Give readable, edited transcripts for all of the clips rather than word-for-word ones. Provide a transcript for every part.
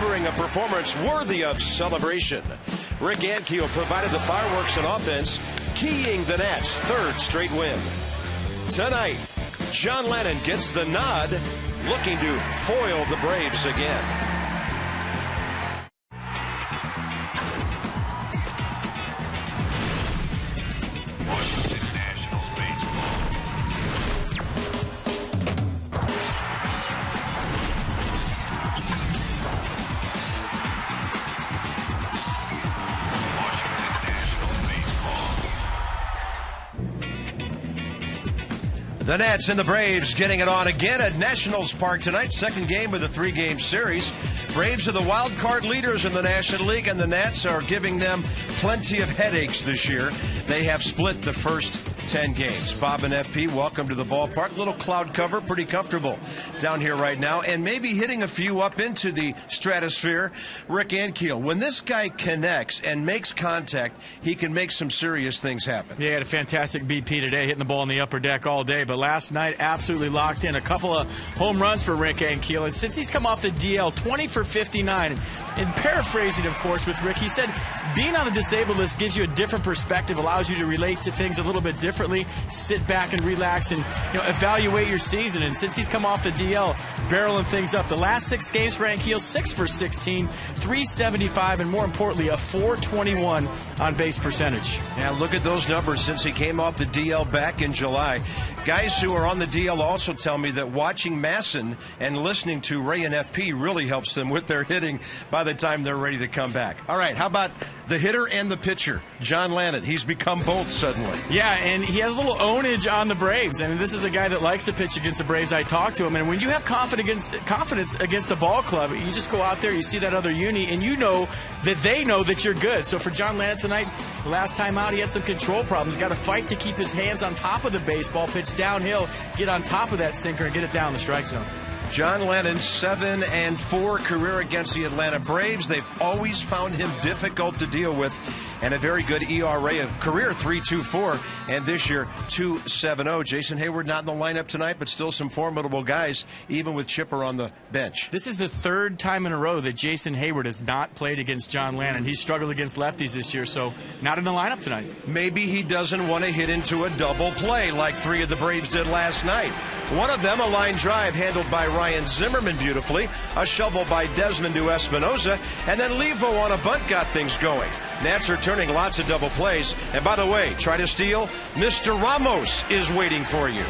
delivering a performance worthy of celebration. Rick Ankiel provided the fireworks and offense, keying the Nats' third straight win. Tonight, John Lennon gets the nod, looking to foil the Braves again. The Nats and the Braves getting it on again at Nationals Park tonight. Second game of the three-game series. Braves are the wild card leaders in the National League, and the Nats are giving them plenty of headaches this year. They have split the first 10 games. Bob and FP, welcome to the ballpark. Little cloud cover, pretty comfortable down here right now, and maybe hitting a few up into the stratosphere. Rick Ankiel, when this guy connects and makes contact, he can make some serious things happen. Yeah, he had a fantastic BP today, hitting the ball in the upper deck all day, but last night absolutely locked in. A couple of home runs for Rick Ankiel, and since he's come off the DL, 20 for 59. And paraphrasing, of course, with Rick, he said being on the disabled list gives you a different perspective, allows you to relate to things a little bit differently, sit back and relax and evaluate your season. And since he's come off the DL, barreling things up. The last 6 games for Ankiel, 6 for 16, 375, and more importantly, a 421 on base percentage. Yeah, look at those numbers since he came off the DL back in July. Guys who are on the DL also tell me that watching Masson and listening to Ray and FP really helps them with their hitting by the time they're ready to come back. All right, how about the hitter and the pitcher, John Lennon? He's become both suddenly. Yeah, and he has a little ownage on the Braves. I mean, this is a guy that likes to pitch against the Braves. I talked to him, and when you have confidence against a ball club, you just go out there, you see that other uni, and you know that they know that you're good. So for John Lennon tonight, the last time out, he had some control problems. Got to fight to keep his hands on top of the baseball, pitch downhill, get on top of that sinker, and get it down the strike zone. John Lennon, 7-4 career against the Atlanta Braves. They've always found him difficult to deal with, and a very good ERA, of career 3.24, and this year 2.70. Jason Hayward not in the lineup tonight, but still some formidable guys, even with Chipper on the bench. This is the third time in a row that Jason Hayward has not played against John Lennon. He's struggled against lefties this year, so not in the lineup tonight. Maybe he doesn't want to hit into a double play like 3 of the Braves did last night. One of them, a line drive handled by Ryan Zimmerman beautifully, a shovel by Desmond to Espinosa, and then Levo on a bunt got things going. Nats are turning lots of double plays. And by the way, try to steal, Mr. Ramos is waiting for you.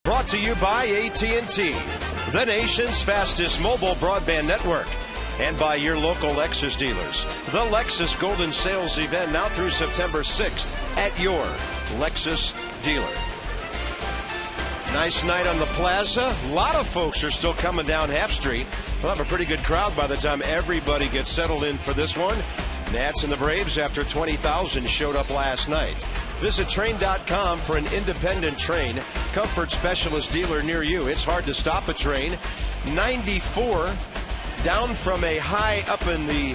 Brought to you by AT&T, the nation's fastest mobile broadband network. And by your local Lexus dealers. The Lexus Golden Sales event now through September 6th at your Lexus dealer. Nice night on the plaza. A lot of folks are still coming down Half Street. We'll have a pretty good crowd by the time everybody gets settled in for this one. Nats and the Braves, after 20,000, showed up last night. Visit train.com for an independent train comfort specialist dealer near you. It's hard to stop a train. 94 down from a high up in the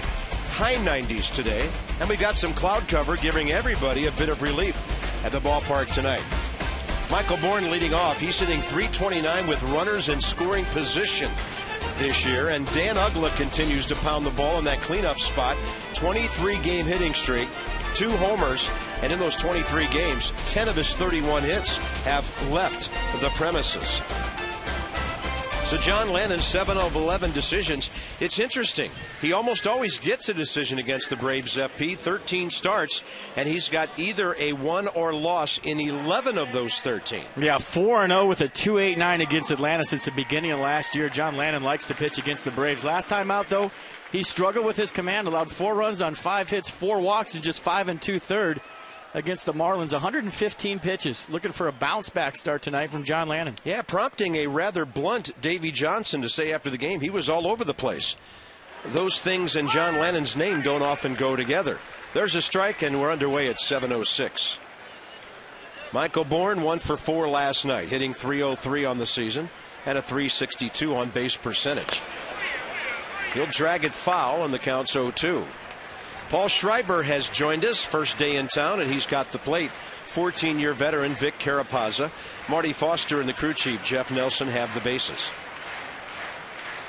high 90s today. And we got some cloud cover giving everybody a bit of relief at the ballpark tonight. Michael Bourne leading off. He's hitting .329 with runners in scoring position this year. And Dan Uggla continues to pound the ball in that cleanup spot. 23-game hitting streak, 2 homers. And in those 23 games, 10 of his 31 hits have left the premises. So John Lannon, 7 of 11 decisions. It's interesting. He almost always gets a decision against the Braves FP. 13 starts, and he's got either a won or loss in 11 of those 13. Yeah, 4-0 with a 2.89 against Atlanta since the beginning of last year. John Lannon likes to pitch against the Braves. Last time out, though, he struggled with his command, allowed 4 runs on 5 hits, 4 walks, and just 5 2/3 against the Marlins. 115 pitches. Looking for a bounce-back start tonight from John Lannon. Yeah, prompting a rather blunt Davey Johnson to say after the game he was all over the place. Those things in John Lannon's name don't often go together. There's a strike, and we're underway at 7:06. Michael Bourne, 1 for 4 last night, hitting .303 on the season and a .362 on base percentage. He'll drag it foul, and the count's 0-2. Paul Schreiber has joined us, first day in town, and he's got the plate. 14-year veteran Vic Carapazza, Marty Foster, and the crew chief Jeff Nelson have the bases.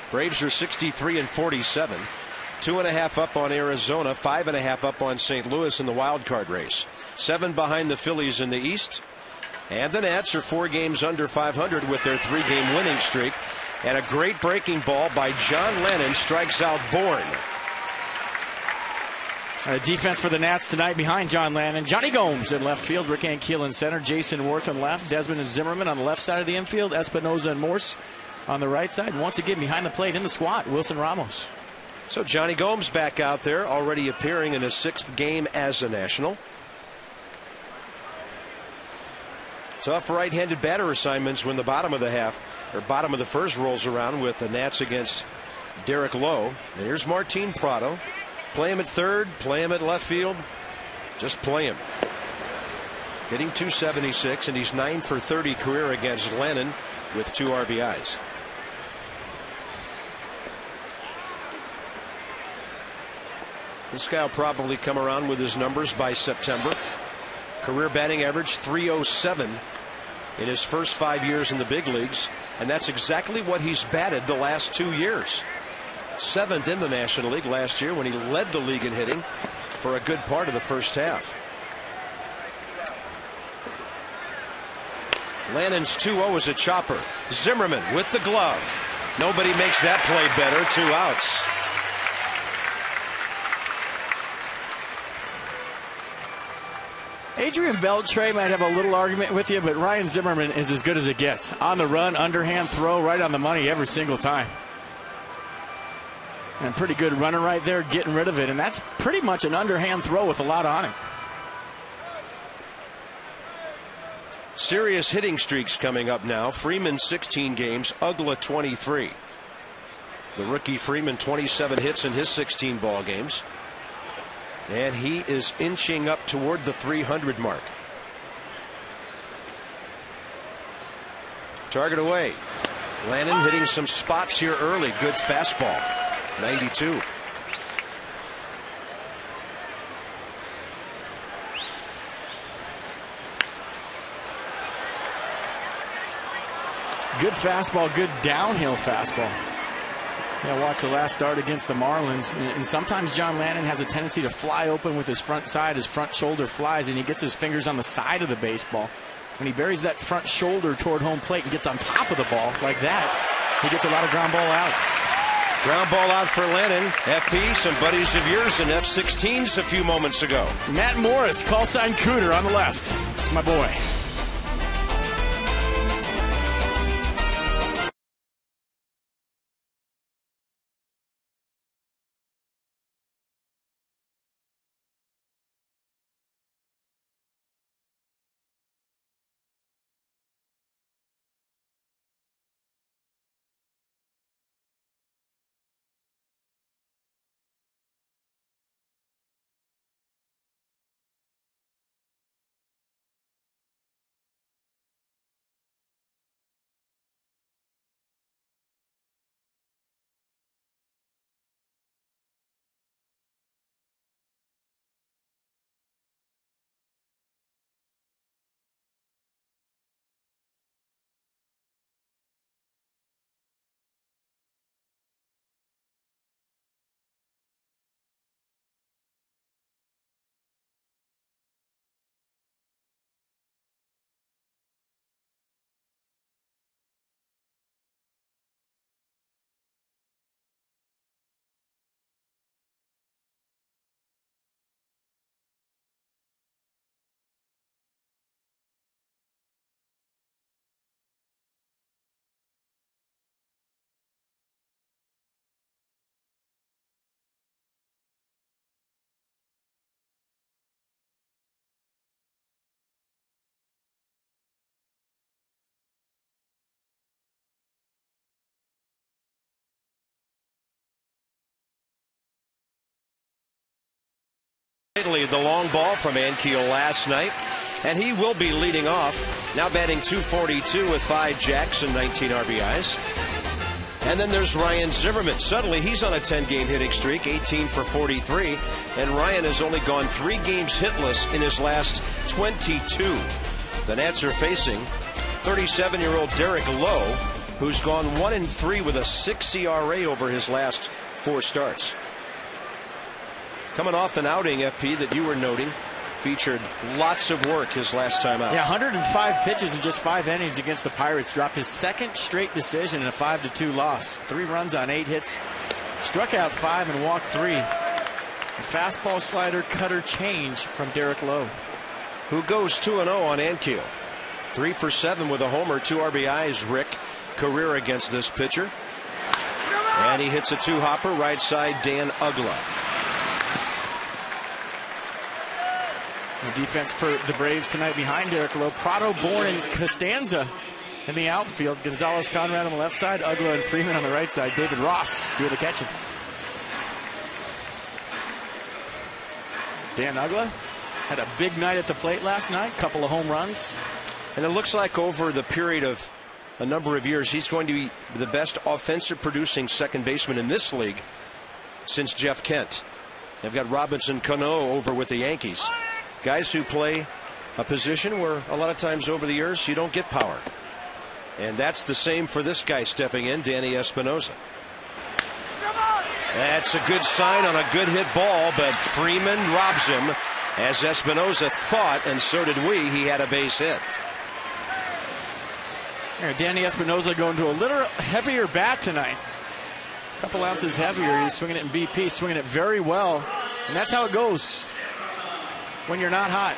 Braves are 63-47, 2.5 up on Arizona, 5.5 up on St. Louis in the wild card race. 7 behind the Phillies in the East, and the Nats are 4 games under 500 with their 3-game winning streak. And a great breaking ball by John Lannon strikes out Bourne. Defense for the Nats tonight behind John Lannon. Johnny Gomes in left field, Rick Ankiel in center, Jason Worth in left, Desmond and Zimmerman on the left side of the infield, Espinoza and Morse on the right side. And once again behind the plate in the squat, Wilson Ramos. So Johnny Gomes back out there, already appearing in his 6th game as a National. Tough right-handed batter assignments when the bottom of the half, or bottom of the first, rolls around with the Nats against Derek Lowe. And here's Martin Prado. Play him at third, play him at left field. Just play him. Hitting .276, and he's 9 for 30 career against Lannon with 2 RBIs. This guy will probably come around with his numbers by September. Career batting average .307 in his first 5 years in the big leagues, and that's exactly what he's batted the last 2 years. 7th in the National League last year when he led the league in hitting for a good part of the first half. Lannon's 2-0 is a chopper. Zimmerman with the glove. Nobody makes that play better. 2 outs. Adrian Beltre might have a little argument with you, but Ryan Zimmerman is as good as it gets. On the run, underhand throw, right on the money every single time. And pretty good runner right there, getting rid of it. And that's pretty much an underhand throw with a lot on it. Serious hitting streaks coming up now. Freeman 16 games, Uggla 23. The rookie Freeman 27 hits in his 16 ball games. And he is inching up toward the 300 mark. Target away. Lannon hitting some spots here early. Good fastball. 92. Good fastball, good downhill fastball. Yeah, watch the last start against the Marlins. And sometimes John Lannon has a tendency to fly open with his front side. His front shoulder flies, and he gets his fingers on the side of the baseball. When he buries that front shoulder toward home plate and gets on top of the ball like that, he gets a lot of ground ball outs. Ground ball out for Lannon. FP, some buddies of yours in F-16s a few moments ago. Matt Morris, call sign Cooter on the left. It's my boy. The long ball from Ankiel last night, and he will be leading off. Now batting .242 with 5 jacks and 19 RBIs. And then there's Ryan Zimmerman. Suddenly he's on a 10-game hitting streak, 18 for 43, and Ryan has only gone 3 games hitless in his last 22. The Nats are facing 37-year-old Derek Lowe, who's gone 1-3 with a 6 ERA over his last 4 starts. Coming off an outing, FP, that you were noting, featured lots of work his last time out. Yeah, 105 pitches in just 5 innings against the Pirates. Dropped his 2nd straight decision in a 5-2 loss. 3 runs on 8 hits. Struck out 5 and walked 3. A fastball, slider, cutter change from Derek Lowe. Who goes 2-0 on Ankiel. 3 for 7 with a homer, 2 RBIs, Rick. Career against this pitcher. And he hits a 2-hopper, right side, Dan Ugla. The defense for the Braves tonight behind Derek Lowe. Prado, Bourne, and Costanza in the outfield. Gonzalez, Conrad on the left side. Ugla and Freeman on the right side. David Ross doing the catching. Dan Ugla had a big night at the plate last night. Couple of home runs. And it looks like over the period of a number of years, he's going to be the best offensive producing second baseman in this league since Jeff Kent. They've got Robinson Cano over with the Yankees. Guys who play a position where a lot of times over the years you don't get power. And that's the same for this guy stepping in, Danny Espinosa. That's a good sign on a good hit ball, but Freeman robs him, as Espinosa thought, and so did we, he had a base hit. Danny Espinosa going to a little heavier bat tonight. A couple ounces heavier. He's swinging it in BP, swinging it very well. And that's how it goes when you're not hot.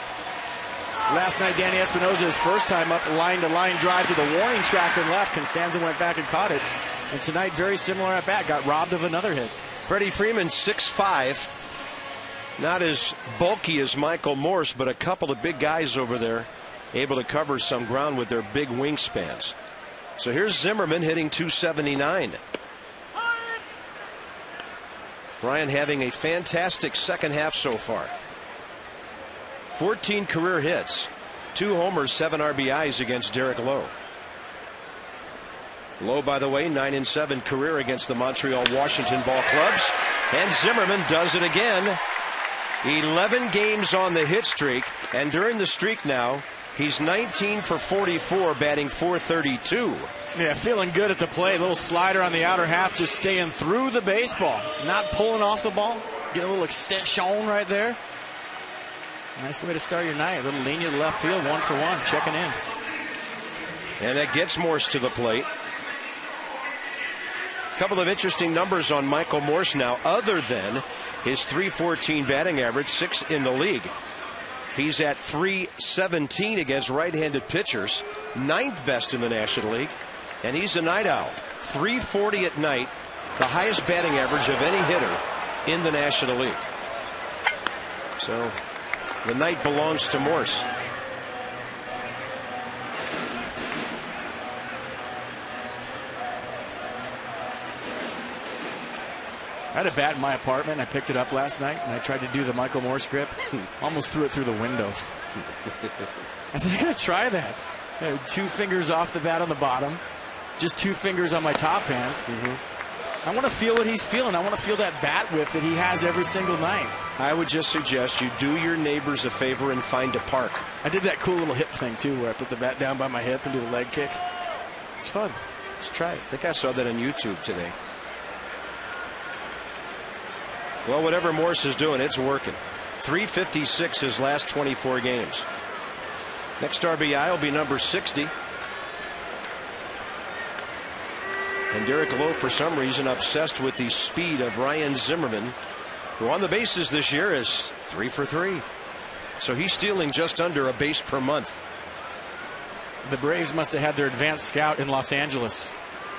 Last night, Danny Espinosa, his first time up, line-to-line drive to the warning track and left. Constanza went back and caught it. And tonight, very similar at bat, got robbed of another hit. Freddie Freeman, 6'5". Not as bulky as Michael Morse, but a couple of big guys over there able to cover some ground with their big wingspans. So here's Zimmerman hitting .279. Ryan having a fantastic second half so far. 14 career hits, 2 homers, 7 RBIs against Derek Lowe. Lowe, by the way, 9-7 career against the Montreal Washington ball clubs. And Zimmerman does it again. 11 games on the hit streak, and during the streak now, he's 19 for 44, batting .432. Yeah, feeling good at the plate. A little slider on the outer half, just staying through the baseball, not pulling off the ball. Get a little extension right there. Nice way to start your night. A little lenient left field, 1 for 1, checking in. And that gets Morse to the plate. A couple of interesting numbers on Michael Morse now, other than his .314 batting average, 6th in the league. He's at .317 against right-handed pitchers, 9th best in the National League, and he's a night owl. .340 at night, the highest batting average of any hitter in the National League. So the night belongs to Morse. I had a bat in my apartment. I picked it up last night, and I tried to do the Michael Morse grip. Almost threw it through the window. I said, I gotta try that. 2 fingers off the bat on the bottom, just 2 fingers on my top hand. I want to feel what he's feeling. I want to feel that bat whip that he has every single night. I would just suggest you do your neighbors a favor and find a park. I did that cool little hip thing, too, where I put the bat down by my hip and do the leg kick. It's fun. Just try it. I think I saw that on YouTube today. Well, whatever Morse is doing, it's working. .356 his last 24 games. Next RBI will be number 60. And Derek Lowe, for some reason, obsessed with the speed of Ryan Zimmerman, who on the bases this year is 3 for 3. So he's stealing just under a base per month. The Braves must have had their advanced scout in Los Angeles.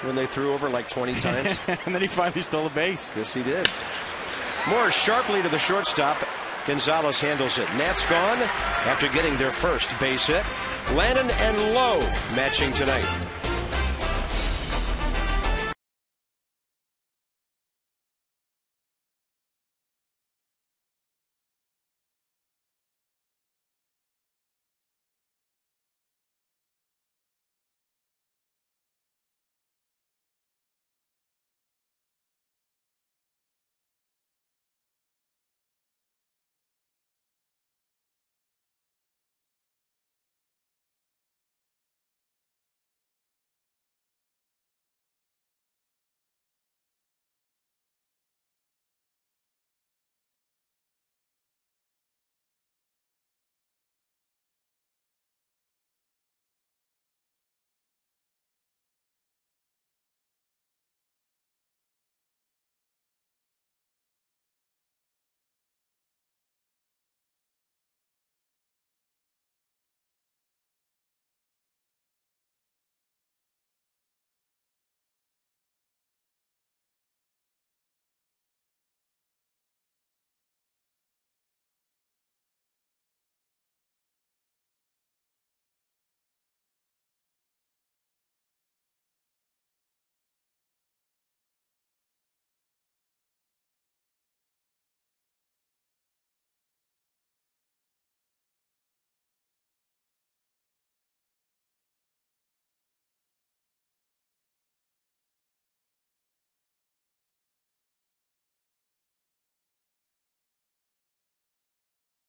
When they threw over like 20 times. And then he finally stole a base. Yes, he did. Morris sharply to the shortstop. Gonzalez handles it. Nats gone after getting their first base hit. Lannon and Lowe matching tonight.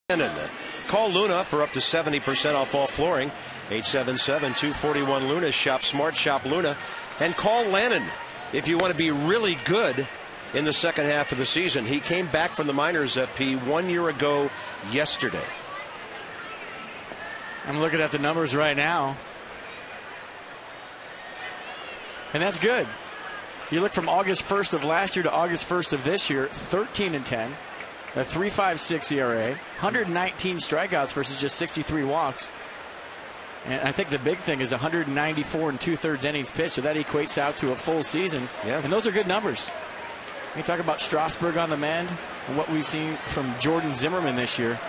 Call Luna for up to 70% off all flooring. 877-241-LUNA. Shop smart, shop Luna. And call Lannon if you want to be really good in the second half of the season. He came back from the minors, FP, 1 year ago yesterday. I'm looking at the numbers right now. And that's good. You look from August 1st of last year to August 1st of this year, 13-10, a 3.56 ERA, 119 strikeouts versus just 63 walks. And I think the big thing is 194 and 2/3 innings pitched, so that equates out to a full season. Yeah. And those are good numbers. You talk about Strasburg on the mend and what we've seen from Jordan Zimmerman this year.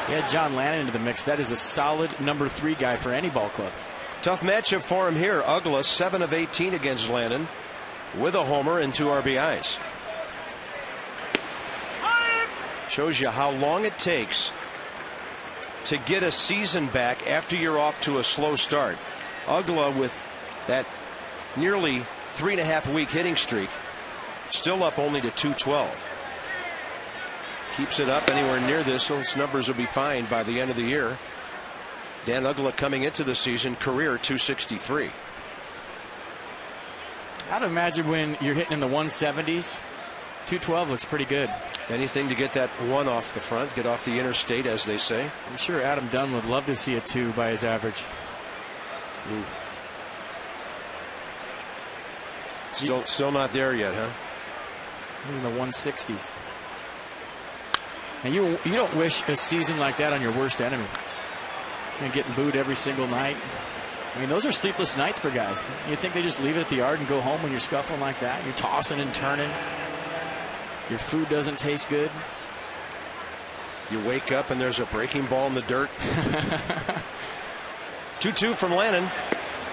You had John Lannon into the mix. That is a solid number 3 guy for any ball club. Tough matchup for him here. Ugla 7 of 18 against Lannon with a homer and 2 RBIs. Shows you how long it takes to get a season back after you're off to a slow start. Ugla with that nearly 3.5-week hitting streak, still up only to 212. Keeps it up anywhere near this, so his numbers will be fine by the end of the year. Dan Ugla coming into the season, career 263. I'd imagine when you're hitting in the 170s, 212 looks pretty good. Anything to get that 1 off the front, get off the interstate, as they say. I'm sure Adam Dunn would love to see a 2 by his average. Still not there yet, huh? In the 160s. And you don't wish a season like that on your worst enemy. And getting booed every single night. I mean, those are sleepless nights for guys. You think they just leave it at the yard and go home when you're scuffling like that? You're tossing and turning. Your food doesn't taste good. You wake up and there's a breaking ball in the dirt. 2-2 from Lannon.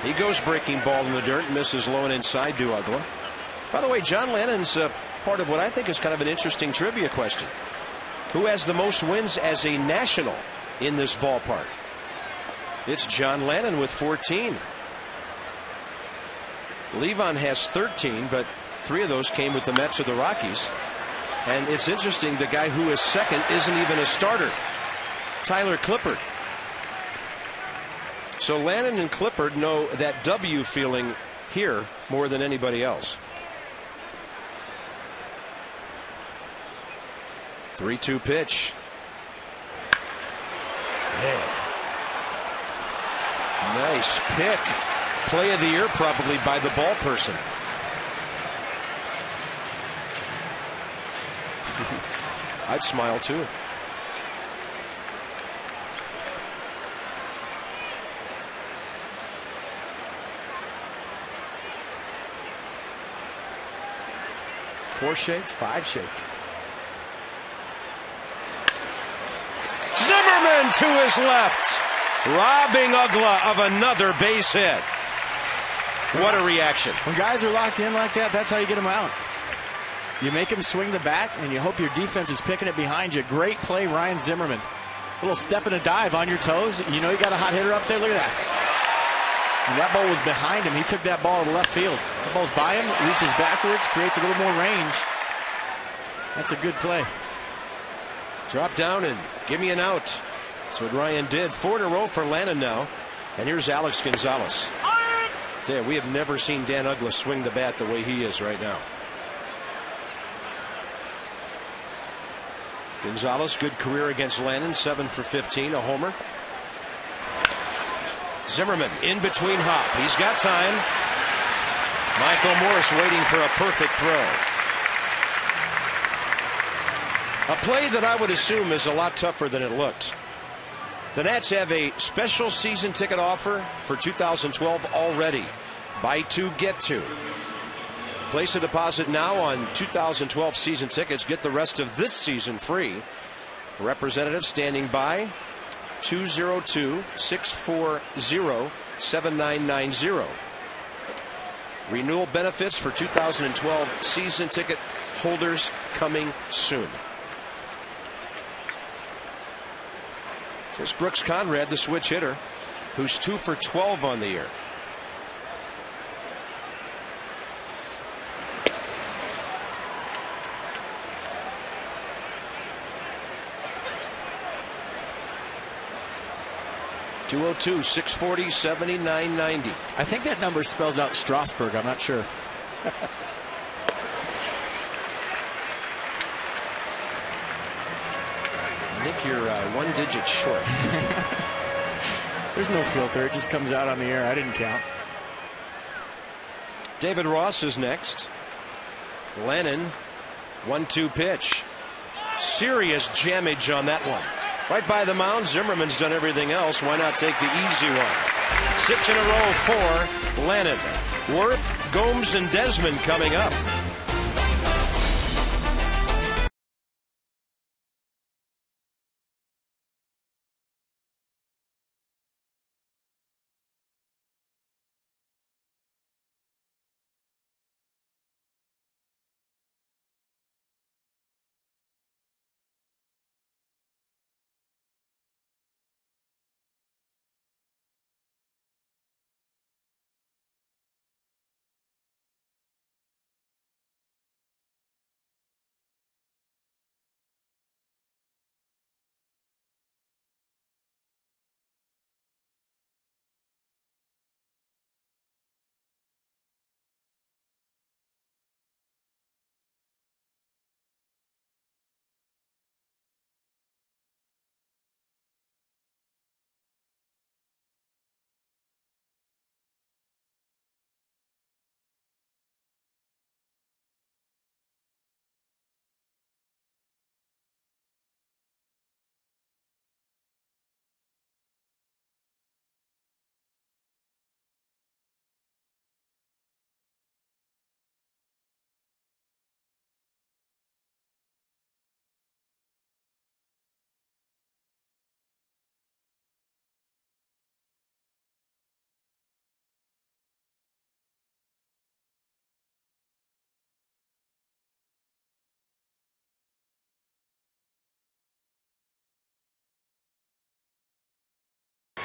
He goes breaking ball in the dirt and misses low and inside to Ugla. By the way, John Lannon's part of what I think is kind of an interesting trivia question. Who has the most wins as a national in this ballpark? It's John Lannon with 14. Levon has 13, but 3 of those came with the Mets or the Rockies. And it's interesting, the guy who is second isn't even a starter. Tyler Clippard. So Lannon and Clippard know that W feeling here more than anybody else. 3-2 pitch. Man. Nice pick. Play of the year probably by the ball person. I'd smile too. Four shakes, 5 shakes. Zimmerman to his left, robbing Ugla of another base hit. What a reaction. When guys are locked in like that, that's how you get them out. You make them swing the bat, and you hope your defense is picking it behind you. Great play, Ryan Zimmerman. A little step and a dive on your toes. You know you got a hot hitter up there. Look at that. And that ball was behind him. He took that ball to left field. The ball's by him, reaches backwards, creates a little more range. That's a good play. Drop down and give me an out. That's what Ryan did. 4 in a row for Lannon now. And here's Alex Gonzalez. Tell you, we have never seen Dan Ugla swing the bat the way he is right now. Gonzalez, good career against Lannon, 7 for 15, a homer. Zimmerman in between hop. He's got time. Michael Morris waiting for a perfect throw. A play that I would assume is a lot tougher than it looked. The Nats have a special season ticket offer for 2012 already. Buy 2, get 2. Place a deposit now on 2012 season tickets. Get the rest of this season free. Representative standing by. 202-640-7990. Renewal benefits for 2012 season ticket holders coming soon. It's Brooks Conrad, the switch hitter, who's 2 for 12 on the year. 202, 640, 7990. I think that number spells out Strasburg. I'm not sure. I think you're 1 digit short. There's no filter. It just comes out on the air. I didn't count. David Ross is next. Lennon, 1-2 pitch. Serious jammage on that one. Right by the mound. Zimmerman's done everything else. Why not take the easy one? 6 in a row for Lennon. Worth, Gomes, and Desmond coming up.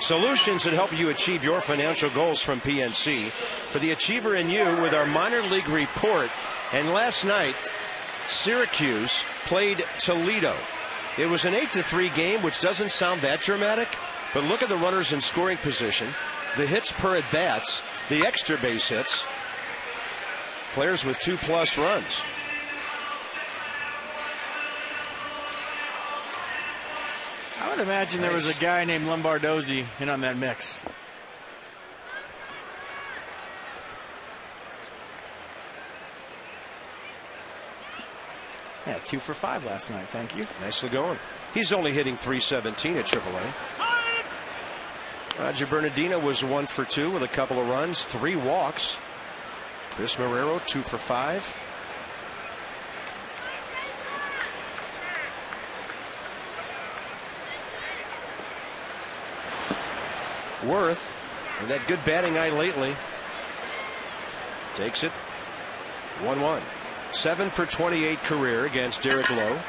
Solutions that help you achieve your financial goals from PNC. For the achiever in you with our minor league report. And last night, Syracuse played Toledo. It was an 8-3 game, which doesn't sound that dramatic, but look at the runners in scoring position, the hits per at bats, the extra base hits, players with 2+ runs. I would imagine there was a guy named Lombardozzi in on that mix. Yeah, 2 for 5 last night. Thank you. Nicely going. He's only hitting .317 at AAA. Roger Bernardino was 1 for 2 with a couple of runs, 3 walks. Chris Marrero 2 for 5. Worth, with that good batting eye lately, takes it 1-1. 7 for 28 career against Derek Lowe.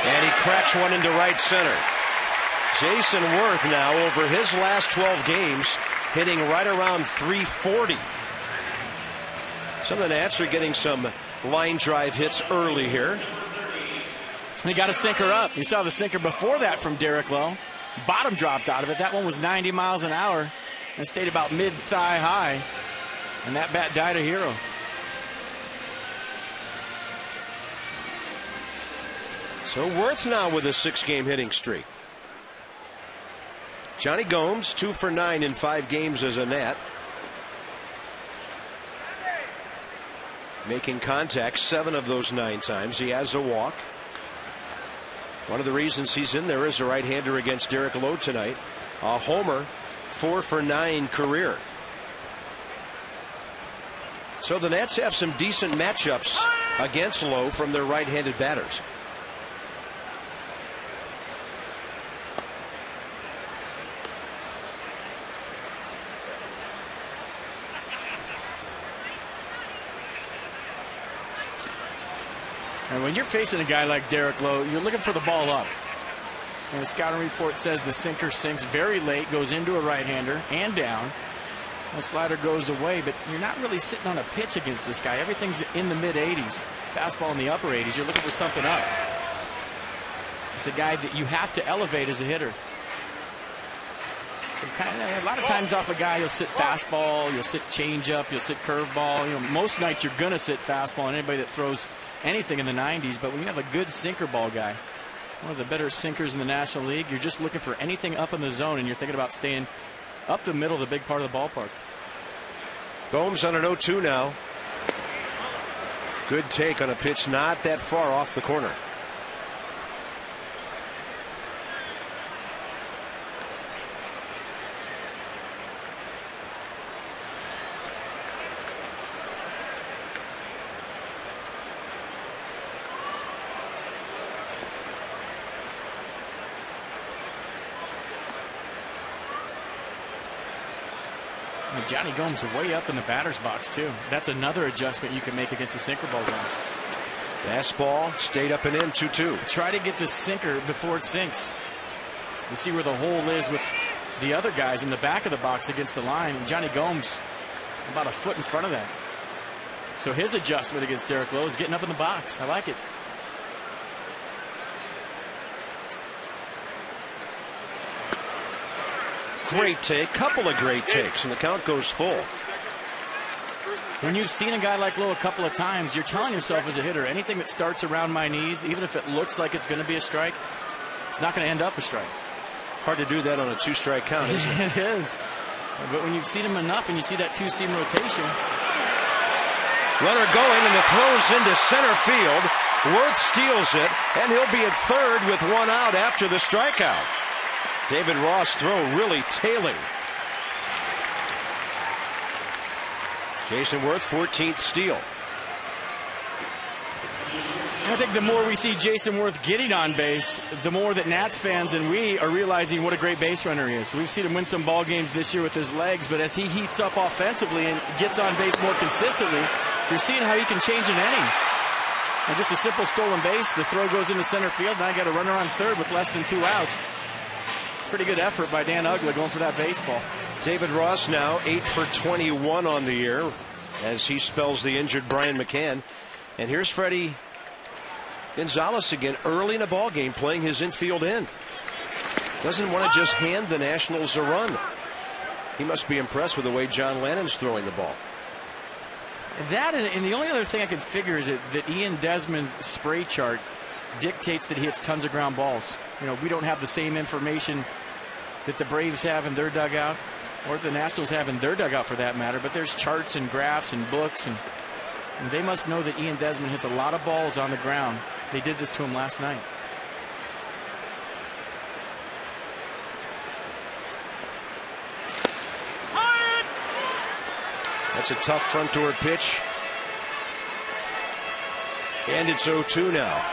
And he cracks one into right center. Jason Worth now, over his last 12 games, hitting right around .340. Some of the Nats are getting some line drive hits early here. He got a sinker up. You saw the sinker before that from Derek Lowe. Bottom dropped out of it. That one was 90 miles an hour and stayed about mid-thigh high. And that bat died a hero. So Worth now with a 6-game hitting streak. Johnny Gomes 2 for 9 in 5 games as a Nat. Making contact 7 of those 9 times. He has a walk. One of the reasons he's in there is a right-hander against Derek Lowe tonight. A homer, 4 for 9 career. So the Nats have some decent matchups against Lowe from their right-handed batters. And when you're facing a guy like Derek Lowe, you're looking for the ball up. And the scouting report says the sinker sinks very late, goes into a right-hander and down. The slider goes away, but you're not really sitting on a pitch against this guy. Everything's in the mid-80s. Fastball in the upper 80s. You're looking for something up. It's a guy that you have to elevate as a hitter. A lot of times off a guy, you'll sit fastball, you'll sit changeup, you'll sit curveball. Most nights you're going to sit fastball on anybody that throws anything in the 90s. But when you have a good sinker ball guy, one of the better sinkers in the National League, you're just looking for anything up in the zone, and you're thinking about staying up the middle of the big part of the ballpark. Gomes on an 0-2 now. Good take on a pitch not that far off the corner. Johnny Gomes way up in the batter's box, too. That's another adjustment you can make against a sinker ball guy. Fastball stayed up and in, 2-2. Try to get the sinker before it sinks. You see where the hole is with the other guys in the back of the box against the line. And Johnny Gomes about a foot in front of that. So his adjustment against Derek Lowe is getting up in the box. I like it. Great take, couple of great takes, and the count goes full. When you've seen a guy like Lowe a couple of times, you're telling yourself as a hitter, anything that starts around my knees, even if it looks like it's going to be a strike, it's not going to end up a strike. Hard to do that on a 2-strike count, isn't it? It is. But when you've seen him enough and you see that two-seam rotation. Runner going, and the throw's into center field. Worth steals it, and he'll be at third with one out after the strikeout. David Ross' throw really tailing. Jason Worth, 14th steal. I think the more we see Jason Worth getting on base, the more that Nats fans and we are realizing what a great base runner he is. We've seen him win some ball games this year with his legs, but as he heats up offensively and gets on base more consistently, you're seeing how he can change an inning. And just a simple stolen base, the throw goes into center field, now I got a runner on third with less than 2 outs. Pretty good effort by Dan Uggla going for that baseball. David Ross now 8 for 21 on the year as he spells the injured Brian McCann. And here's Freddie Gonzalez again early in a ball game playing his infield in. Doesn't want to just hand the Nationals a run. He must be impressed with the way John Lannon's throwing the ball. That and the only other thing I can figure is that Ian Desmond's spray chart dictates that he hits tons of ground balls. We don't have the same information that the Braves have in their dugout or the Nationals have in their dugout for that matter, but there's charts and graphs and books, and they must know that Ian Desmond hits a lot of balls on the ground. They did this to him last night. That's a tough front door pitch. And it's 0-2 now.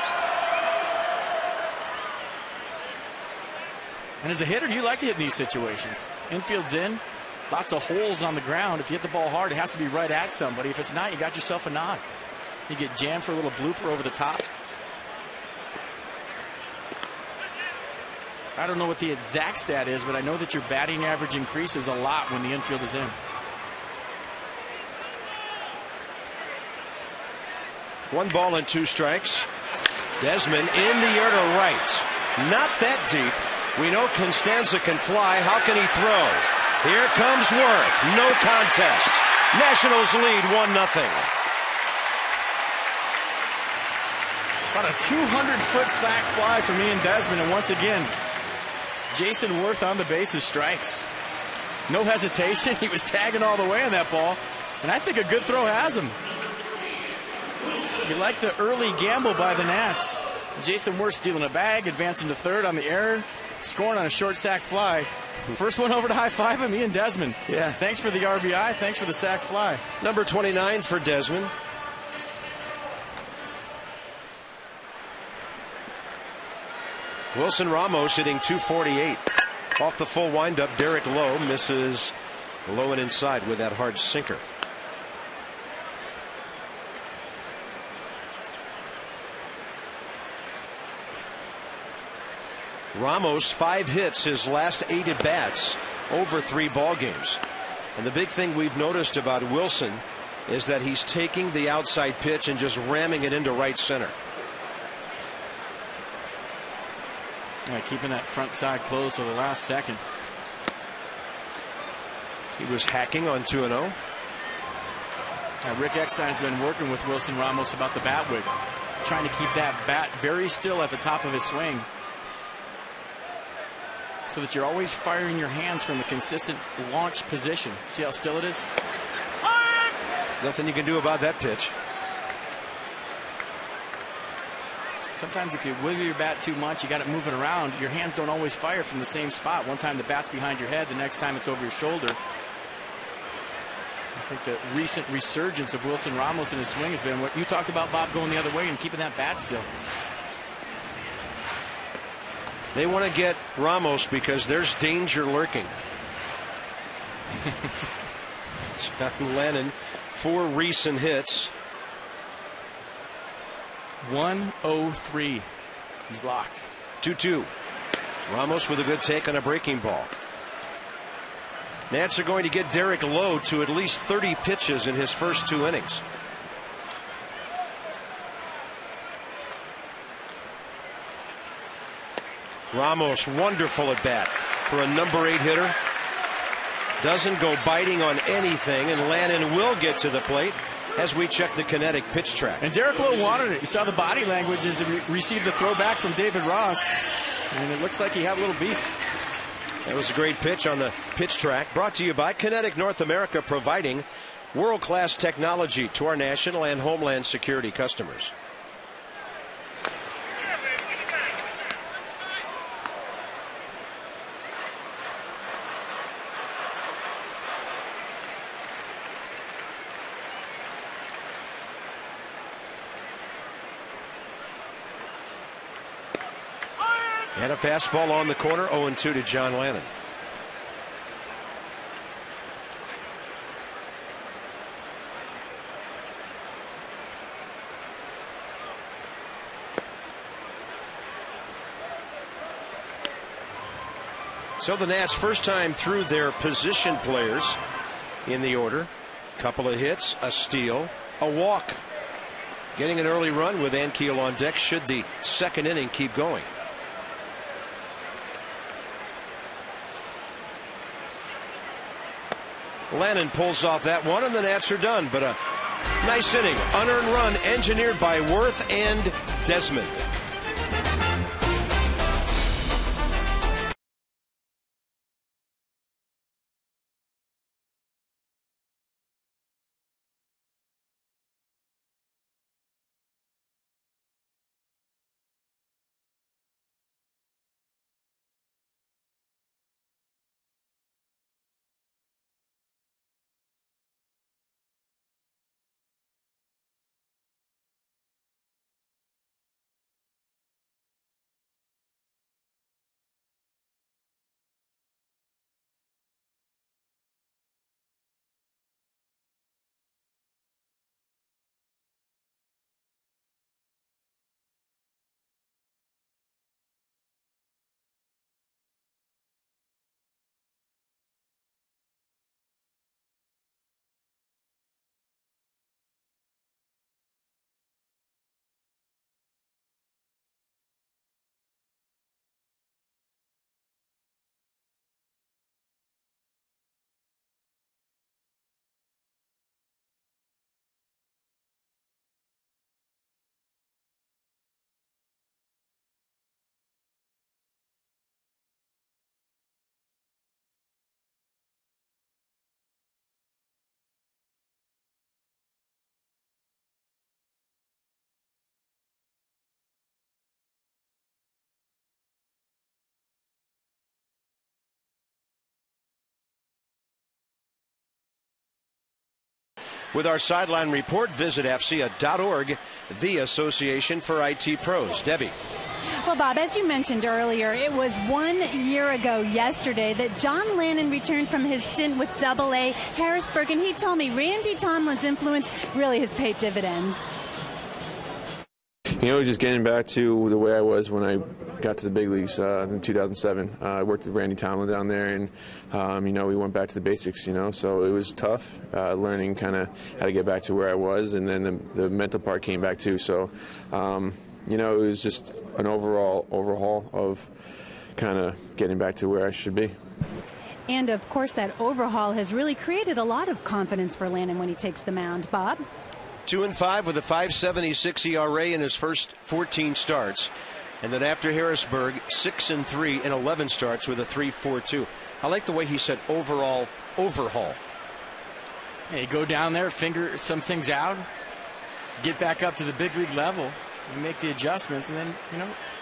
And as a hitter, you like to hit in these situations. Infield's in, lots of holes on the ground. If you hit the ball hard, it has to be right at somebody. If it's not, you got yourself a knock. You get jammed for a little blooper over the top. I don't know what the exact stat is, but I know that your batting average increases a lot when the infield is in. One ball and 2 strikes. Desmond in the air to right. Not that deep. We know Constanza can fly. How can he throw? Here comes Worth. No contest. Nationals lead 1-0. About a 200-foot sac fly from Ian Desmond, and once again, Jason Worth on the bases strikes. No hesitation. He was tagging all the way on that ball, and I think a good throw has him. You like the early gamble by the Nats. Jason Worth stealing a bag, advancing to third on the error, scoring on a short sac fly. First one over to high five him, Ian Desmond. Yeah. Thanks for the RBI. Thanks for the sac fly. Number 29 for Desmond. Wilson Ramos hitting .248. Off the full windup, Derek Lowe misses low and inside with that hard sinker. Ramos 5 hits his last 8 at bats over 3 ball games. And the big thing we've noticed about Wilson is that he's taking the outside pitch and just ramming it into right center. Yeah, keeping that front side closed for the last second. He was hacking on 2-0. Rick Eckstein's been working with Wilson Ramos about the bat wig, trying to keep that bat very still at the top of his swing so that you're always firing your hands from a consistent launch position. See how still it is? Nothing you can do about that pitch. Sometimes if you wiggle your bat too much, you got it moving around, your hands don't always fire from the same spot. One time the bat's behind your head, the next time it's over your shoulder. I think the recent resurgence of Wilson Ramos in his swing has been what you talked about, Bob, going the other way and keeping that bat still. They want to get Ramos because there's danger lurking. John Lennon, 4 recent hits. 103. He's locked. 2-2. Ramos with a good take on a breaking ball. Nats are going to get Derek Lowe to at least 30 pitches in his first 2 innings. Ramos, wonderful at bat for a number 8 hitter. Doesn't go biting on anything, and Lannon will get to the plate as we check the kinetic pitch track. And Derek Lowe wanted it. You saw the body language as he received the throw back from David Ross, and it looks like he had a little beef. That was a great pitch on the pitch track. Brought to you by Kinetic North America, providing world-class technology to our national and homeland security customers. And a fastball on the corner, 0-2 to John Lannon. So the Nats, first time through their position players in the order. Couple of hits, a steal, a walk. Getting an early run with Ankiel on deck should the second inning keep going. Lannon pulls off that one, and the Nats are done. But a nice inning, unearned run engineered by Worth and Desmond. With our sideline report, visit AFCEA.org, the Association for IT Pros. Debbie. Well, Bob, as you mentioned earlier, it was 1 year ago yesterday that John Lannon returned from his stint with AA Harrisburg, and he told me Randy Tomlin's influence really has paid dividends. You know, just getting back to the way I was when I got to the big leagues in 2007. I worked with Randy Tomlin down there, and, you know, we went back to the basics, you know, so it was tough learning kind of how to get back to where I was, and then the mental part came back too. So, you know, it was just an overall overhaul of kind of getting back to where I should be. And, of course, that overhaul has really created a lot of confidence for Landon when he takes the mound. Bob? 2-5 with a 5.76 ERA in his first 14 starts. And then after Harrisburg, 6-3 in 11 starts with a 3.42. I like the way he said overall overhaul. Hey, go down there, figure some things out, get back up to the big league level, and make the adjustments, and then,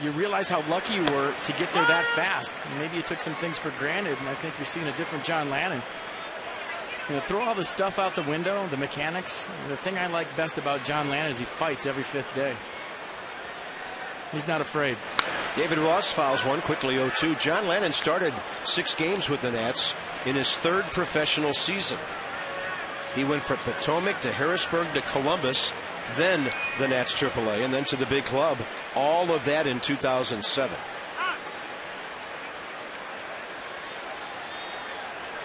you realize how lucky you were to get there that fast. And maybe you took some things for granted, and I think you're seeing a different John Lannon. Throw all the stuff out the window, the mechanics. The thing I like best about John Lannon is he fights every fifth day. He's not afraid. David Ross fouls one, quickly 0-2. John Lannon started 6 games with the Nats in his 3rd professional season. He went from Potomac to Harrisburg to Columbus, then the Nats AAA, and then to the big club. All of that in 2007.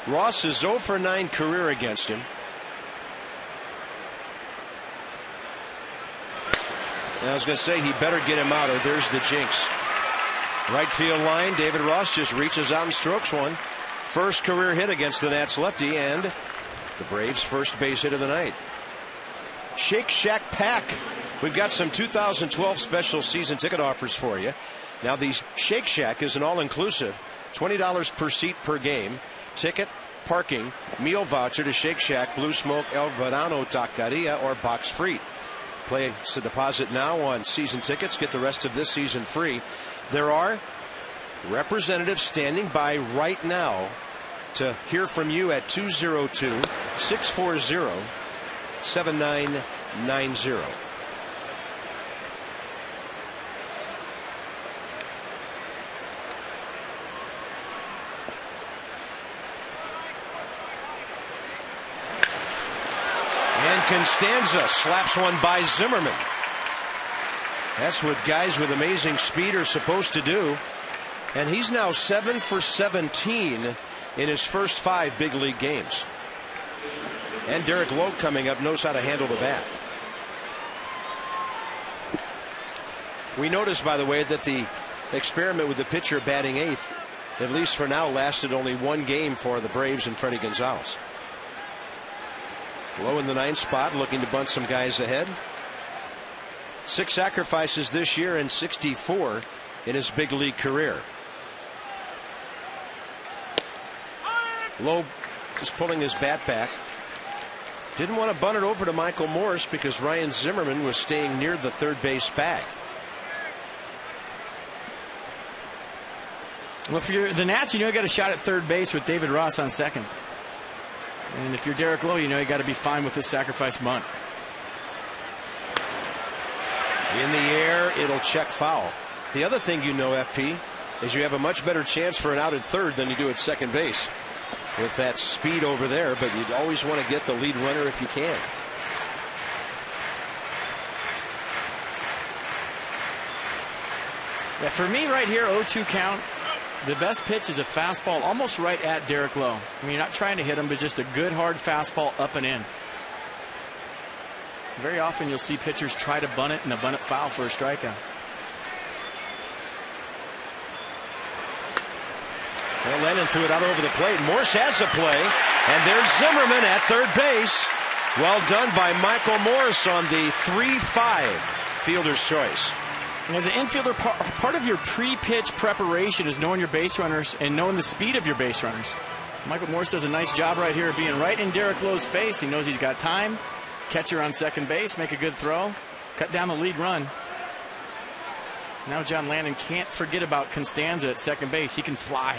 Ross is 0 for 9 career against him. And I was going to say he better get him out, or there's the jinx. Right field line, David Ross just reaches out and strokes one. First career hit against the Nats lefty, and the Braves' first base hit of the night. Shake Shack Pack. We've got some 2012 special season ticket offers for you. Now, the Shake Shack is an all-inclusive, $20 per seat per game. Ticket, parking, meal voucher to Shake Shack, Blue Smoke, El Verano Taqueria, or Box Free. Place a deposit now on season tickets. Get the rest of this season free. There are representatives standing by right now to hear from you at 202-640-7990. And Constanza slaps one by Zimmerman. That's what guys with amazing speed are supposed to do. And he's now 7 for 17 in his first 5 big league games. And Derek Lowe coming up knows how to handle the bat. We noticed, by the way, that the experiment with the pitcher batting 8th, at least for now, lasted only 1 game for the Braves and Freddie Gonzalez. Lowe in the 9th spot, looking to bunt some guys ahead. 6 sacrifices this year and 64 in his big league career. Lowe just pulling his bat back. Didn't want to bunt it over to Michael Morris because Ryan Zimmerman was staying near the third base bag. Well, if you're the Nats, you got a shot at third base with David Ross on second. And if you're Derek Lowe, you got to be fine with this sacrifice bunt. In the air, it'll check foul. The other thing FP, is you have a much better chance for an out at third than you do at second base with that speed over there, but you'd always want to get the lead runner if you can. Yeah, for me right here, 0-2 count. The best pitch is a fastball almost right at Derek Lowe. I mean, you're not trying to hit him, but just a good hard fastball up and in. Very often you'll see pitchers try to bunt it and a bunt it foul for a strikeout. Well, Lennon threw it out over the plate. Morse has a play, and there's Zimmerman at third base. Well done by Michael Morse on the 3-5 fielder's choice. And as an infielder, part of your pre-pitch preparation is knowing your base runners and knowing the speed of your base runners. Michael Morse does a nice job right here of being right in Derek Lowe's face. He knows he's got time. Catcher on second base, make a good throw, cut down the lead run. Now John Lannon can't forget about Constanza at second base. He can fly.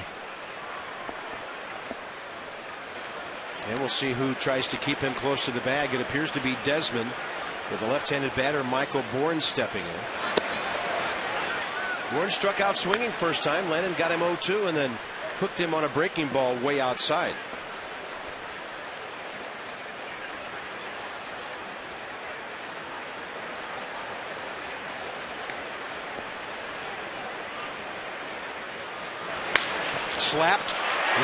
And we'll see who tries to keep him close to the bag. It appears to be Desmond, with the left-handed batter Michael Bourne stepping in. Bourne struck out swinging first time. Lannon got him 0-2 and then hooked him on a breaking ball way outside. Slapped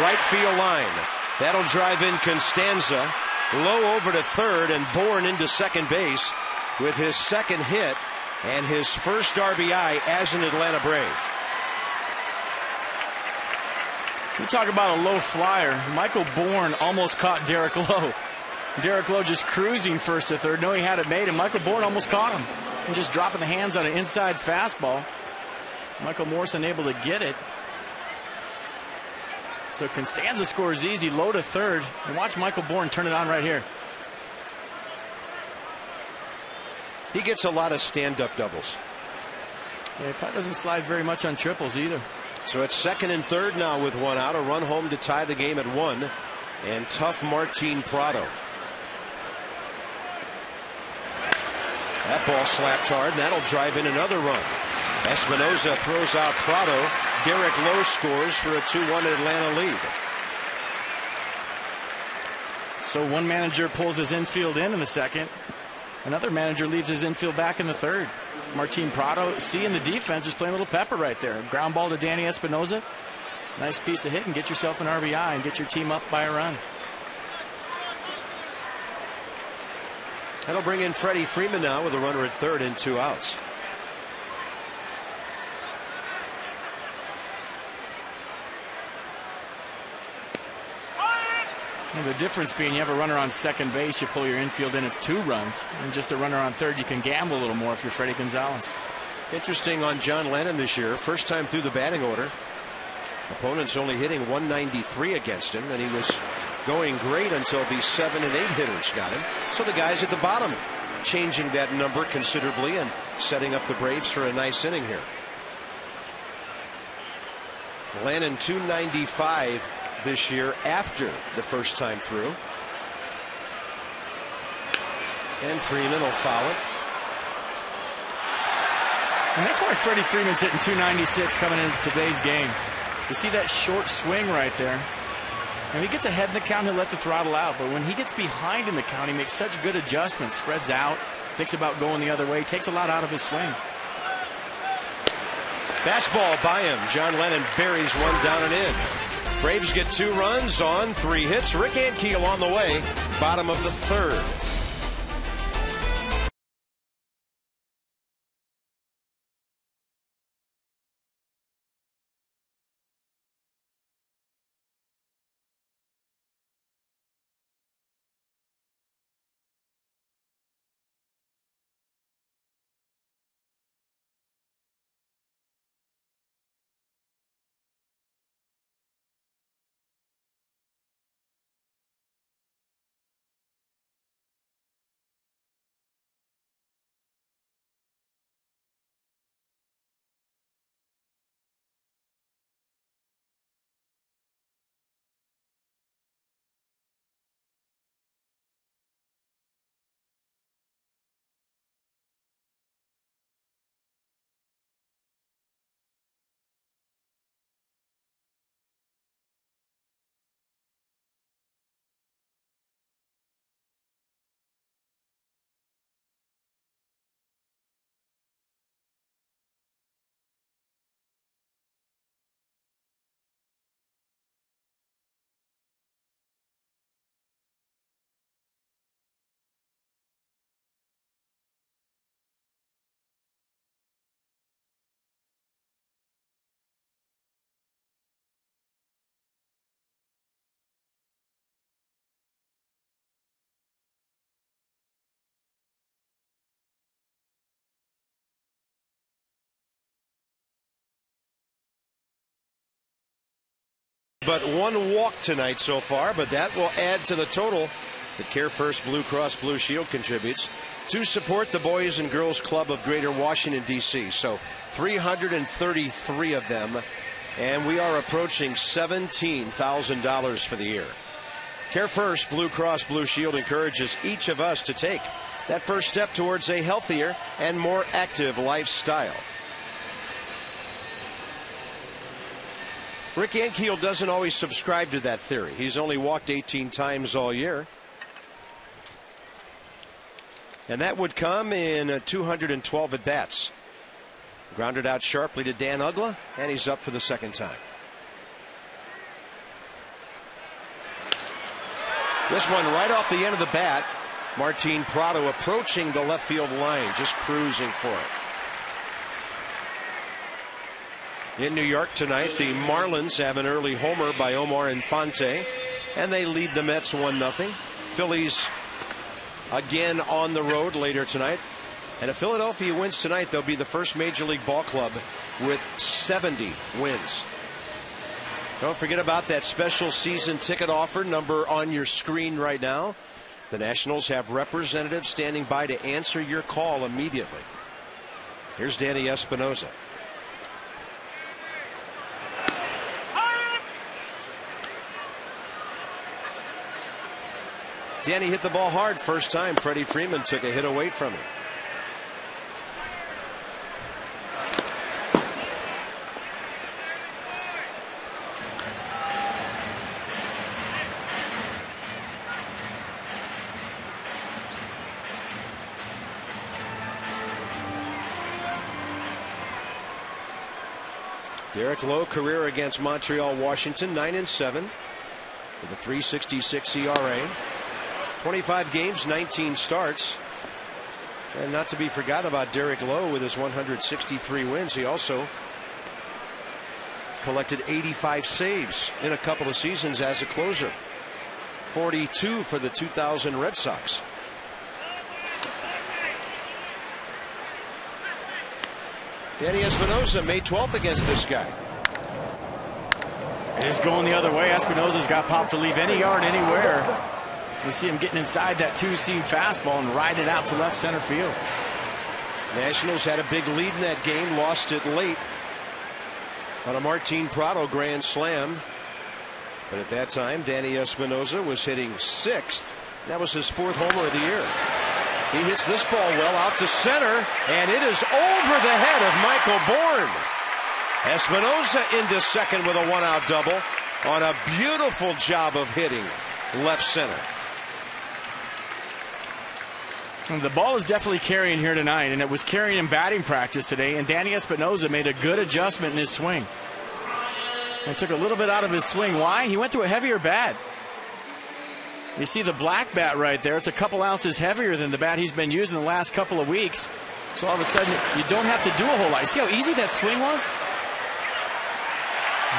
right field line. That'll drive in Constanza. Low over to third and Bourne into second base with his second hit and his first RBI as an Atlanta Brave. You talk about a low flyer. Michael Bourne almost caught Derek Lowe. Derek Lowe just cruising first to third. No, he had it made, and Michael Bourne almost caught him. And just dropping the hands on an inside fastball. Michael Morrison able to get it. So Constanza scores easy, low to third. And watch Michael Bourne turn it on right here. He gets a lot of stand-up doubles. Yeah, he probably doesn't slide very much on triples either. So it's second and third now with one out. A run home to tie the game at 1. And tough Martin Prado. That ball slapped hard, and that'll drive in another run. Espinoza throws out Prado. Derek Lowe scores for a 2-1 Atlanta lead. So one manager pulls his infield in the second. Another manager leaves his infield back in the third. Martin Prado, seeing the defense, just playing a little pepper right there. Ground ball to Danny Espinoza. Nice piece of hit, and get yourself an RBI and get your team up by a run. That'll bring in Freddie Freeman now with a runner at third and 2 outs. Well, the difference being you have a runner on second base, you pull your infield in, it's 2 runs. And just a runner on third, you can gamble a little more if you're Freddie Gonzalez. Interesting on John Lennon this year. First time through the batting order. Opponents only hitting 193 against him, and he was going great until the 7 and 8 hitters got him. So the guys at the bottom changing that number considerably and setting up the Braves for a nice inning here. Lennon 295 this year after the first time through. And Freeman will foul it. And that's why Freddie Freeman's hitting 296 coming into today's game. You see that short swing right there. When he gets ahead in the count, he'll let the throttle out. But when he gets behind in the count, he makes such good adjustments. Spreads out, thinks about going the other way, takes a lot out of his swing. Fastball by him. John Lennon buries one down and in. Braves get 2 runs on 3 hits. Rick Ankiel on the way. Bottom of the third. But 1 walk tonight so far, but that will add to the total that Care First Blue Cross Blue Shield contributes to support the Boys and Girls Club of Greater Washington, D.C. So 333 of them, and we are approaching $17,000 for the year. Care First Blue Cross Blue Shield encourages each of us to take that first step towards a healthier and more active lifestyle. Rick Ankiel doesn't always subscribe to that theory. He's only walked 18 times all year. And that would come in 212 at-bats. Grounded out sharply to Dan Ugla, and he's up for the second time. This one right off the end of the bat. Martin Prado approaching the left field line, just cruising for it. In New York tonight, the Marlins have an early homer by Omar Infante, and they lead the Mets 1-0. Phillies again on the road later tonight. And if Philadelphia wins tonight, they'll be the first Major League ball club with 70 wins. Don't forget about that special season ticket offer number on your screen right now. The Nationals have representatives standing by to answer your call immediately. Here's Danny Espinosa. Danny hit the ball hard first time. Freddie Freeman took a hit away from him. Derek Lowe, career against Montreal, Washington, 9-7 with a 3.66 ERA. 25 games, 19 starts. And not to be forgotten about Derek Lowe with his 163 wins. He also collected 85 saves in a couple of seasons as a closer. 42 for the 2000 Red Sox. Danny Espinosa, May 12th against this guy. It is going the other way. Espinosa's got pop to leave any yard anywhere. You see him getting inside that two-seam fastball and ride it out to left center field. Nationals had a big lead in that game, lost it late on a Martin Prado grand slam. But at that time, Danny Espinosa was hitting 6th. That was his 4th homer of the year. He hits this ball well out to center, and it is over the head of Michael Bourne. Espinosa into second with a 1-out double on a beautiful job of hitting left center. The ball is definitely carrying here tonight, and it was carrying in batting practice today, and Danny Espinosa made a good adjustment in his swing. And took a little bit out of his swing. Why? He went to a heavier bat. You see the black bat right there. It's a couple ounces heavier than the bat he's been using the last couple of weeks. So all of a sudden, you don't have to do a whole lot. See how easy that swing was?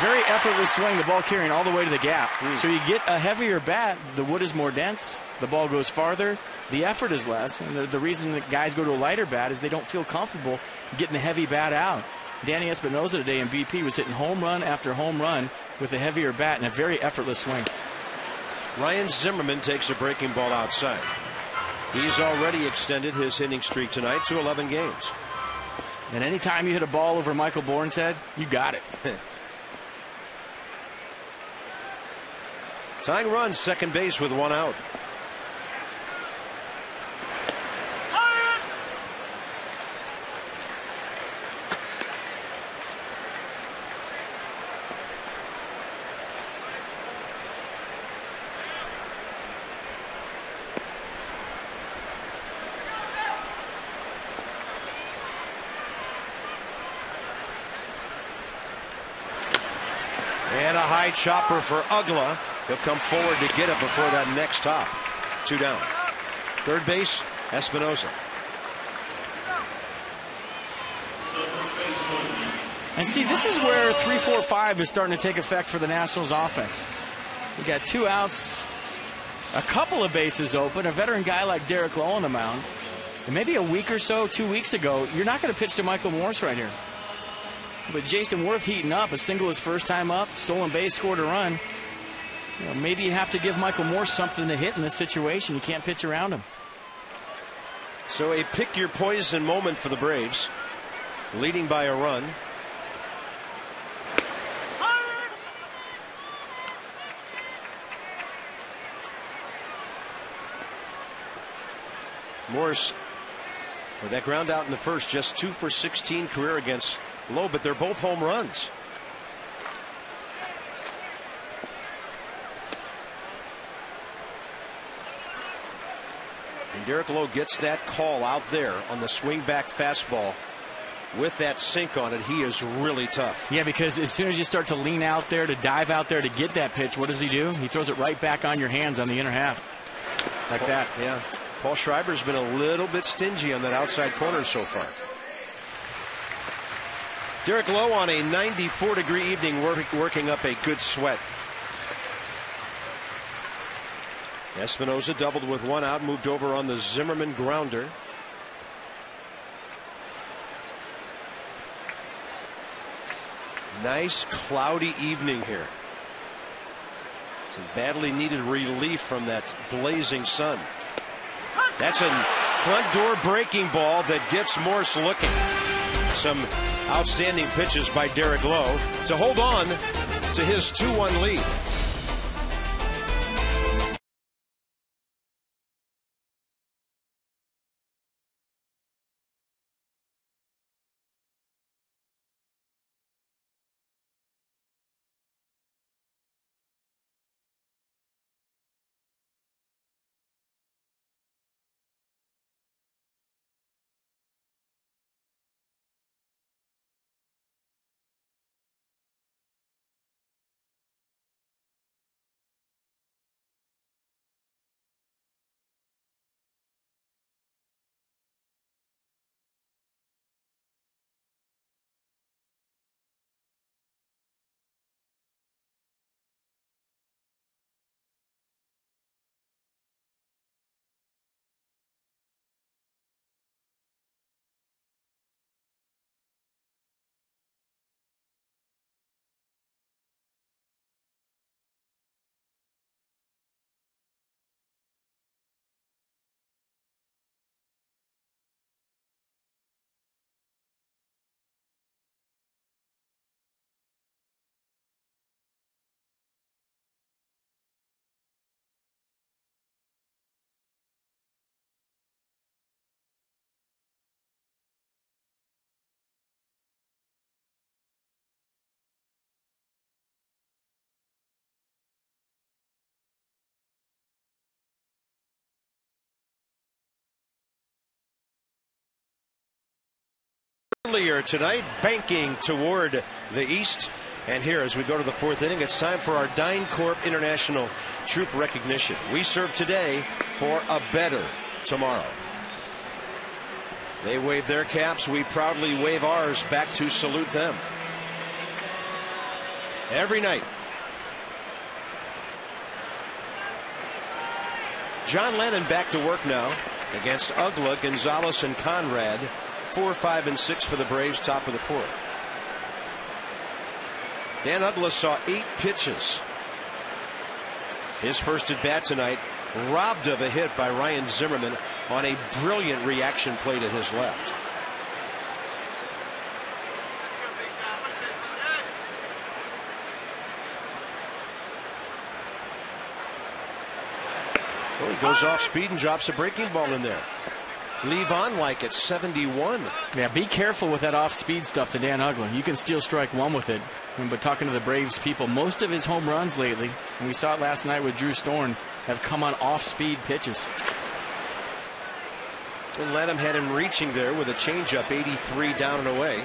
Very effortless swing, the ball carrying all the way to the gap. So you get a heavier bat, the wood is more dense, the ball goes farther, the effort is less. And the reason that guys go to a lighter bat is they don't feel comfortable getting the heavy bat out. Danny Espinosa today in BP was hitting home run after home run with a heavier bat and a very effortless swing. Ryan Zimmerman takes a breaking ball outside. He's already extended his hitting streak tonight to 11 games. And anytime you hit a ball over Michael Bourne's head, you got it. Tying run, second base with 1 out. And a high chopper for Ugla. He'll come forward to get it before that next top. 2 down. Third base, Espinosa. And see, this is where 3-4-5 is starting to take effect for the Nationals offense. You got 2 outs, a couple of bases open, a veteran guy like Derek Lowe on the mound. And maybe a week or so, 2 weeks ago, you're not going to pitch to Michael Morse right here. But Jason Worth heating up, a single his first time up, stolen base, scored a run. You know, maybe you have to give Michael Morse something to hit in this situation. You can't pitch around him. So a pick your poison moment for the Braves, leading by a run. Morse with that ground out in the first, just 2 for 16 career against Lowe, but they're both home runs. And Derek Lowe gets that call out there on the swing back fastball with that sink on it. He is really tough. Yeah, because as soon as you start to lean out there, to dive out there to get that pitch, what does he do? He throws it right back on your hands on the inner half. Like that. Yeah. Paul Schreiber's been a little bit stingy on that outside corner so far. Derek Lowe on a 94-degree evening working up a good sweat. Espinosa doubled with one out, moved over on the Zimmerman grounder. Nice cloudy evening here. Some badly needed relief from that blazing sun. That's a front door breaking ball that gets Morse looking. Some outstanding pitches by Derek Lowe to hold on to his 2-1 lead. Earlier tonight, banking toward the east. And here, as we go to the fourth inning, it's time for our DynCorp International Troop Recognition. We serve today for a better tomorrow. They wave their caps. We proudly wave ours back to salute them. Every night. John Lennon back to work now against Ugla, Gonzalez, and Conrad. 4, 5, and 6 for the Braves, top of the fourth. Dan Ugla saw 8 pitches. His first at bat tonight, robbed of a hit by Ryan Zimmerman on a brilliant reaction play to his left. Well, he goes off speed and drops a breaking ball in there. Leave on like it's 71. Yeah, be careful with that off-speed stuff to Dan Ugla. You can steal strike one with it. But talking to the Braves people, most of his home runs lately, and we saw it last night with Drew Storn, have come on off-speed pitches. And Lanham had him reaching there with a changeup, 83 down and away.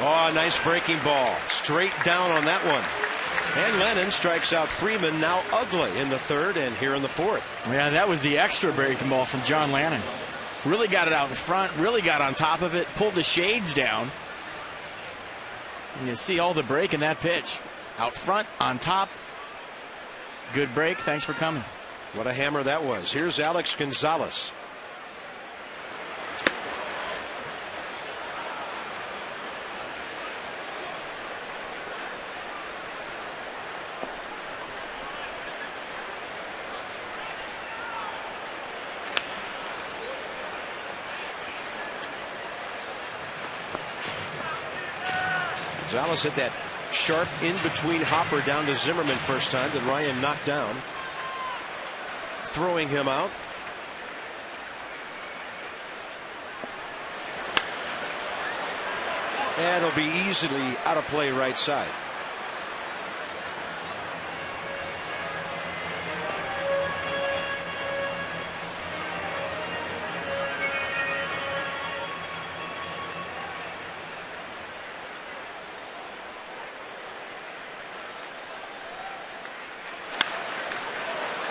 Oh, nice breaking ball. Straight down on that one. And Lennon strikes out Freeman, now Ugla in the third and here in the fourth. Yeah, that was the extra breaking ball from John Lannon. Really got it out in front, really got on top of it, pulled the shades down. And you see all the break in that pitch. Out front, on top. Good break. Thanks for coming. What a hammer that was. Here's Alex Gonzalez. Gonzalez hit that sharp in-between hopper down to Zimmerman first time that Ryan knocked down. Throwing him out. And it'll be easily out of play right side.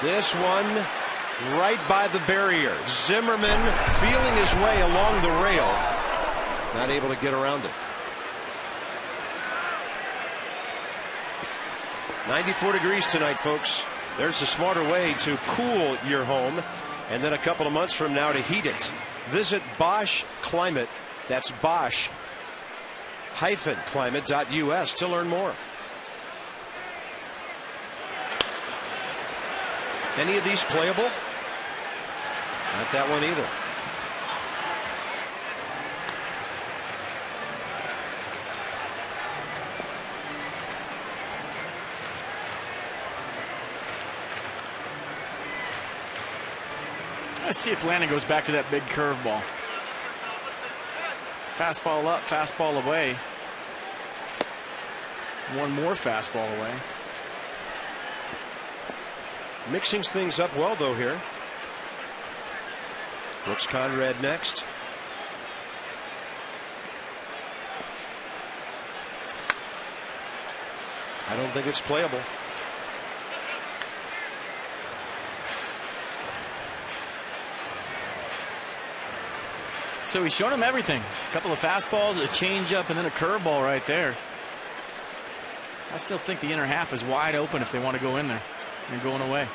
This one right by the barrier. Zimmerman feeling his way along the rail. Not able to get around it. 94 degrees tonight, folks. There's a smarter way to cool your home, and then a couple of months from now to heat it. Visit Bosch Climate. That's Bosch-climate.us to learn more. Any of these playable? Not that one either. Let's see if Landon goes back to that big curveball. Fastball up, fastball away. One more fastball away. Mixing things up well, though, here. Brooks Conrad next. I don't think it's playable. So he's shown him everything. A couple of fastballs, a changeup, and then a curveball right there. I still think the inner half is wide open if they want to go in there. And going away.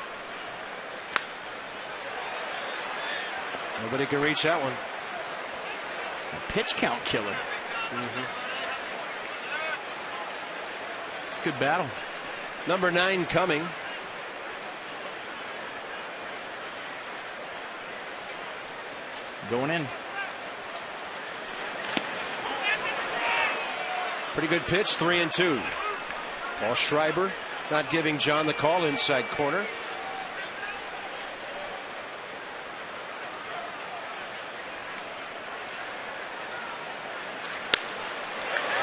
Nobody can reach that one. A pitch count killer. It's a good battle. Number 9 coming. Going in. Pretty good pitch, 3-2. Paul Schreiber not giving John the call, inside corner.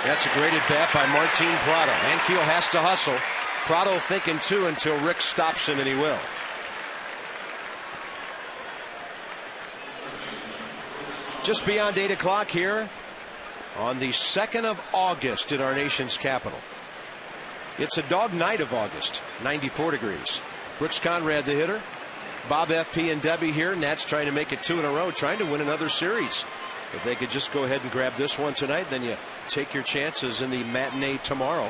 That's a great at bat by Martin Prado. Ankiel has to hustle. Prado thinking 2 until Rick stops him, and he will. Just beyond 8 o'clock here on the 2nd of August in our nation's capital. It's a dog night of August, 94 degrees. Brooks Conrad, the hitter. Bob FP and Debbie here. Nats trying to make it 2 in a row, trying to win another series. If they could just go ahead and grab this one tonight, then you take your chances in the matinee tomorrow.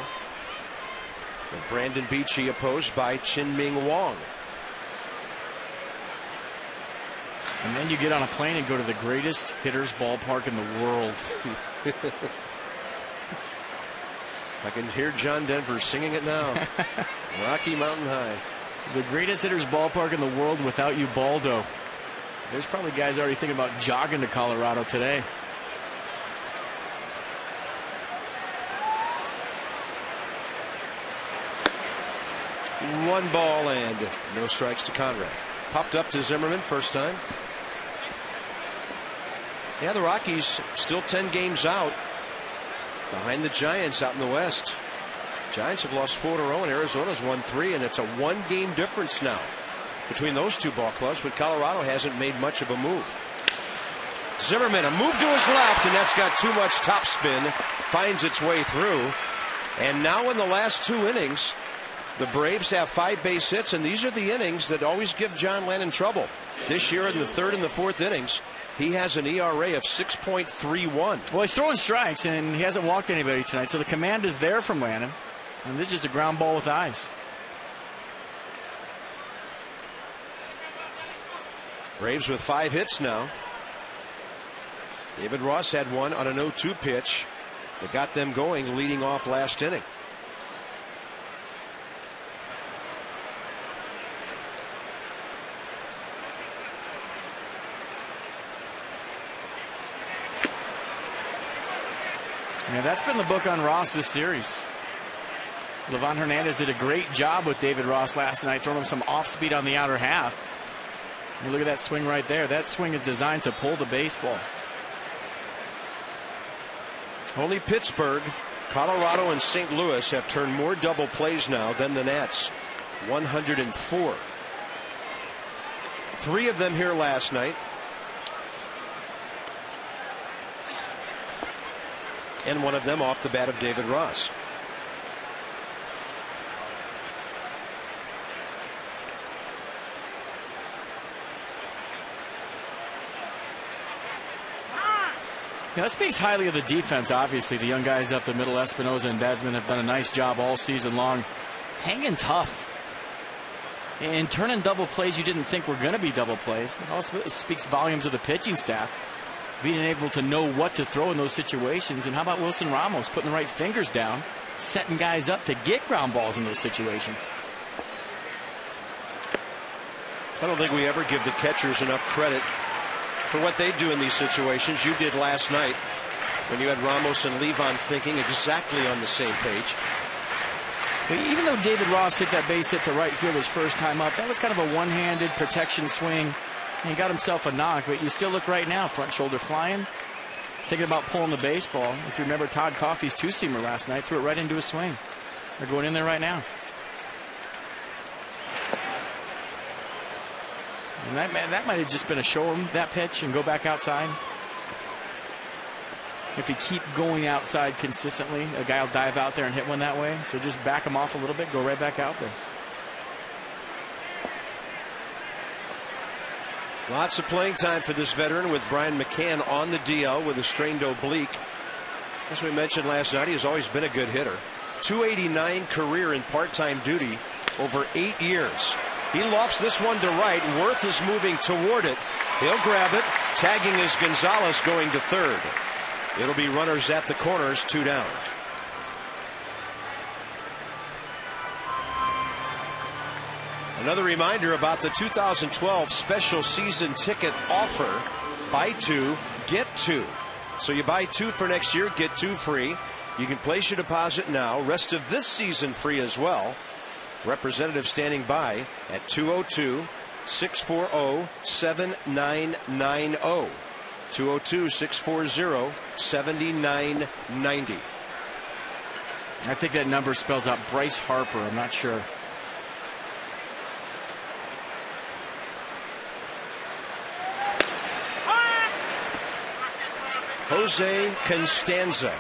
With Brandon Beachy opposed by Chin-Ming Wong. And then you get on a plane and go to the greatest hitter's ballpark in the world. I can hear John Denver singing it now. Rocky Mountain High. The greatest hitter's ballpark in the world without Ubaldo. There's probably guys already thinking about jogging to Colorado today. One ball and no strikes to Conrad. Popped up to Zimmerman first time. Yeah, the Rockies still 10 games out behind the Giants out in the West. Giants have lost 4 in a row, and Arizona's won 3, and it's a 1-game difference now between those two ball clubs, but Colorado hasn't made much of a move. Zimmerman, a move to his left, and that's got too much topspin. Finds its way through. And now in the last 2 innings, the Braves have 5 base hits, and these are the innings that always give John Lennon trouble. This year in the 3rd and the 4th innings, he has an ERA of 6.31. Well, he's throwing strikes, and he hasn't walked anybody tonight, so the command is there from Lennon. And this is just a ground ball with eyes. Braves with 5 hits now. David Ross had one on an 0-2 pitch that got them going leading off last inning. Yeah, that's been the book on Ross this series. Livan Hernandez did a great job with David Ross last night, throwing him some off speed on the outer half. And look at that swing right there. That swing is designed to pull the baseball. Only Pittsburgh, Colorado, and St. Louis have turned more double plays now than the Nats. 104. 3 of them here last night. And one of them off the bat of David Ross. That speaks highly of the defense, obviously. The young guys up the middle, Espinoza and Desmond, have done a nice job all season long, hanging tough and turning double plays you didn't think were going to be double plays. It also speaks volumes of the pitching staff, being able to know what to throw in those situations. And how about Wilson Ramos putting the right fingers down, setting guys up to get ground balls in those situations? I don't think we ever give the catchers enough credit for what they do in these situations. You did last night when you had Ramos and Levon thinking exactly on the same page. But even though David Ross hit that base hit to right field his first time up, that was kind of a one-handed protection swing. And he got himself a knock, but you still look right now, front shoulder flying, thinking about pulling the baseball. If you remember Todd Coffey's two-seamer last night, threw it right into a swing. They're going in there right now. And that might have just been a show him that pitch and go back outside. If you keep going outside consistently, a guy will dive out there and hit one that way. So just back him off a little bit, go right back out there. Lots of playing time for this veteran with Brian McCann on the DL with a strained oblique. As we mentioned last night, he has always been a good hitter. 289 career in part-time duty over 8 years. He lofts this one to right. Worth is moving toward it. He'll grab it. Tagging is Gonzalez going to third. It'll be runners at the corners, 2 down. Another reminder about the 2012 special season ticket offer. Buy 2, get 2. So you buy 2 for next year, get 2 free. You can place your deposit now. Rest of this season free as well. Representative standing by at 202-640-7990. 202-640-7990. I think that number spells out Bryce Harper. I'm not sure. Jose Constanza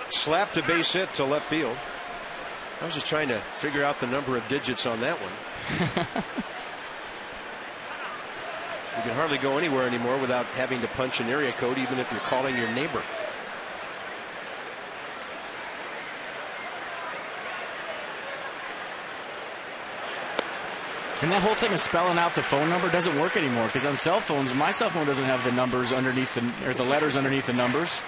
slapped a base hit to left field. I was just trying to figure out the number of digits on that one. You can hardly go anywhere anymore without having to punch an area code, even if you're calling your neighbor. And that whole thing of spelling out the phone number doesn't work anymore, because on cell phones, my cell phone doesn't have the numbers underneath the letters underneath the numbers.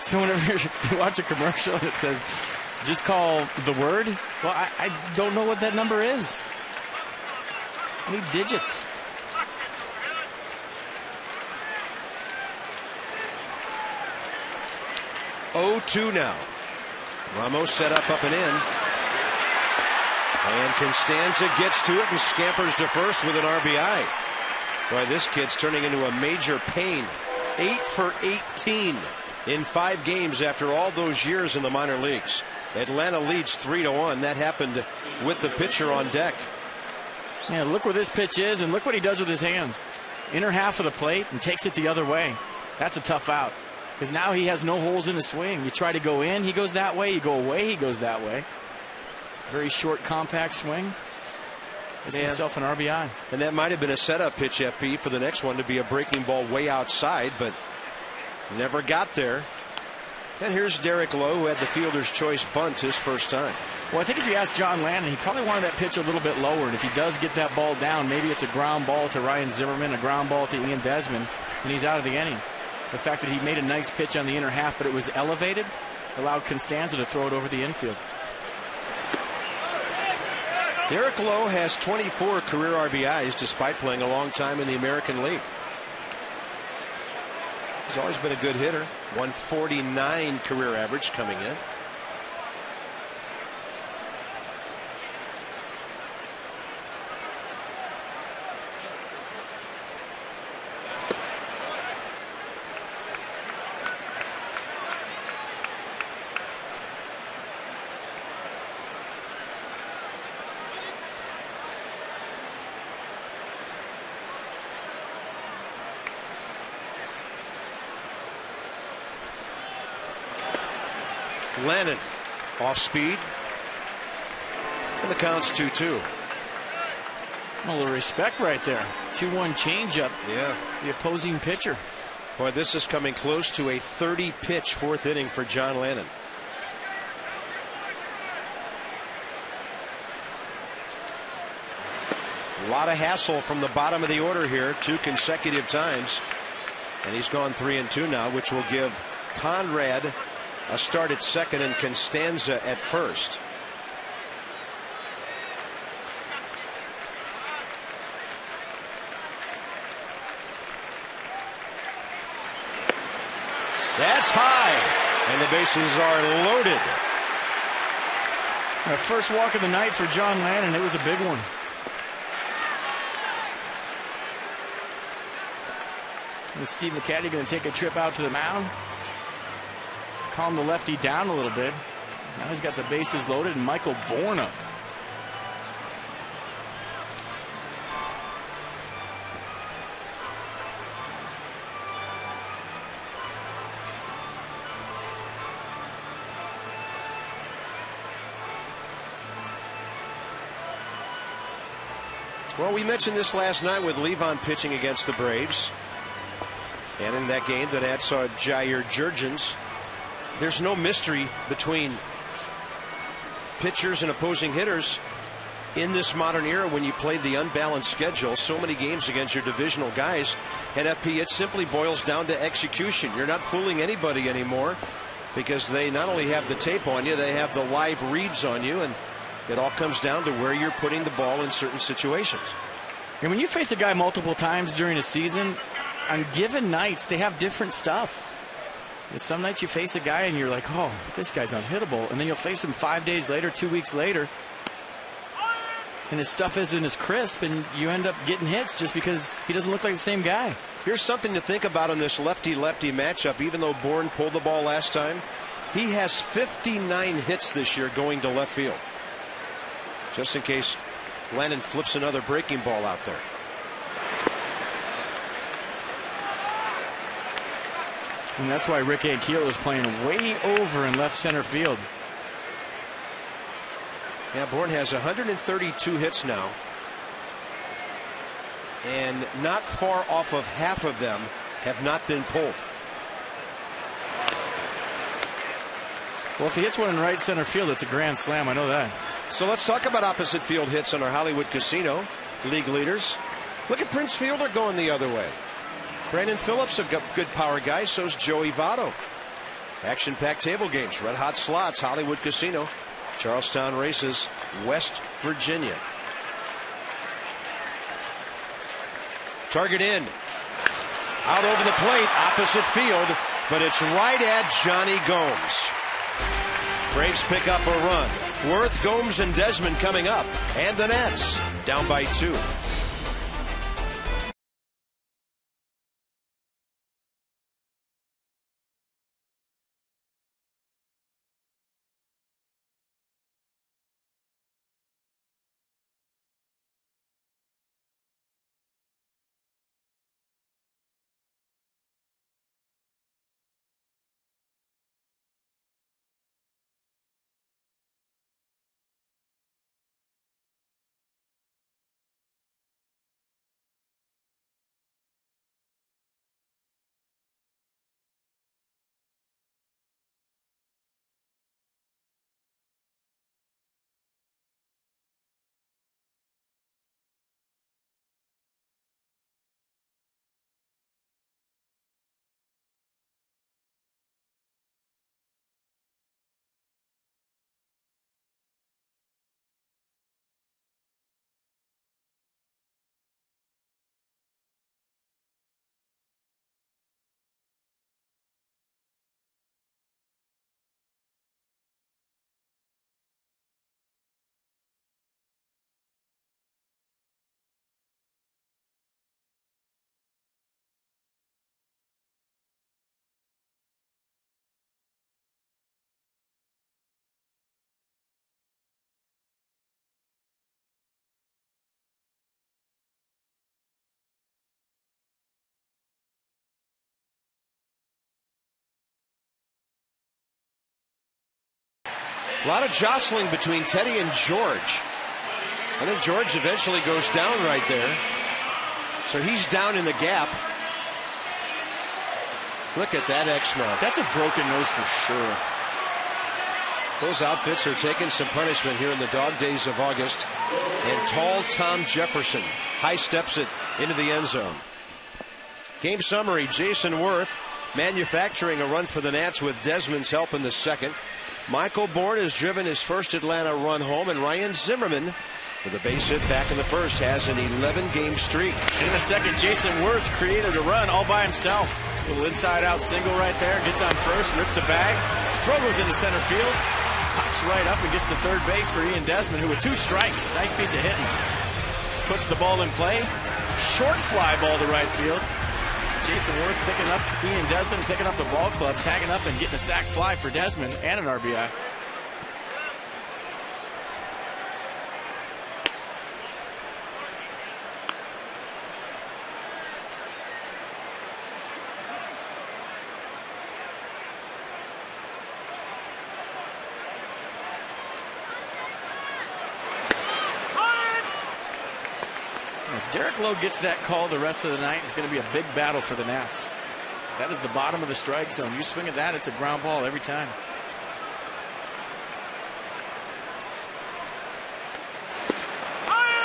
So whenever you watch a commercial and it says, just call the word, well, I don't know what that number is. I need digits. Oh, 2 now. Ramos set up and in. And Constanza gets to it and scampers to first with an RBI. Boy, this kid's turning into a major pain. 8 for 18 in 5 games after all those years in the minor leagues. Atlanta leads 3-1. That happened with the pitcher on deck. Yeah, look where this pitch is, and look what he does with his hands. Inner half of the plate and takes it the other way. That's a tough out, because now he has no holes in his swing. You try to go in, he goes that way. You go away, he goes that way. Very short, compact swing. Gets himself an RBI. And that might have been a setup pitch, FP, for the next one to be a breaking ball way outside, but never got there. And here's Derek Lowe, who had the fielder's choice bunt his first time. Well, I think if you ask John Lannon, he probably wanted that pitch a little bit lower. And if he does get that ball down, maybe it's a ground ball to Ryan Zimmerman, a ground ball to Ian Desmond, and he's out of the inning. The fact that he made a nice pitch on the inner half, but it was elevated, allowed Constanza to throw it over the infield. Derek Lowe has 24 career RBIs despite playing a long time in the American League. He's always been a good hitter. 149 career average coming in. Lannon off speed, and the count's 2-2. A little respect right there. 2-1 changeup. Yeah. The opposing pitcher. Boy, this is coming close to a 30-pitch fourth inning for John Lannon. A lot of hassle from the bottom of the order here, 2 consecutive times. And he's gone 3-2 now, which will give Conrad a start at second and Constanza at first. That's high, and the bases are loaded. Our first walk of the night for John Lannon. It was a big one. Is Steve McCaddy going to take a trip out to the mound? Calm the lefty down a little bit. Now he's got the bases loaded and Michael Bourne up. Well, we mentioned this last night with Levon pitching against the Braves. And in that game, the Nats saw Jair Jurgens. There's no mystery between pitchers and opposing hitters in this modern era when you play the unbalanced schedule, so many games against your divisional guys. And FP, it simply boils down to execution. You're not fooling anybody anymore because they not only have the tape on you, they have the live reads on you, and it all comes down to where you're putting the ball in certain situations. And when you face a guy multiple times during a season, on given nights, they have different stuff. Some nights you face a guy and you're like, oh, this guy's unhittable. And then you'll face him 5 days later, 2 weeks later, and his stuff isn't as crisp, and you end up getting hits just because he doesn't look like the same guy. Here's something to think about in this lefty-lefty matchup. Even though Bourne pulled the ball last time, he has 59 hits this year going to left field. Just in case Lannon flips another breaking ball out there. And that's why Rick Ankiel is playing way over in left center field. Yeah, Bourne has 132 hits now. And not far off of half of them have not been pulled. Well, if he hits one in right center field, it's a grand slam. I know that. So let's talk about opposite field hits on our Hollywood Casino. League leaders. Look at Prince Fielder going the other way. Brandon Phillips, a good power guy. So's Joey Votto. Action-packed table games. Red hot slots. Hollywood Casino. Charlestown Races. West Virginia. Target in. Out over the plate. Opposite field. But it's right at Johnny Gomes. Braves pick up a run. Worth, Gomes, and Desmond coming up. And the Nats down by 2. A lot of jostling between Teddy and George. I think George eventually goes down right there. So he's down in the gap. Look at that Exmo. That's a broken nose for sure. Those outfits are taking some punishment here in the dog days of August. And tall Tom Jefferson high steps it into the end zone. Game summary, Jason Worth manufacturing a run for the Nats with Desmond's help in the second. Michael Bourne has driven his first Atlanta run home, and Ryan Zimmerman, with a base hit back in the first, has an 11-game streak. In the second, Jason Worth created a run all by himself. A little inside-out single right there. Gets on first, rips a bag. Throw goes into center field. Pops right up and gets to third base for Ian Desmond, who with 2 strikes. Nice piece of hitting. Puts the ball in play. Short fly ball to right field. Jason Worth picking up Ian Desmond, picking up the ball club, tagging up and getting a sac fly for Desmond and an RBI. If Derek Lowe gets that call the rest of the night, it's going to be a big battle for the Nats. That is the bottom of the strike zone. You swing at that, it's a ground ball every time.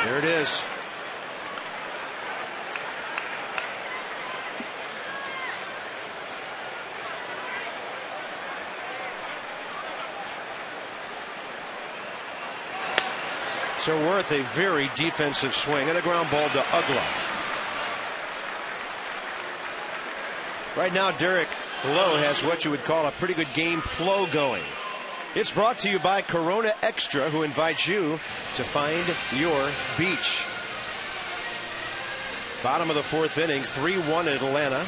There it is. So Worth, a very defensive swing and a ground ball to Ugla. Right now, Derek Lowe has what you would call a pretty good game flow going. It's brought to you by Corona Extra, who invites you to find your beach. Bottom of the fourth inning, 3-1 Atlanta.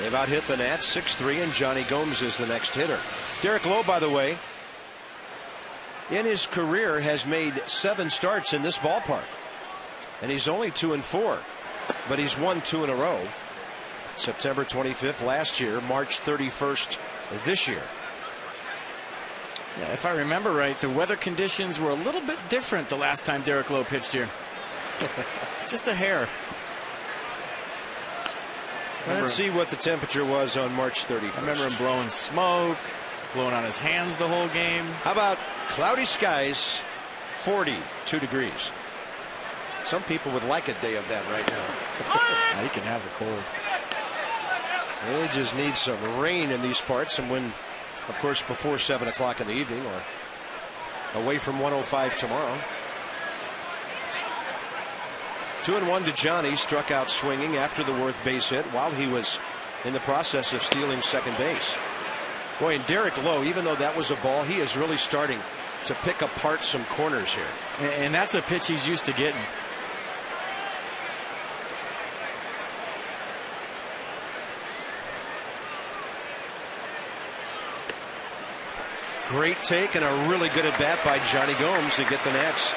They've out hit the Nats 6-3, and Johnny Gomes is the next hitter. Derek Lowe, by the way, in his career has made 7 starts in this ballpark, and he's only 2-4, but he's won 2 in a row. September 25th last year, March 31st this year. Yeah, if I remember right, the weather conditions were a little bit different the last time Derek Lowe pitched here. Just a hair. Let's see what the temperature was on March 31st. I remember him blowing smoke, blowing on his hands the whole game. How about cloudy skies, 42 degrees. Some people would like a day of that right now. Now you can have the cold. They just need some rain in these parts, and when, of course, before 7 o'clock in the evening or away from 105 tomorrow. 2-1 to Johnny, struck out swinging after the Worth base hit while he was in the process of stealing second base. Boy, and Derek Lowe, even though that was a ball, he is really starting to pick apart some corners here. And that's a pitch he's used to getting. Great take and a really good at bat by Johnny Gomes to get the Nats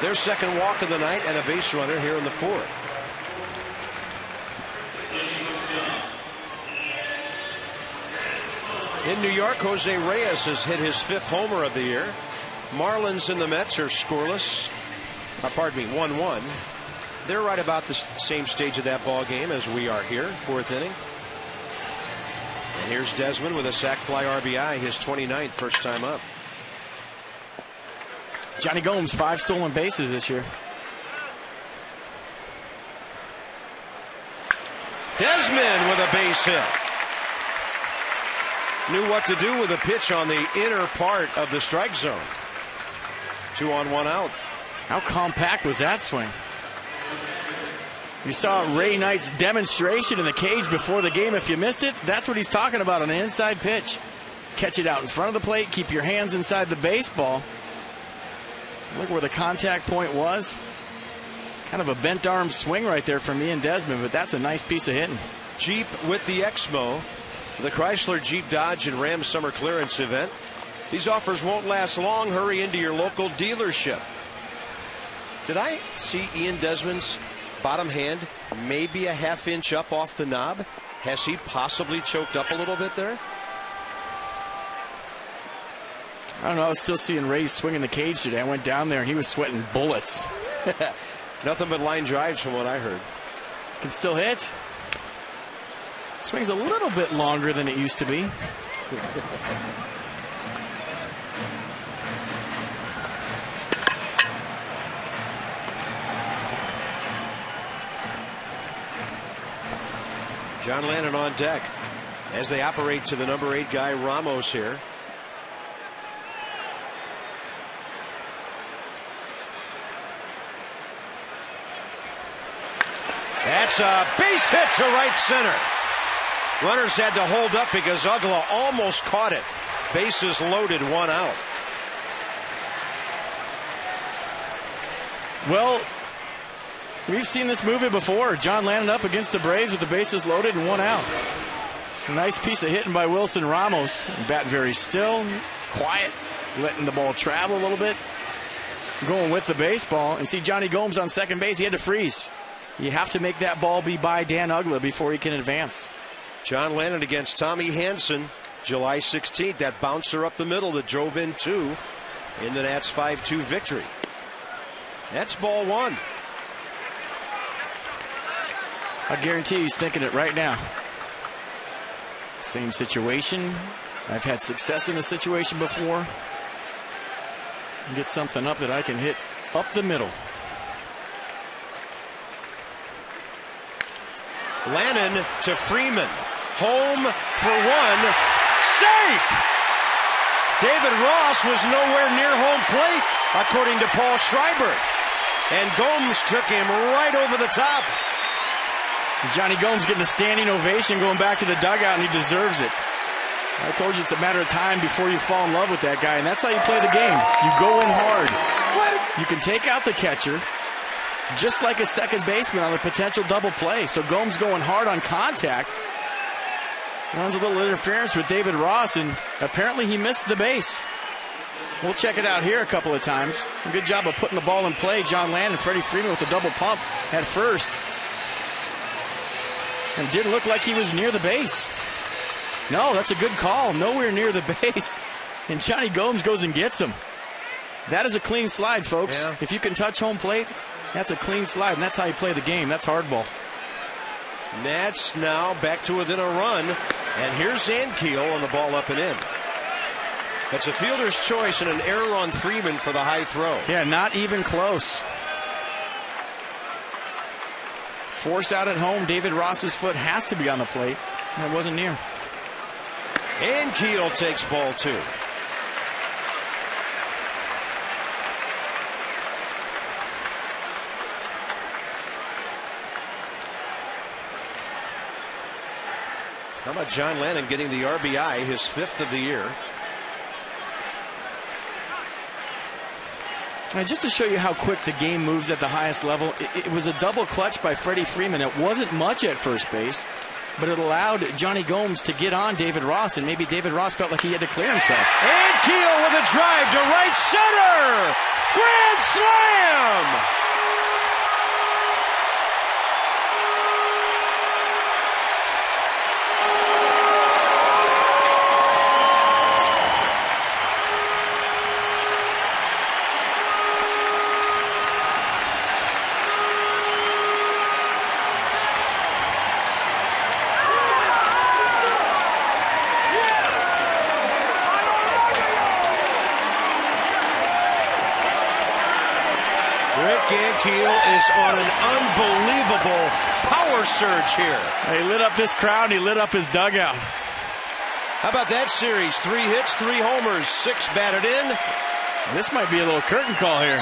their second walk of the night and a base runner here in the fourth. In New York, Jose Reyes has hit his 5th homer of the year. Marlins and the Mets are scoreless. Pardon me, 1-1. They're right about the same stage of that ball game as we are here, 4th inning. And here's Desmond with a sac fly RBI, his 29th, first time up. Johnny Gomes, 5 stolen bases this year. Desmond with a base hit. Knew what to do with a pitch on the inner part of the strike zone. 2 on 1 out. How compact was that swing? You saw Ray Knight's demonstration in the cage before the game. If you missed it, that's what he's talking about on an inside pitch. Catch it out in front of the plate, keep your hands inside the baseball. Look where the contact point was. Kind of a bent arm swing right there from Ian Desmond, but that's a nice piece of hitting. Jeep with the Exmo, the Chrysler, Jeep, Dodge, and Ram Summer Clearance event. These offers won't last long. Hurry into your local dealership. Did I see Ian Desmond's bottom hand maybe a half-inch up off the knob? Has he possibly choked up a little bit there? I don't know. I was still seeing Ray swinging the cage today. I went down there and he was sweating bullets. Nothing but line drives from what I heard. Can still hit. Swings a little bit longer than it used to be. John Lannon on deck as they operate to the number 8 guy, Ramos, here. That's a base hit to right center. Runners had to hold up because Uggla almost caught it. Bases loaded, 1 out. Well, we've seen this movie before. John Lannon up against the Braves with the bases loaded and 1 out. A nice piece of hitting by Wilson Ramos. Batting very still, quiet, letting the ball travel a little bit, going with the baseball. And see Johnny Gomes on second base. He had to freeze. You have to make that ball be by Dan Uggla before he can advance. John Lannon against Tommy Hanson, July 16th. That bouncer up the middle that drove in 2 in the Nats 5-2 victory. That's ball 1. I guarantee he's thinking it right now. Same situation. I've had success in a situation before. Get something up that I can hit up the middle. Lannon to Freeman. Home for 1. Safe! David Ross was nowhere near home plate, according to Paul Schreiber. And Gomes took him right over the top. Johnny Gomes getting a standing ovation going back to the dugout, and he deserves it. I told you it's a matter of time before you fall in love with that guy, and that's how you play the game. You go in hard. You can take out the catcher, just like a second baseman on a potential double play. So Gomes going hard on contact. Runs a little interference with David Ross, and apparently he missed the base. We'll check it out here a couple of times. A good job of putting the ball in play. John Lannon and Freddie Freeman with a double pump at first. And didn't look like he was near the base. No, that's a good call. Nowhere near the base. And Johnny Gomes goes and gets him. That is a clean slide, folks. Yeah. If you can touch home plate, that's a clean slide, and that's how you play the game. That's hardball. Nats now back to within a run. And here's Ankiel on the ball up and in. That's a fielder's choice and an error on Freeman for the high throw. Yeah, not even close. Forced out at home. David Ross's foot has to be on the plate, and it wasn't near. Ankiel takes ball 2. How about John Lannon getting the RBI, his 5th of the year? And just to show you how quick the game moves at the highest level, it was a double clutch by Freddie Freeman. It wasn't much at first base, but it allowed Johnny Gomes to get on David Ross, and maybe David Ross felt like he had to clear himself. Ankiel with a drive to right center! Grand slam! Ankiel is on an unbelievable power surge here. He lit up this crowd, he lit up his dugout. How about that series? 3 hits, 3 homers, 6 batted in. This might be a little curtain call here.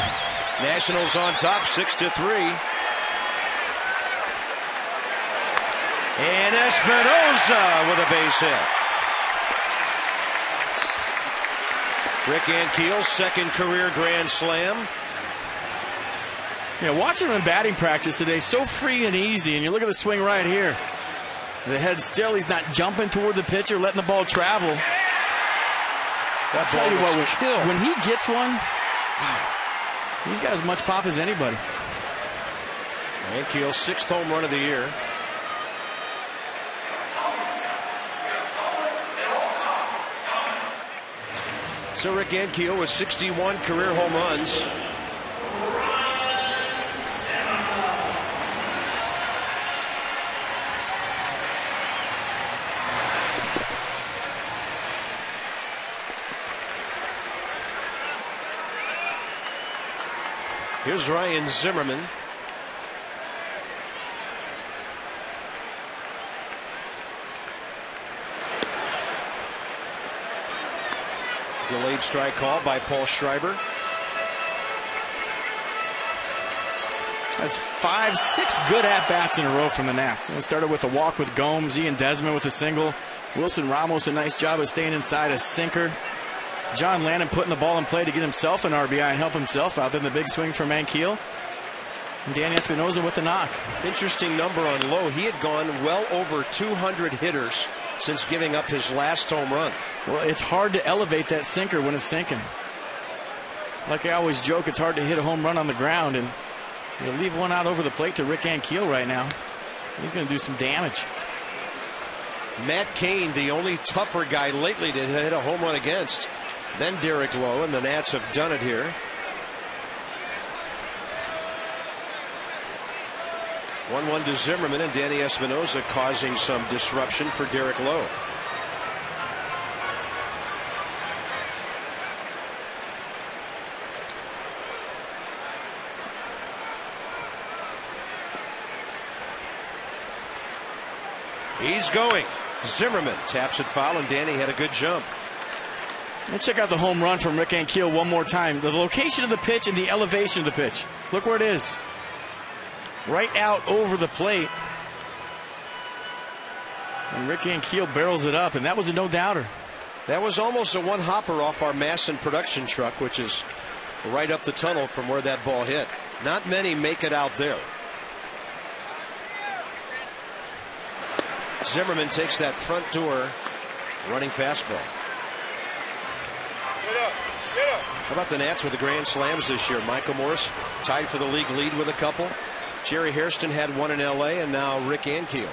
Nationals on top, 6-3. And Espinosa with a base hit. Rick Ankiel's 2nd career grand slam. Yeah, watching him in batting practice today, so free and easy. And you look at the swing right here. The head still, he's not jumping toward the pitcher, letting the ball travel. I'll tell you what, when he gets one, he's got as much pop as anybody. Ankiel's 6th home run of the year. So Rick Ankiel with 61 career home runs. Here's Ryan Zimmerman. Delayed strike call by Paul Schreiber. That's 5, 6 good at-bats in a row from the Nats. It started with a walk with Gomes, Ian Desmond with a single. Wilson Ramos, a nice job of staying inside, a sinker. John Lannon putting the ball in play to get himself an RBI and help himself out. Then the big swing from Mankiel. And Danny Espinosa with the knock. Interesting number on Lowe. He had gone well over 200 hitters since giving up his last home run. Well, it's hard to elevate that sinker when it's sinking. Like I always joke, it's hard to hit a home run on the ground, and you'll leave one out over the plate to Rick Ankiel right now. He's going to do some damage. Matt Cain, the only tougher guy lately to hit a home run against. Then Derek Lowe, and the Nats have done it here. 1-1 to Zimmerman, and Danny Espinosa causing some disruption for Derek Lowe. He's going. Zimmerman taps it foul, and Danny had a good jump. Let's check out the home run from Rick Ankiel one more time. The location of the pitch and the elevation of the pitch. Look where it is. Right out over the plate. And Rick Ankiel barrels it up, and that was a no-doubter. That was almost a one-hopper off our Masson production truck, which is right up the tunnel from where that ball hit. Not many make it out there. Zimmerman takes that front door running fastball. How about the Nats with the grand slams this year? Michael Morse tied for the league lead with a couple. Jerry Hairston had one in L.A., and now Rick Ankiel.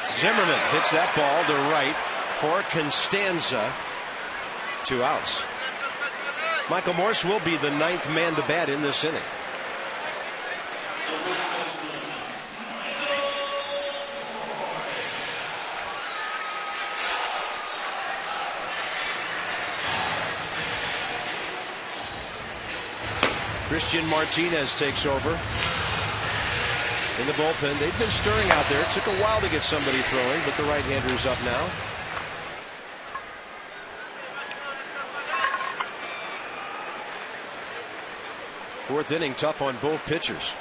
Zimmerman hits that ball to right for Constanza. 2 outs. Michael Morse will be the 9th man to bat in this inning. Christian Martinez takes over in the bullpen. They've been stirring out there. It took a while to get somebody throwing, but the right-hander's up now. Fourth inning, tough on both pitchers.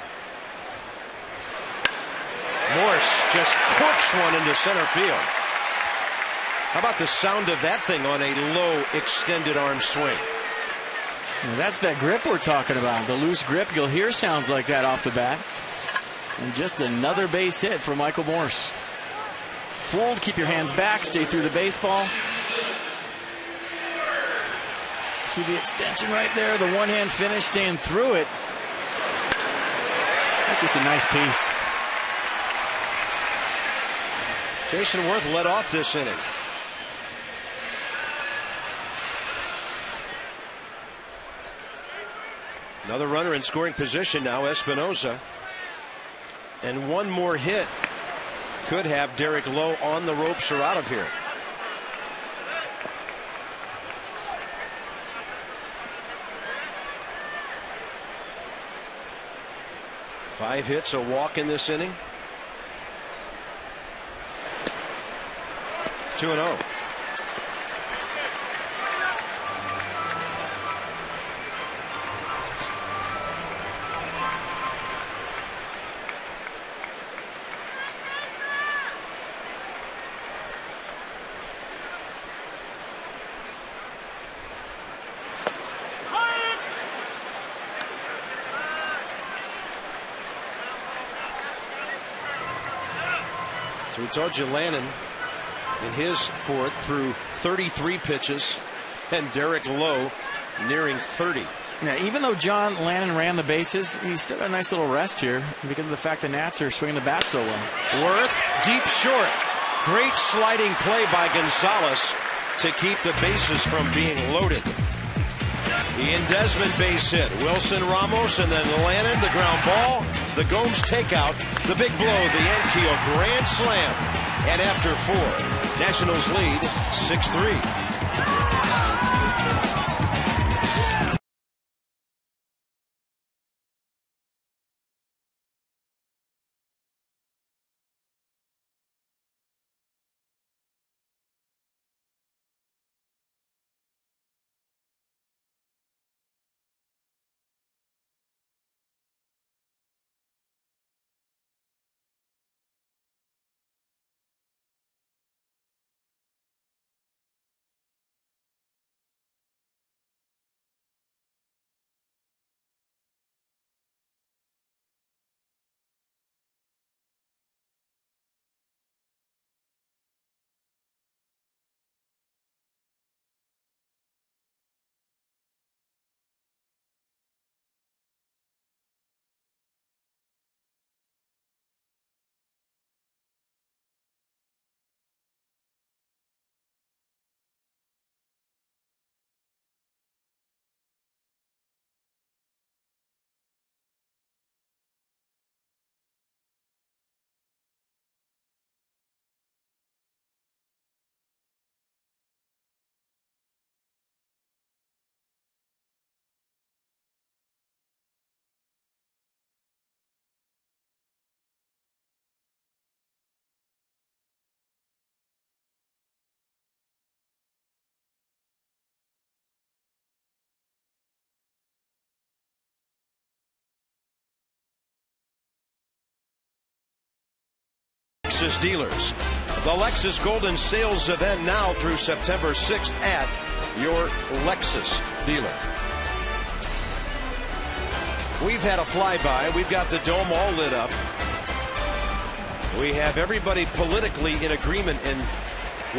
Morse just corks one into center field. How about the sound of that thing on a low extended arm swing? Well, that's that grip we're talking about. The loose grip, you'll hear sounds like that off the bat. And just another base hit for Michael Morse. Fold, keep your hands back, stay through the baseball. See the extension right there, the one-hand finish, staying through it. That's just a nice piece. Jason Worth led off this inning. Another runner in scoring position now, Espinosa. And one more hit could have Derek Lowe on the ropes or out of here. Five hits, a walk in this inning. 2-0. So we told you Lannon in his fourth threw 33 pitches, and Derek Lowe nearing 30. Yeah, even though John Lannon ran the bases, he's still got a nice little rest here because of the fact the Nats are swinging the bat so well. Worth, deep short. Great sliding play by Gonzalez to keep the bases from being loaded. Ian Desmond base hit. Wilson Ramos, and then Lannon, the ground ball. The Gomes takeout. The big blow, the Ankiel grand slam. And after 4, Nationals lead 6-3. Lexus dealers. The Lexus Golden Sales event now through September 6th at your Lexus dealer. We've had a flyby. We've got the dome all lit up. We have everybody politically in agreement in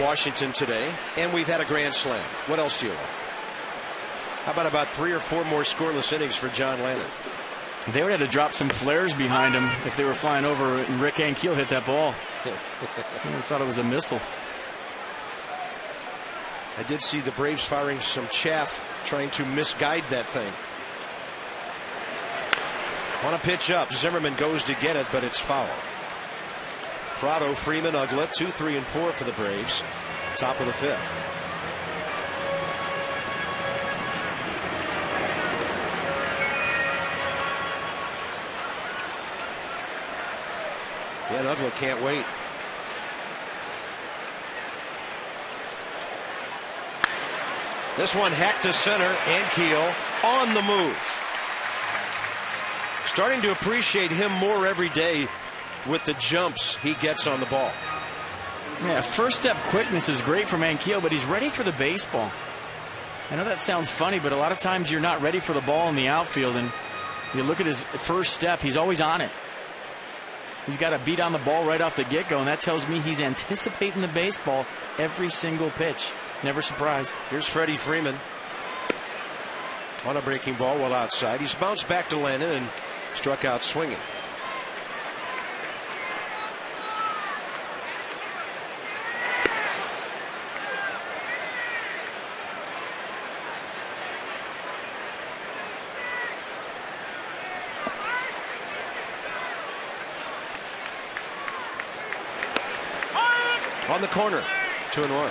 Washington today, and we've had a grand slam. What else do you want? How about 3 or 4 more scoreless innings for John Lannon? They would have to drop some flares behind him if they were flying over and Rick Ankiel hit that ball. I thought it was a missile. I did see the Braves firing some chaff trying to misguide that thing. On a pitch up, Zimmerman goes to get it, but it's foul. Prado, Freeman, Ugla, 2, 3, and 4 for the Braves. Top of the 5th. Yeah, Ugla can't wait. This one hacked to center. Ankiel on the move. Starting to appreciate him more every day with the jumps he gets on the ball. Yeah, first step quickness is great from Ankiel, but he's ready for the baseball. I know that sounds funny, but a lot of times you're not ready for the ball in the outfield, and you look at his first step, he's always on it. He's got a beat on the ball right off the get-go, and that tells me he's anticipating the baseball every single pitch. Never surprised. Here's Freddie Freeman on a breaking ball while outside. He's bounced back to Lannon and struck out swinging. On the corner, 2-1.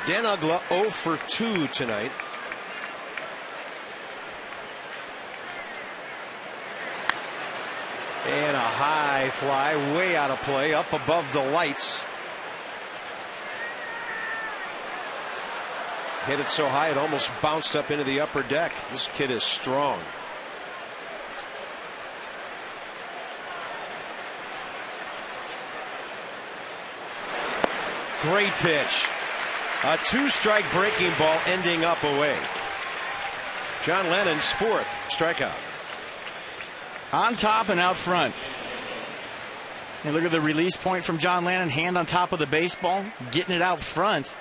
Dan Ugla 0 for 2 tonight. And a high fly way out of play up above the lights. Hit it so high it almost bounced up into the upper deck. This kid is strong. Great pitch. A 2-strike breaking ball ending up away. John Lannon's 4th strikeout. On top and out front. And look at the release point from John Lannon. Hand on top of the baseball, getting it out front.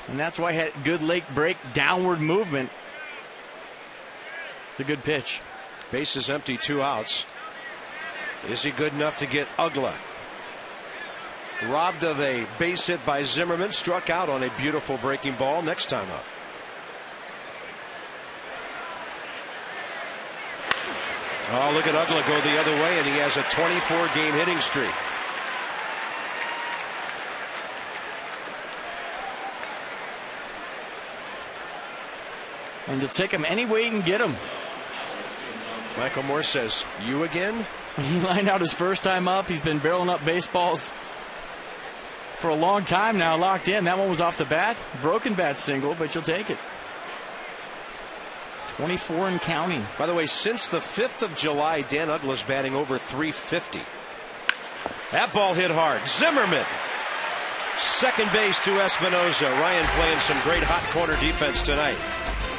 And that's why he had good leg break, downward movement. It's a good pitch. Bases empty, 2 outs. Is he good enough to get Ugla? Robbed of a base hit by Zimmerman. Struck out on a beautiful breaking ball next time up. Oh, look at Ugla go the other way, and he has a 24-game hitting streak. And to take him any way you can get him. Michael Moore says, "You again?" He lined out his first time up. He's been barreling up baseballs for a long time now, locked in. That one was off the bat. Broken bat single, but you'll take it. 24 and counting. By the way, since the 5th of July, Dan Ugla's batting over 350. That ball hit hard. Zimmerman. Second base to Espinoza. Ryan playing some great hot corner defense tonight.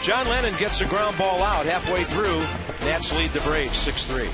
John Lannon gets a ground ball out halfway through. Nats lead the Braves 6-3.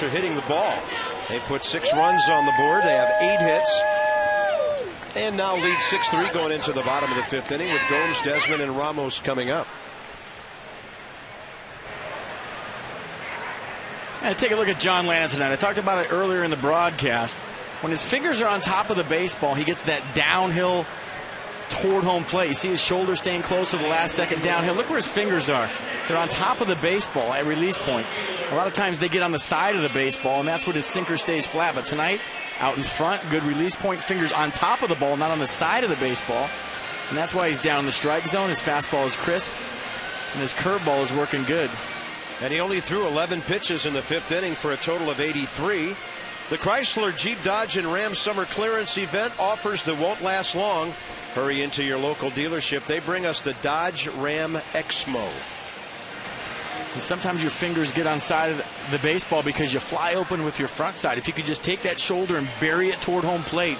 are hitting the ball. They put 6 runs on the board. They have 8 hits. And now lead 6-3 going into the bottom of the 5th inning with Gomes, Desmond, and Ramos coming up. And take a look at John Lannon tonight. I talked about it earlier in the broadcast. When his fingers are on top of the baseball, he gets that downhill toward home plate. You see his shoulder staying close to the last second downhill. Look where his fingers are. They're on top of the baseball at release point. A lot of times they get on the side of the baseball, and that's where his sinker stays flat. But tonight, out in front, good release point, fingers on top of the ball, not on the side of the baseball. And that's why he's down in the strike zone. His fastball is crisp, and his curveball is working good. And he only threw 11 pitches in the 5th inning for a total of 83. The Chrysler, Jeep, Dodge, and Ram Summer Clearance Event offers that won't last long. Hurry into your local dealership. They bring us the Dodge Ram Exmo. And sometimes your fingers get on side of the baseball because you fly open with your front side. If you could just take that shoulder and bury it toward home plate,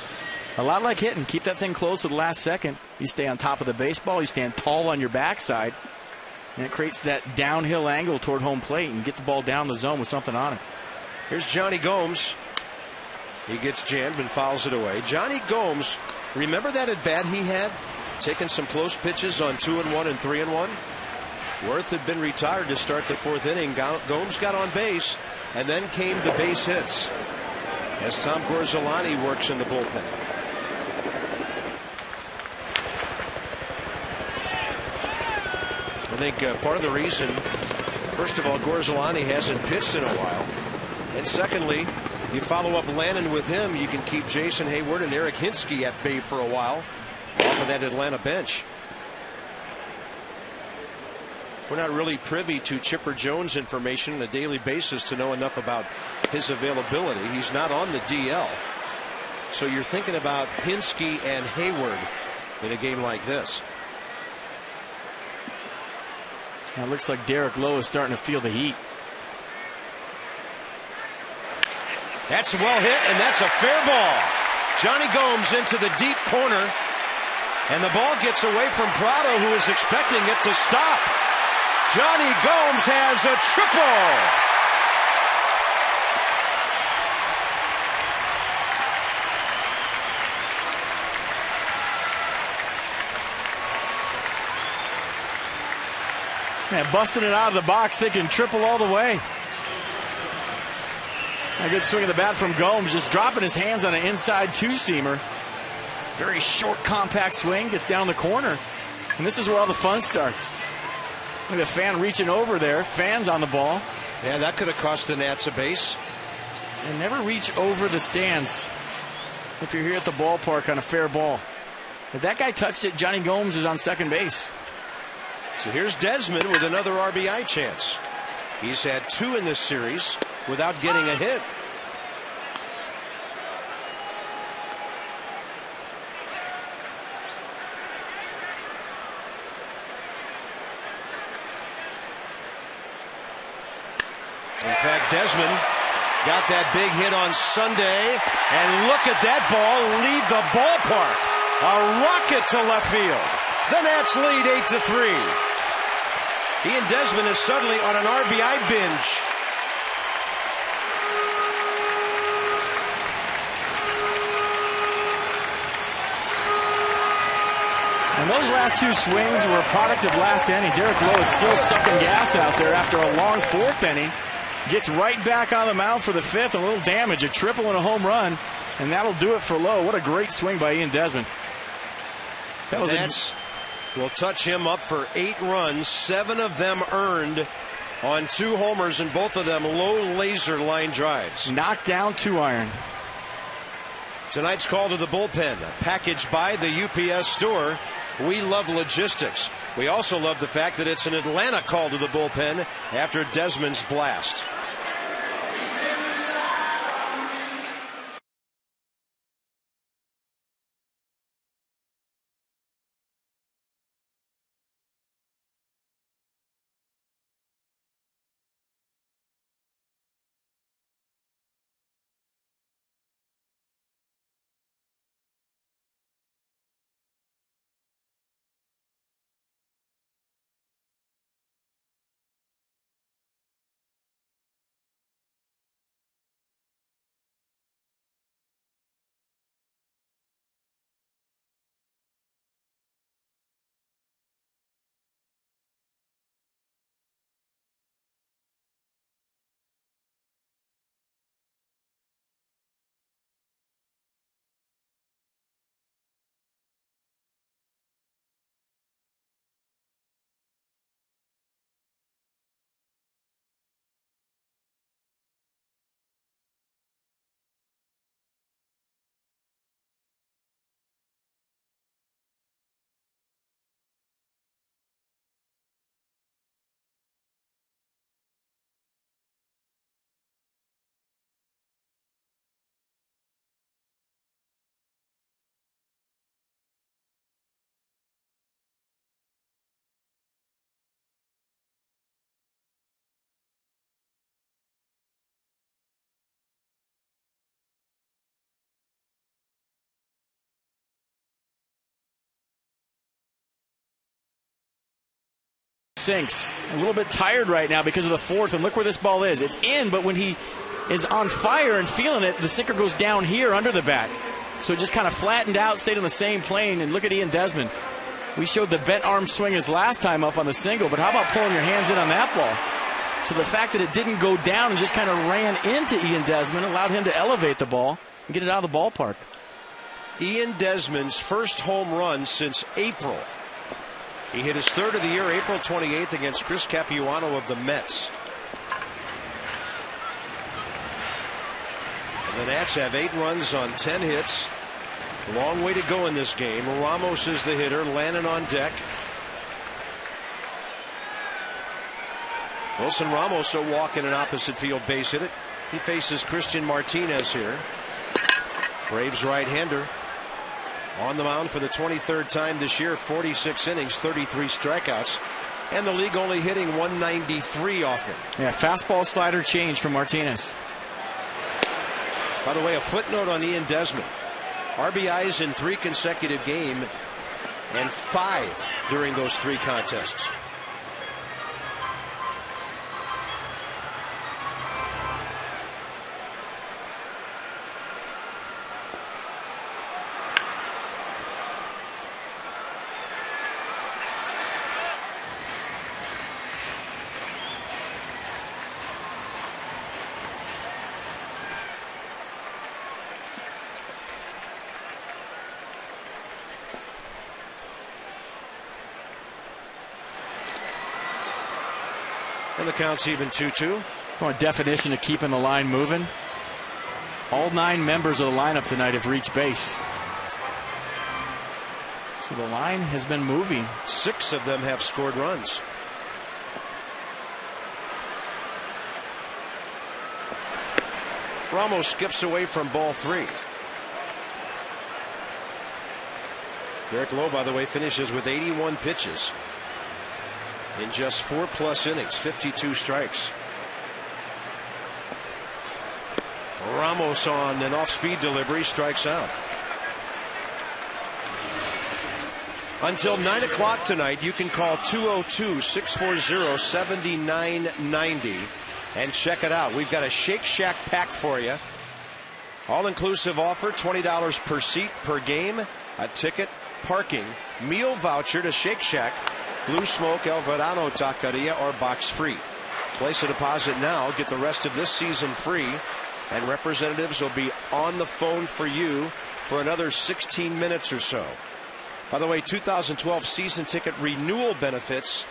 a lot like hitting. Keep that thing close to the last second. You stay on top of the baseball. You stand tall on your backside. And it creates that downhill angle toward home plate and get the ball down the zone with something on it. Here's Johnny Gomes. He gets jammed and fouls it away. Johnny Gomes, remember that at bat he had? Taking some close pitches on 2-1 and 3-1. Worth had been retired to start the 4th inning. Gomes got on base, and then came the base hits as Tom Gorzolani works in the bullpen. I think part of the reason, first of all, Gorzolani hasn't pitched in a while. And secondly, you follow up Lannon with him, you can keep Jason Hayward and Eric Hinsky at bay for a while off of that Atlanta bench. We're not really privy to Chipper Jones information on a daily basis to know enough about his availability. He's not on the DL. So you're thinking about Hinsky and Hayward in a game like this. Now it looks like Derek Lowe is starting to feel the heat. That's well hit, and that's a fair ball. Johnny Gomes into the deep corner, and the ball gets away from Prado, who is expecting it to stop. Johnny Gomes has a triple. Man, busting it out of the box, thinking triple all the way. A good swing of the bat from Gomes, just dropping his hands on an inside two-seamer. Very short, compact swing, gets down the corner. And this is where all the fun starts. Look at the fan reaching over there. Fans on the ball. Yeah, that could have cost the Nats a base. And never reach over the stands if you're here at the ballpark on a fair ball. If that guy touched it, Johnny Gomes is on second base. So here's Desmond with another RBI chance. He's had 2 in this series without getting a hit. In fact, Desmond got that big hit on Sunday, and look at that ball leave the ballpark. A rocket to left field. The Nats lead 8-3. Ian Desmond is suddenly on an RBI binge. And those last 2 swings were a product of last inning. Derek Lowe is still sucking gas out there after a long 4th inning. Gets right back on the mound for the 5th. A little damage, a triple and a home run. And that'll do it for Lowe. What a great swing by Ian Desmond. That was Nats will touch him up for 8 runs, 7 of them earned on 2 homers, and both of them low laser line drives. Knocked down 2-iron. Tonight's call to the bullpen, packaged by the UPS store. We love logistics. We also love the fact that it's an Atlanta call to the bullpen after Desmond's blast. sinks. A little bit tired right now because of the fourth, and look where this ball is. It's in, but when he is on fire and feeling it, the sinker goes down here under the bat. So it just kind of flattened out, stayed on the same plane, and look at Ian Desmond. We showed the bent arm swing his last time up on the single, but how about pulling your hands in on that ball? So the fact that it didn't go down and just kind of ran into Ian Desmond allowed him to elevate the ball and get it out of the ballpark. Ian Desmond's first home run since April. He hit his third of the year, April 28th, against Chris Capuano of the Mets. And the Nats have 8 runs on 10 hits. Long way to go in this game. Ramos is the hitter. Lannon on deck. Wilson Ramos will walk in an opposite field base hit. He faces Christian Martinez here. Braves right-hander on the mound for the 23rd time this year. 46 innings, 33 strikeouts, and the league only hitting 193 off him. Yeah, fastball slider change from Martinez. By the way, a footnote on Ian Desmond. RBIs in 3 consecutive games and 5 during those 3 contests. And the count's even 2-2. A definition of keeping the line moving. All 9 members of the lineup tonight have reached base. So the line has been moving. 6 of them have scored runs. Ramos skips away from ball 3. Derek Lowe, by the way, finishes with 81 pitches in just 4+ innings, 52 strikes. Ramos on an off-speed delivery, strikes out. Until 9 o'clock tonight, you can call 202-640-7990 and check it out. We've got a Shake Shack pack for you. All-inclusive offer, $20 per seat per game, a ticket, parking, meal voucher to Shake Shack, Blue Smoke, El Verano Taqueria, or box free. Place a deposit now. Get the rest of this season free. And representatives will be on the phone for you for another 16 minutes or so. By the way, 2012 season ticket renewal benefits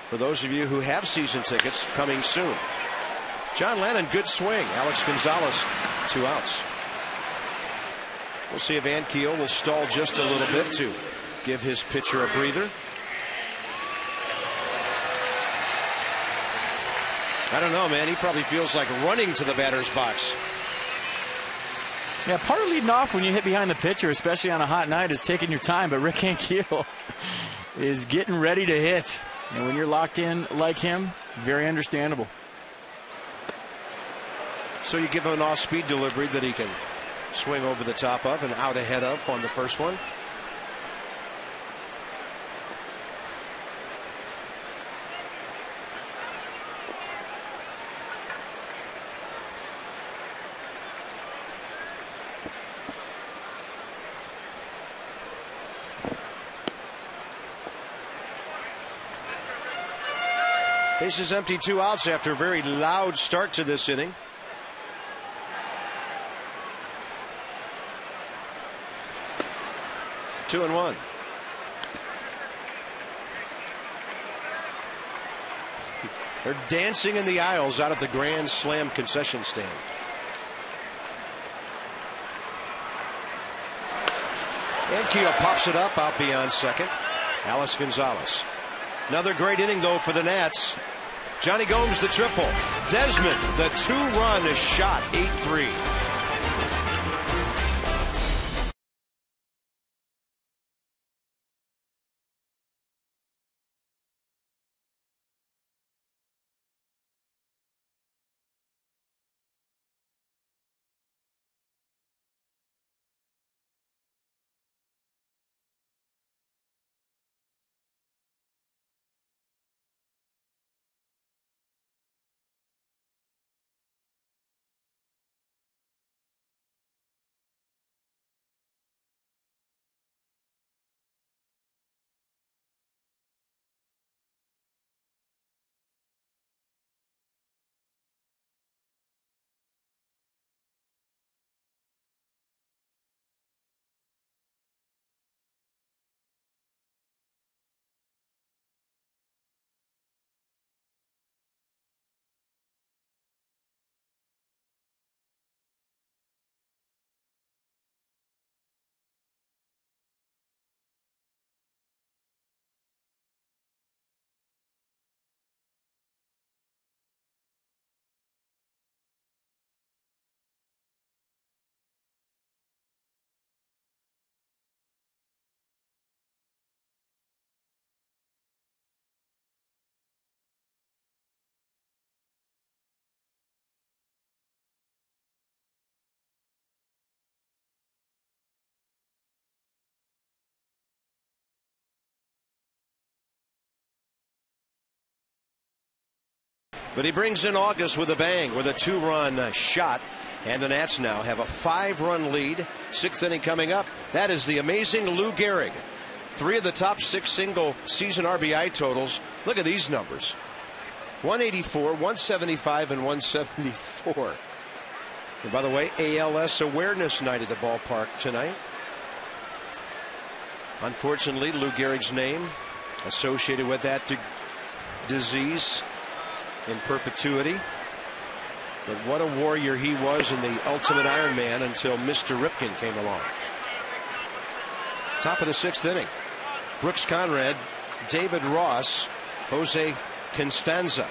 for those of you who have season tickets coming soon. John Lannon, good swing. Alex Gonzalez, 2 outs. We'll see if Ankiel will stall just a little bit to give his pitcher a breather. I don't know, man. He probably feels like running to the batter's box. Yeah, part of leading off when you hit behind the pitcher, especially on a hot night, is taking your time. But Rick Ankiel is getting ready to hit. And when you're locked in like him, very understandable. So you give him an off-speed delivery that he can swing over the top of and out ahead of on the first one. Bases empty, 2 outs after a very loud start to this inning. Two and one. They're dancing in the aisles out of the Grand Slam concession stand. Ankiel pops it up out beyond second. Alex Gonzalez. Another great inning, though, for the Nats. Johnny Gomes, the triple. Desmond, the 2-run shot, 8-3. But he brings in August with a bang with a 2-run shot. And the Nats now have a 5-run lead. 6th inning coming up. That is the amazing Lou Gehrig. 3 of the top 6 single season RBI totals. Look at these numbers. 184, 175, and 174. And by the way, ALS Awareness Night at the ballpark tonight. Unfortunately, Lou Gehrig's name associated with that disease in perpetuity. But what a warrior he was in the Ultimate Iron Man until Mr. Ripken came along. Top of the 6th inning. Brooks Conrad, David Ross, Jose Constanza.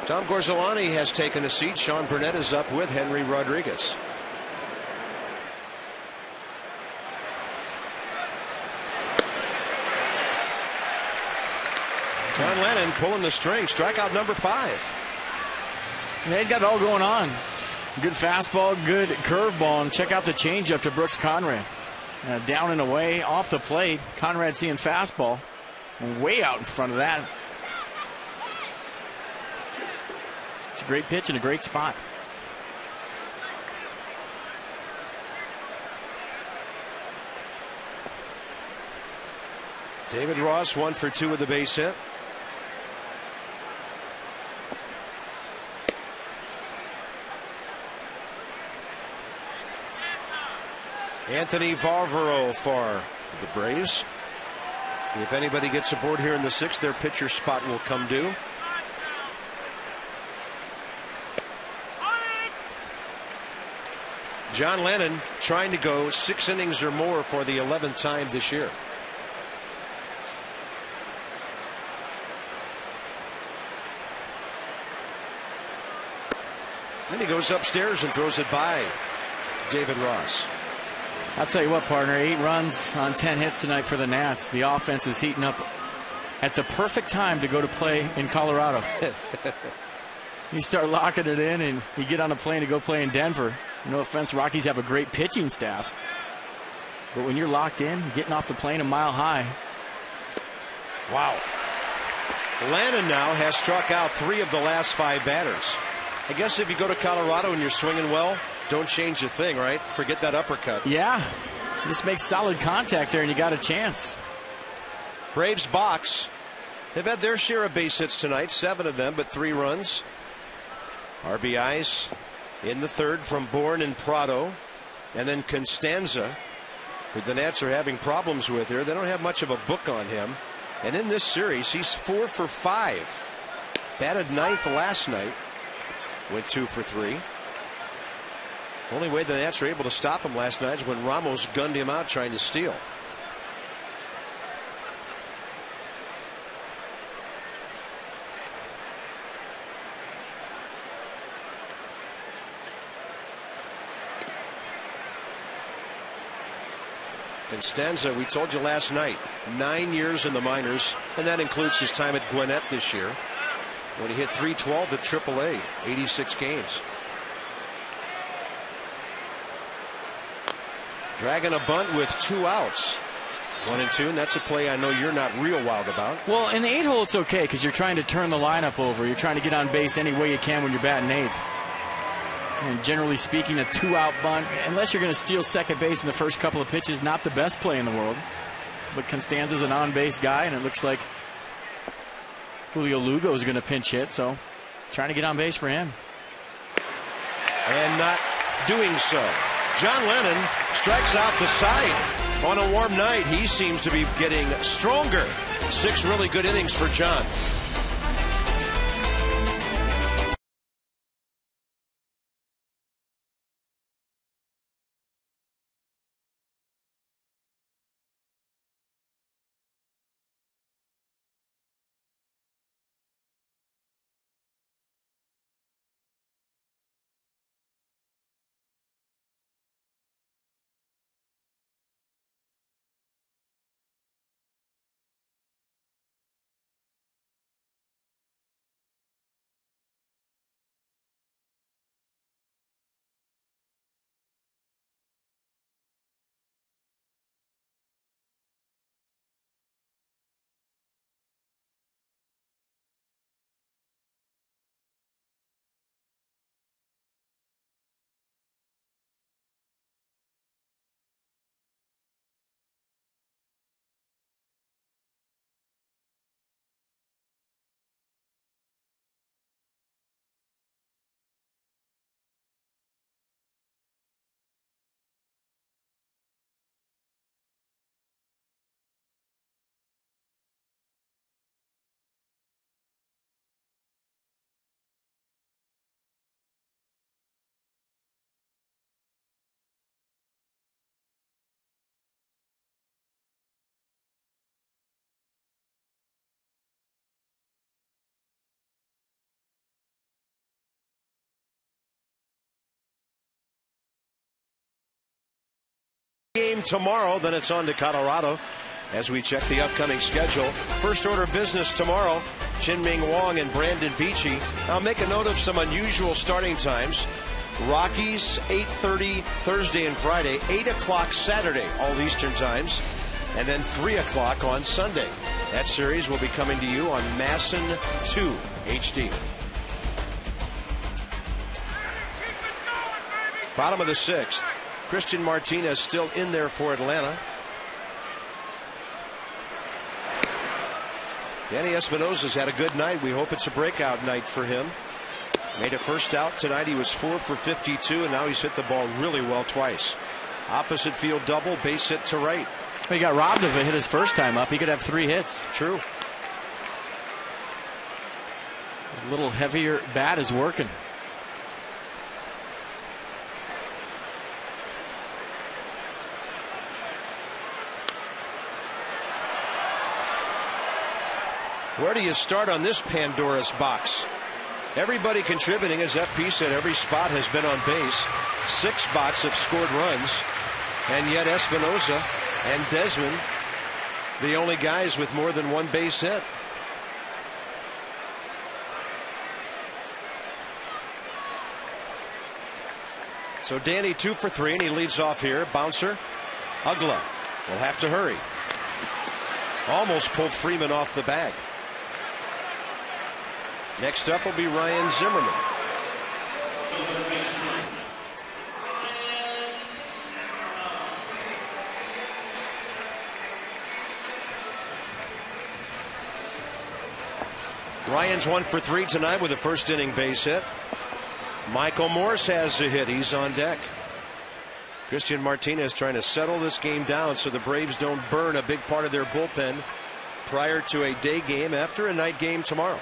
Tom Gorzolani has taken a seat. Sean Burnett is up with Henry Rodriguez. John Lennon pulling the string. Strikeout number 5. Yeah, he's got it all going on. Good fastball, good curveball, and check out the changeup to Brooks Conrad. Down and away, off the plate. Conrad seeing fastball, and way out in front of that. It's a great pitch in a great spot. David Ross 1 for 2 with the base hit. Anthony Varvaro for the Braves. If anybody gets aboard here in the 6th, their pitcher spot will come due. John Lennon trying to go 6 innings or more for the 11th time this year. Then he goes upstairs and throws it by David Ross. I'll tell you what, partner, 8 runs on 10 hits tonight for the Nats. The offense is heating up at the perfect time to go to play in Colorado. You start locking it in and you get on a plane to go play in Denver. No offense, Rockies have a great pitching staff. But when you're locked in, getting off the plane a mile high. Wow. Lannon now has struck out 3 of the last 5 batters. I guess if you go to Colorado and you're swinging well, don't change a thing, right? Forget that uppercut. Yeah. Just make solid contact there and you got a chance. Braves box. They've had their share of base hits tonight, 7 of them, but 3 runs. RBIs in the 3rd from Bourne and Prado. And then Constanza, who the Nats are having problems with here. They don't have much of a book on him. And in this series, he's 4 for 5. Batted 9th last night. Went 2 for 3. Only way the Nats were able to stop him last night is when Ramos gunned him out trying to steal. Constanza, we told you last night, 9 years in the minors, and that includes his time at Gwinnett this year, when he hit .312 at AAA, 86 games. Dragging a bunt with 2 outs. 1 and 2, and that's a play I know you're not real wild about. Well, in the 8 hole, it's okay because you're trying to turn the lineup over. You're trying to get on base any way you can when you're batting 8th. And generally speaking, a 2-out bunt, unless you're going to steal second base in the first couple of pitches, not the best play in the world. But Constanza's an on-base guy, and it looks like Julio Lugo is going to pinch hit, so trying to get on base for him. And not doing so. John Lennon strikes out the side on a warm night. He seems to be getting stronger. 6 really good innings for John. game tomorrow. Then it's on to Colorado as we check the upcoming schedule. First order of business tomorrow, Chin-Ming Wong and Brandon Beachy. I'll make a note of some unusual starting times. Rockies, 8:30 Thursday and Friday, 8 o'clock Saturday, all Eastern times, and then 3 o'clock on Sunday. That series will be coming to you on Masson 2 HD. Bottom of the 6th. Christian Martinez still in there for Atlanta. Danny Espinosa's had a good night. We hope it's a breakout night for him. Made a first out tonight. He was 4 for 52, and now he's hit the ball really well twice. Opposite field double, base hit to right. He got robbed of a hit his first time up. He could have 3 hits. True. A little heavier bat is working. Where do you start on this Pandora's box? Everybody contributing, as FP said, every spot has been on base. 6 spots have scored runs, and yet Espinosa and Desmond, the only guys with more than 1 base hit. So Danny 2 for 3, and he leads off here. Bouncer, Ugla will have to hurry. Almost pulled Freeman off the bag. Next up will be Ryan Zimmerman. Ryan's 1 for 3 tonight with a first inning base hit. Michael Morse has a hit. He's on deck. Christian Martinez trying to settle this game down so the Braves don't burn a big part of their bullpen prior to a day game after a night game tomorrow.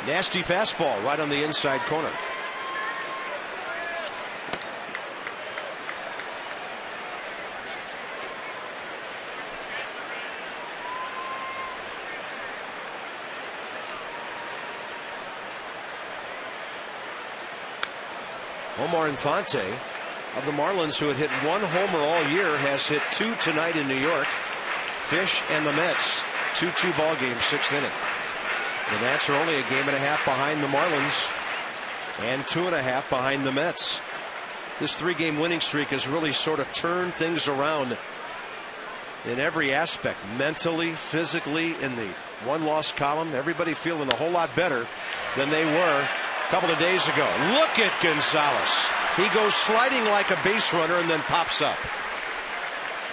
Nasty fastball right on the inside corner. Omar Infante of the Marlins, who had hit 1 homer all year, has hit 2 tonight in New York. Fish and the Mets, 2-2 ball game, 6th inning. The Nats are only a game and a half behind the Marlins and 2.5 behind the Mets. This 3-game winning streak has really sort of turned things around in every aspect, mentally, physically, in the 1-loss column. Everybody feeling a whole lot better than they were a couple of days ago. Look at Gonzalez. He goes sliding like a base runner and then pops up.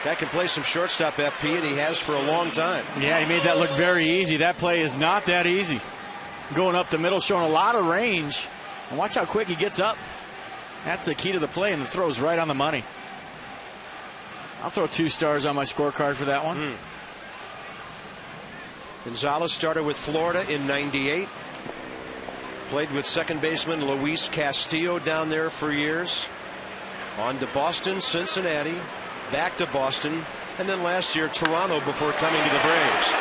Guy can play some shortstop, FP, and he has for a long time. Yeah, he made that look very easy. That play is not that easy. Going up the middle, showing a lot of range. And watch how quick he gets up. That's the key to the play, and the throw's right on the money. I'll throw 2 stars on my scorecard for that one. Gonzalez started with Florida in '98. Played with second baseman Luis Castillo down there for years. On to Boston, Cincinnati, back to Boston, and then last year Toronto before coming to the Braves.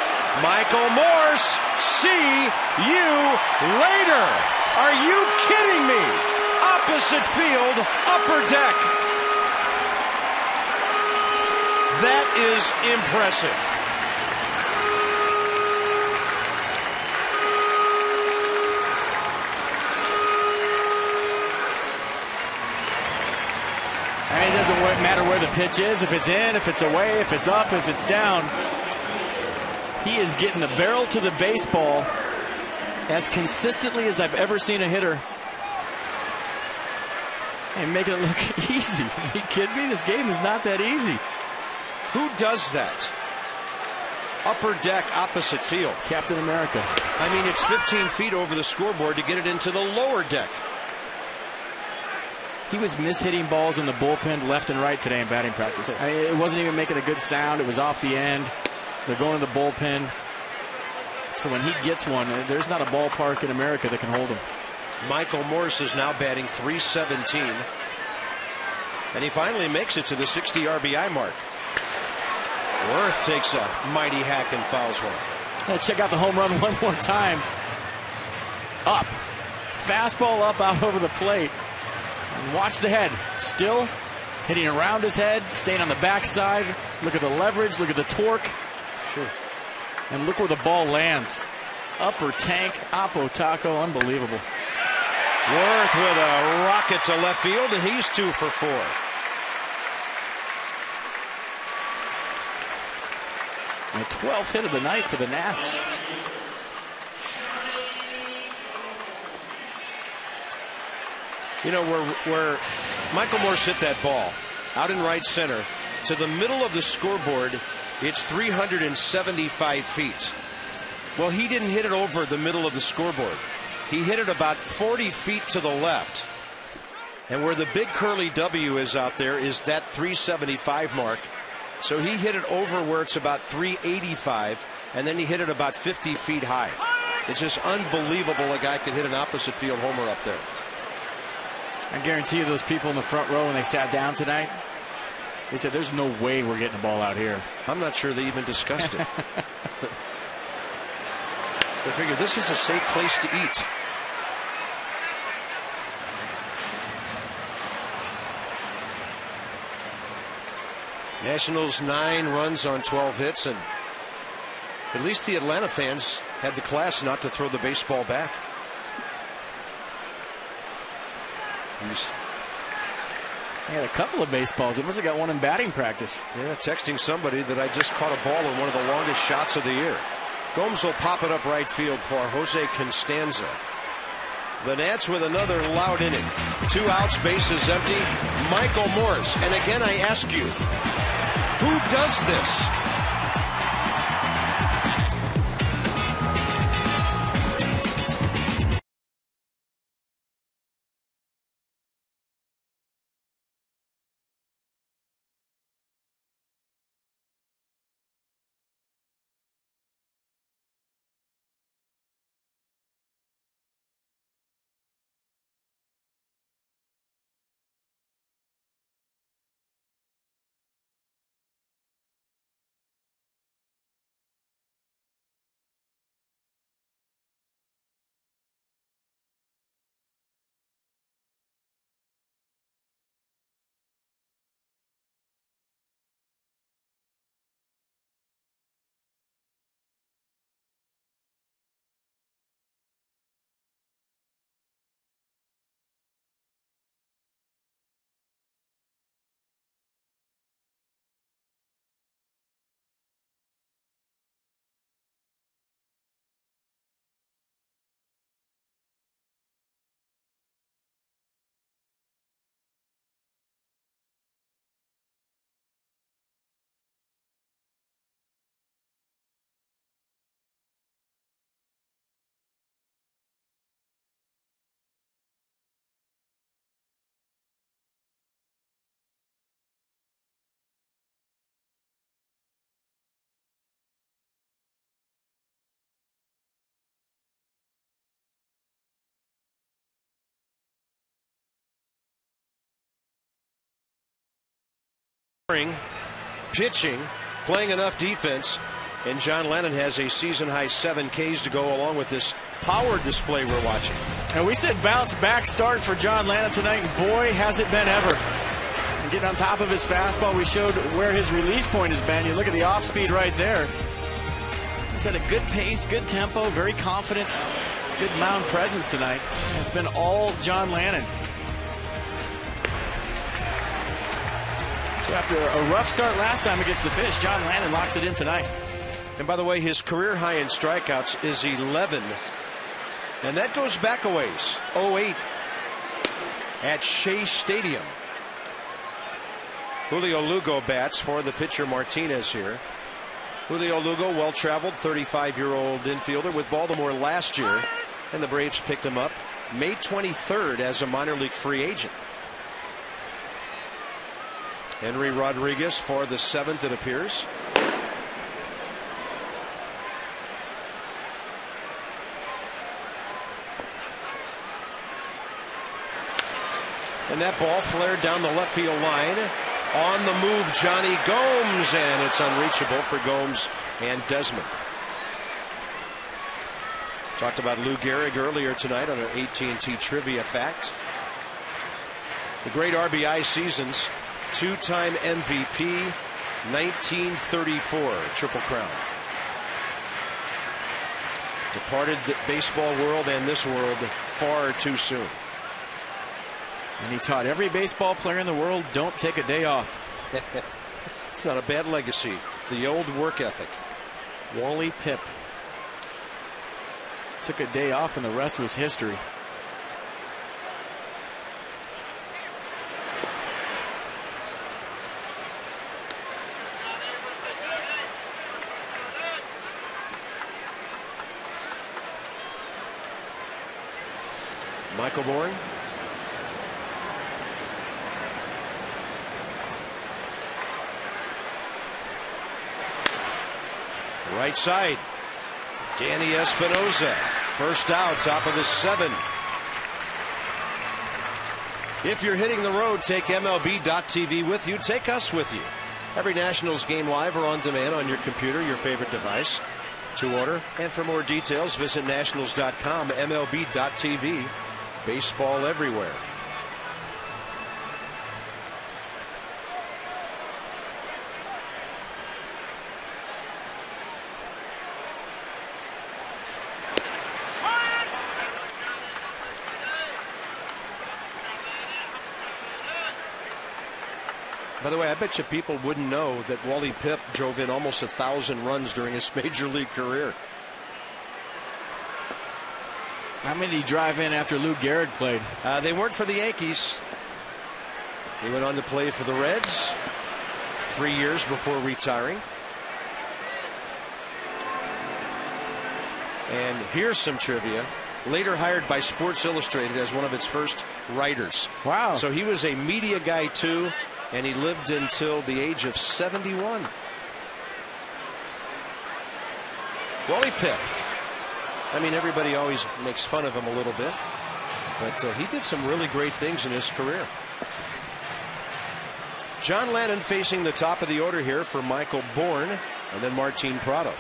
Michael Morse, see you later. Are you kidding me? Opposite field, upper deck. That is impressive. I mean, it doesn't matter where the pitch is, if it's in, if it's away, if it's up, if it's down. He is getting the barrel to the baseball as consistently as I've ever seen a hitter. And making it look easy. Are you kidding me? This game is not that easy. Who does that? Upper deck, opposite field. Captain America. I mean, it's 15 feet over the scoreboard to get it into the lower deck. He was mishitting balls in the bullpen left and right today in batting practice. I mean, it wasn't even making a good sound. It was off the end. They're going to the bullpen. So when he gets one, there's not a ballpark in America that can hold him. Michael Morse is now batting .317. And he finally makes it to the 60 RBI mark. Worth takes a mighty hack and fouls one. Let's check out the home run one more time. Up. Fastball up out over the plate. And watch the head. Still hitting around his head, staying on the backside. Look at the leverage, look at the torque. Sure. And look where the ball lands. Upper tank, Oppo Taco, unbelievable. Worth with a rocket to left field, and he's 2 for 4. The 12th hit of the night for the Nats. You know, where Michael Morse hit that ball out in right center to the middle of the scoreboard, it's 375 feet. Well, he didn't hit it over the middle of the scoreboard. He hit it about 40 feet to the left. And where the big curly W is out there is that 375 mark. So he hit it over where it's about 385, and then he hit it about 50 feet high. It's just unbelievable a guy could hit an opposite field homer up there. I guarantee you those people in the front row, when they sat down tonight, they said, there's no way we're getting the ball out here. I'm not sure they even discussed it. They figured this is a safe place to eat. Nationals 9 runs on 12 hits, and at least the Atlanta fans had the class not to throw the baseball back. He had a couple of baseballs. He must have got one in batting practice. Yeah, texting somebody that I just caught a ball in one of the longest shots of the year. Gomes will pop it up right field for Jose Constanza. The Nats with another loud inning. 2 outs, bases empty. Michael Morse. And again, I ask you, who does this? Pitching, playing enough defense, and John Lennon has a season-high 7 Ks to go along with this power display we're watching. And we said bounce back start for John Lennon tonight, and boy, has it been ever. And getting on top of his fastball, we showed where his release point has been. You look at the off speed right there. He's had a good pace, good tempo, very confident, good mound presence tonight. It's been all John Lennon. So after a rough start last time against the Fish, John Lennon locks it in tonight. And by the way, his career high in strikeouts is 11. And that goes back a ways. 08 at Shea Stadium. Julio Lugo bats for the pitcher Martinez here. Julio Lugo, well-traveled 35-year-old infielder with Baltimore last year. And the Braves picked him up May 23rd as a minor league free agent. Henry Rodriguez for the 7th, it appears. And that ball flared down the left field line. On the move, Johnny Gomes, and it's unreachable for Gomes and Desmond. Talked about Lou Gehrig earlier tonight on our AT&T Trivia Fact. The great RBI seasons, two-time MVP, 1934 Triple Crown. Departed the baseball world and this world far too soon. And he taught every baseball player in the world, don't take a day off. It's not a bad legacy. The old work ethic. Wally Pipp took a day off and the rest was history. Michael Bourne. Right side. Danny Espinosa. First out, top of the 7th. If you're hitting the road, take MLB.TV with you. Take us with you. Every Nationals game live or on demand on your computer, your favorite device. To order and for more details, visit Nationals.com, MLB.TV. Baseball everywhere. By the way, I bet you people wouldn't know that Wally Pipp drove in almost 1,000 runs during his major league career. How many did he drive in after Lou Gehrig played? They weren't for the Yankees. He went on to play for the Reds 3 years before retiring. And here's some trivia. Later hired by Sports Illustrated as one of its first writers. Wow. So he was a media guy too, and he lived until the age of 71. Wally Pipp. I mean, everybody always makes fun of him a little bit, but he did some really great things in his career. John Lannon facing the top of the order here for Michael Bourne, and then Martin Prado.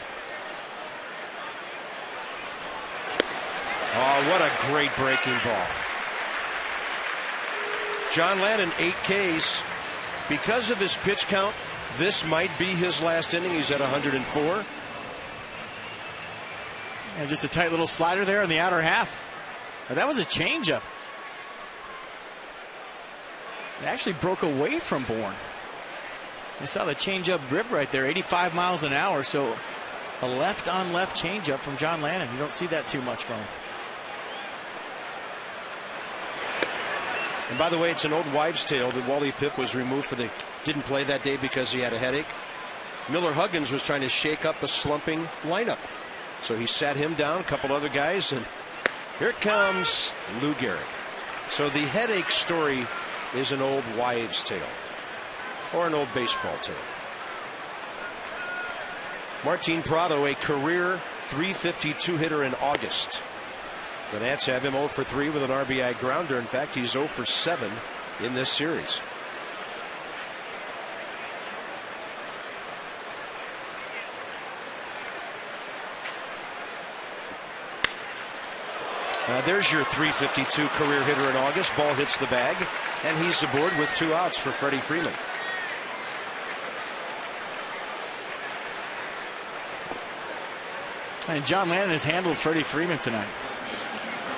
Oh, what a great breaking ball. John Lannon, 8 Ks. Because of his pitch count, this might be his last inning. He's at 104. And just a tight little slider there in the outer half. That was a changeup. It actually broke away from Bourne. I saw the changeup grip right there, 85 miles an hour. So a left-on-left changeup from John Lannon. You don't see that too much from him. And by the way, it's an old wives' tale that Wally Pipp was removed didn't play that day because he had a headache. Miller Huggins was trying to shake up a slumping lineup. So he sat him down, a couple other guys, and here comes Lou Gehrig. So the headache story is an old wives' tale or an old baseball tale. Martin Prado, a career .352 hitter in August. The Nats have him 0 for 3 with an RBI grounder. In fact, he's 0 for 7 in this series. There's your .352 career hitter in August. Ball hits the bag, and he's aboard with 2 outs for Freddie Freeman. And John Lannon has handled Freddie Freeman tonight.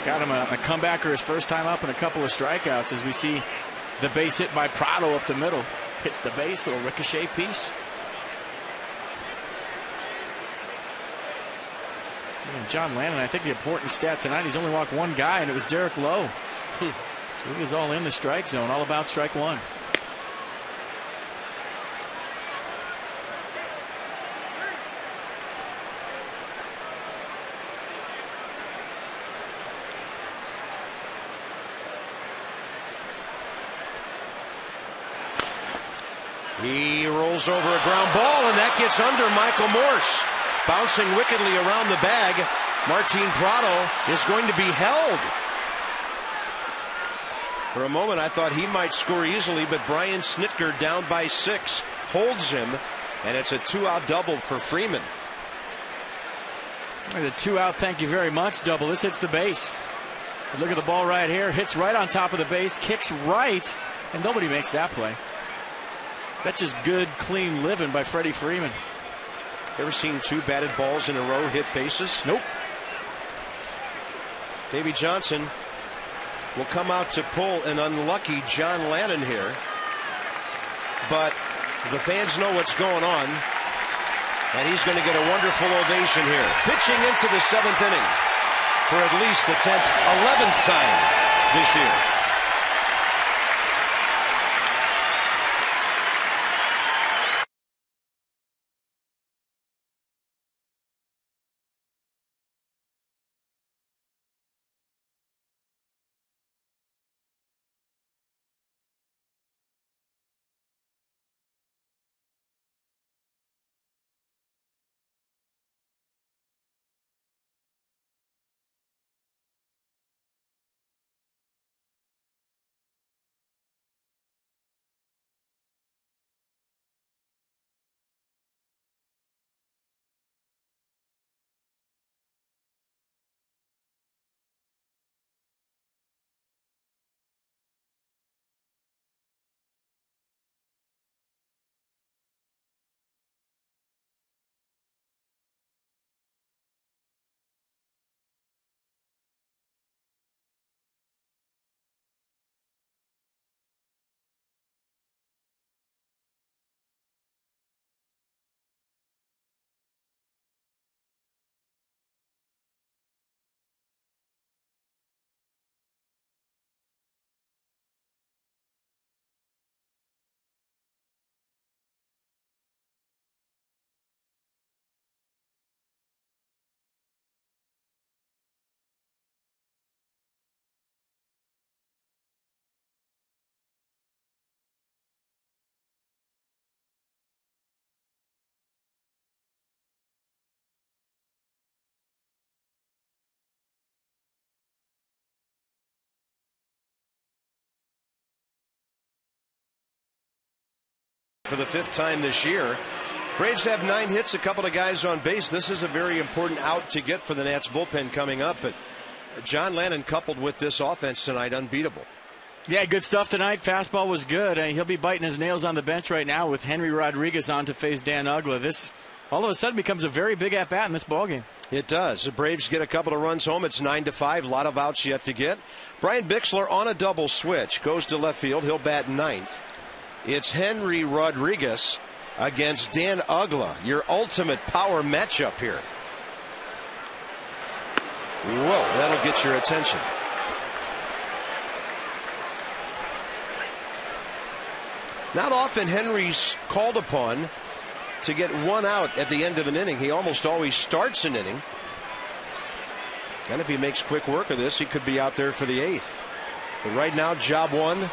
Got him a comebacker his first time up and a couple of strikeouts as we see the base hit by Prado up the middle. Hits the base, little ricochet piece. And John Lannon, I think the important stat tonight, he's only walked 1 guy, and it was Derek Lowe. So he was all in the strike zone, all about strike 1. He rolls over a ground ball, and that gets under Michael Morse. Bouncing wickedly around the bag. Martin Prado is going to be held For a moment, I thought he might score easily, but Brian Snitker down by 6 holds him, and it's a 2-out double for Freeman. The 2-out, thank you very much, double. This hits the base. Look at the ball right here. Hits right on top of the base, kicks right, and nobody makes that play. That's just good, clean living by Freddie Freeman. Ever seen 2 batted balls in a row hit bases? Nope. Davey Johnson will come out to pull an unlucky John Lannon here. But the fans know what's going on. And he's going to get a wonderful ovation here. Pitching into the 7th inning for at least the 10th, 11th time this year. For the 5th time this year. Braves have 9 hits, a couple of guys on base. This is a very important out to get for the Nats bullpen coming up. But John Lannon coupled with this offense tonight, unbeatable. Yeah, good stuff tonight. Fastball was good. He'll be biting his nails on the bench right now with Henry Rodriguez on to face Dan Uggla. This all of a sudden becomes a very big at-bat in this ballgame. It does. The Braves get a couple of runs home. It's 9-5. A lot of outs yet to get. Brian Bixler on a double switch. Goes to left field. He'll bat 9th. It's Henry Rodriguez against Dan Uggla. Your ultimate power matchup here. Whoa, that'll get your attention. Not often Henry's called upon to get 1 out at the end of an inning. He almost always starts an inning. And if he makes quick work of this, he could be out there for the 8th. But right now, job 1,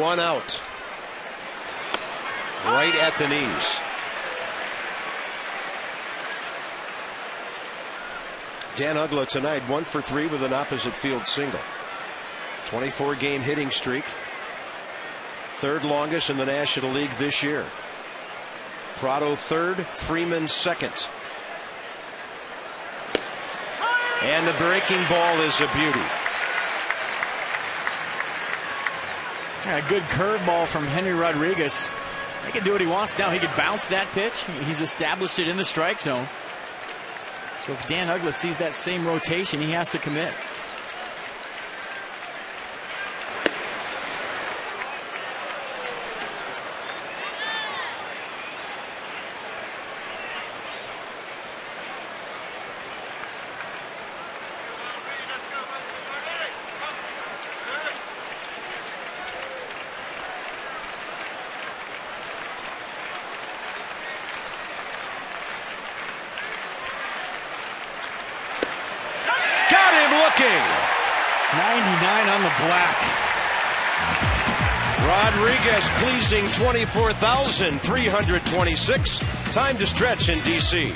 1 out. Right at the knees. Dan Uggla tonight 1 for 3 with an opposite field single. 24-game hitting streak. 3rd longest in the National League this year. Prado 3rd, Freeman 2nd. And the breaking ball is a beauty. Yeah, a good curveball from Henry Rodriguez. He can do what he wants now. He can bounce that pitch. He's established it in the strike zone. So if Dan Uggla sees that same rotation, he has to commit. Looking. 99 on the black. Rodriguez pleasing 24,326. Time to stretch in D.C.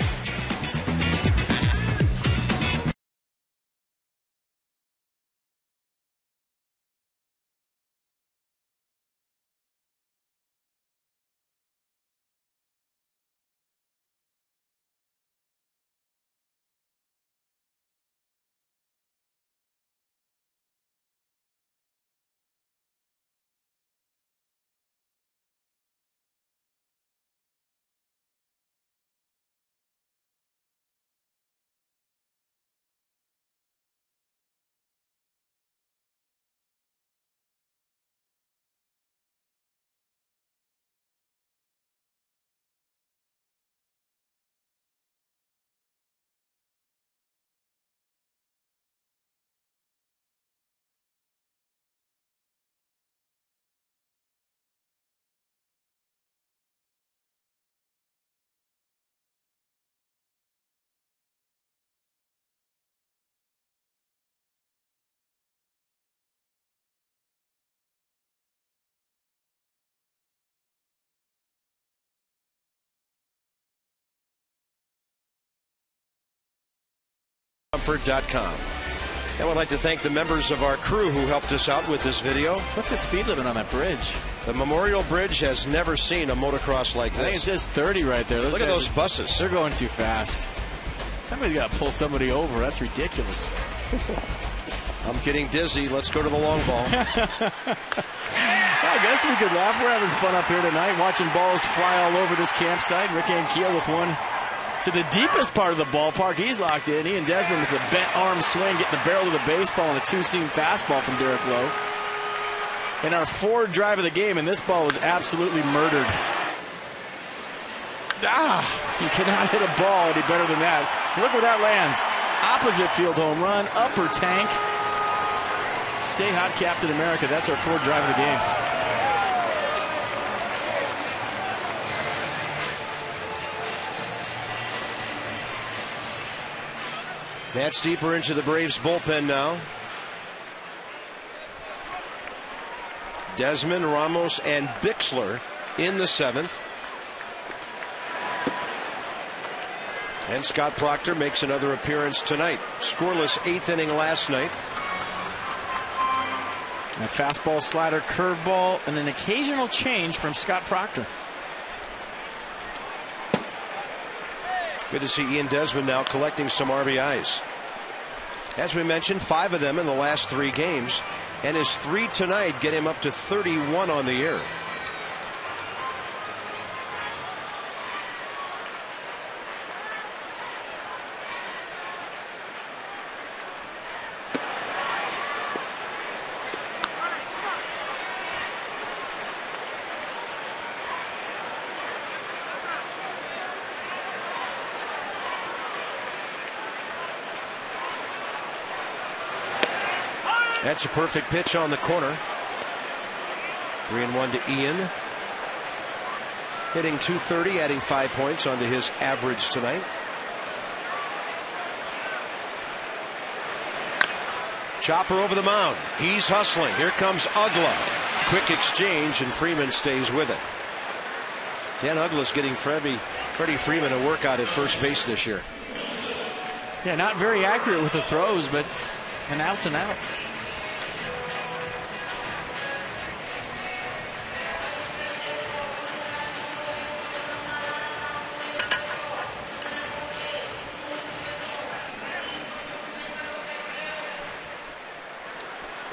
Sanford.com. And we'd like to thank the members of our crew who helped us out with this video. What's the speed limit on that bridge? The Memorial Bridge has never seen a motocross like this. I think it says 30 right there. Look at those buses. They're going too fast. Somebody's got to pull somebody over. That's ridiculous. I'm getting dizzy. Let's go to the long ball. I guess we could laugh. We're having fun up here tonight, watching balls fly all over this campsite. Rick Ankiel with one to the deepest part of the ballpark. He's locked in. Ian Desmond with the bent arm swing, getting the barrel of the baseball and a two-seam fastball from Derek Lowe. And our forward drive of the game, and this ball was absolutely murdered. You cannot hit a ball any better than that. Look where that lands. Opposite field home run, upper tank. Stay hot, Captain America. That's our forward drive of the game. That's deeper into the Braves bullpen now. Desmond, Ramos, and Bixler in the seventh. And Scott Proctor makes another appearance tonight. Scoreless eighth inning last night. A fastball, slider, curveball, and an occasional change from Scott Proctor. Good to see Ian Desmond now collecting some RBIs. As we mentioned, 5 of them in the last 3 games. And his 3 tonight get him up to 31 on the year. That's a perfect pitch on the corner. 3-1 to Ian. Hitting .230, adding 5 points onto his average tonight. Chopper over the mound. He's hustling. Here comes Ugla. Quick exchange, and Freeman stays with it. Dan Ugla's getting Freddie Freeman a workout at first base this year. Yeah, not very accurate with the throws, but an out's an out.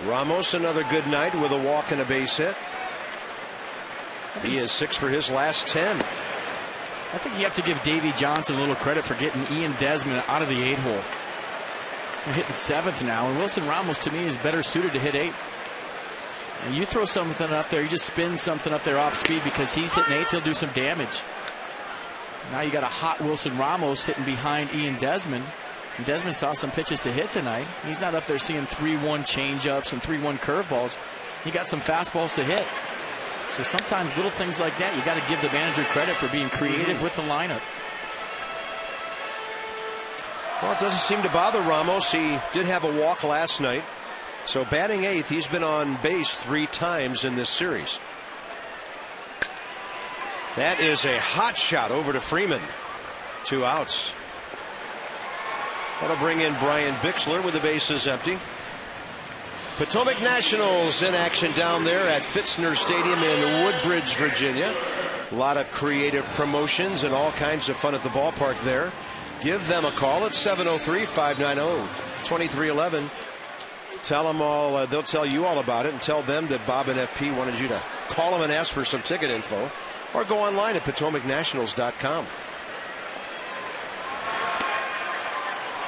Ramos, another good night with a walk and a base hit. He is 6 for his last 10. I think you have to give Davey Johnson a little credit for getting Ian Desmond out of the 8-hole. They're hitting 7th now, and Wilson Ramos, to me, is better suited to hit 8. And you throw something up there, you just spin something up there off speed because he's hitting 8th, he'll do some damage. Now you got a hot Wilson Ramos hitting behind Ian Desmond. And Desmond saw some pitches to hit tonight. He's not up there seeing 3-1 changeups and 3-1 curveballs. He got some fastballs to hit. So sometimes little things like that, you got to give the manager credit for being creative with the lineup. Well, it doesn't seem to bother Ramos. He did have a walk last night. So batting 8th, he's been on base 3 times in this series. That is a hot shot over to Freeman. 2 outs. That'll bring in Brian Bixler with the bases empty. Potomac Nationals in action down there at Fitzner Stadium in Woodbridge, Virginia. A lot of creative promotions and all kinds of fun at the ballpark there. Give them a call at 703-590-2311. Tell them all, they'll tell you all about it, and tell them that Bob and FP wanted you to call them and ask for some ticket info, or go online at PotomacNationals.com.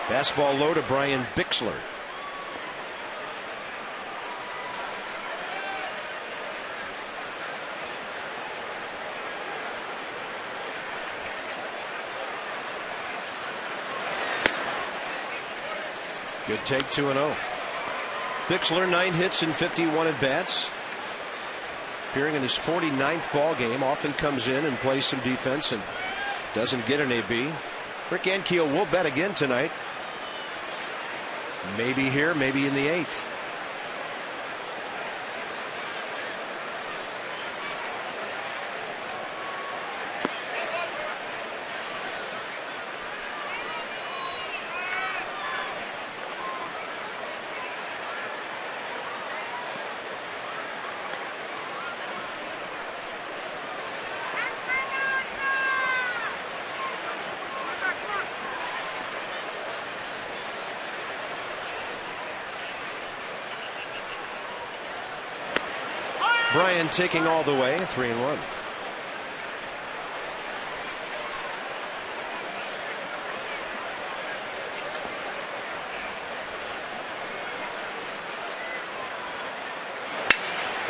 Fastball low to Brian Bixler. Good take, 2-0. Bixler, 9 hits and 51 at bats. Appearing in his 49th ball game, often comes in and plays some defense and doesn't get an AB. Rick Ankiel will bet again tonight. Maybe here, maybe in the 8th. Brian taking all the way, 3-1.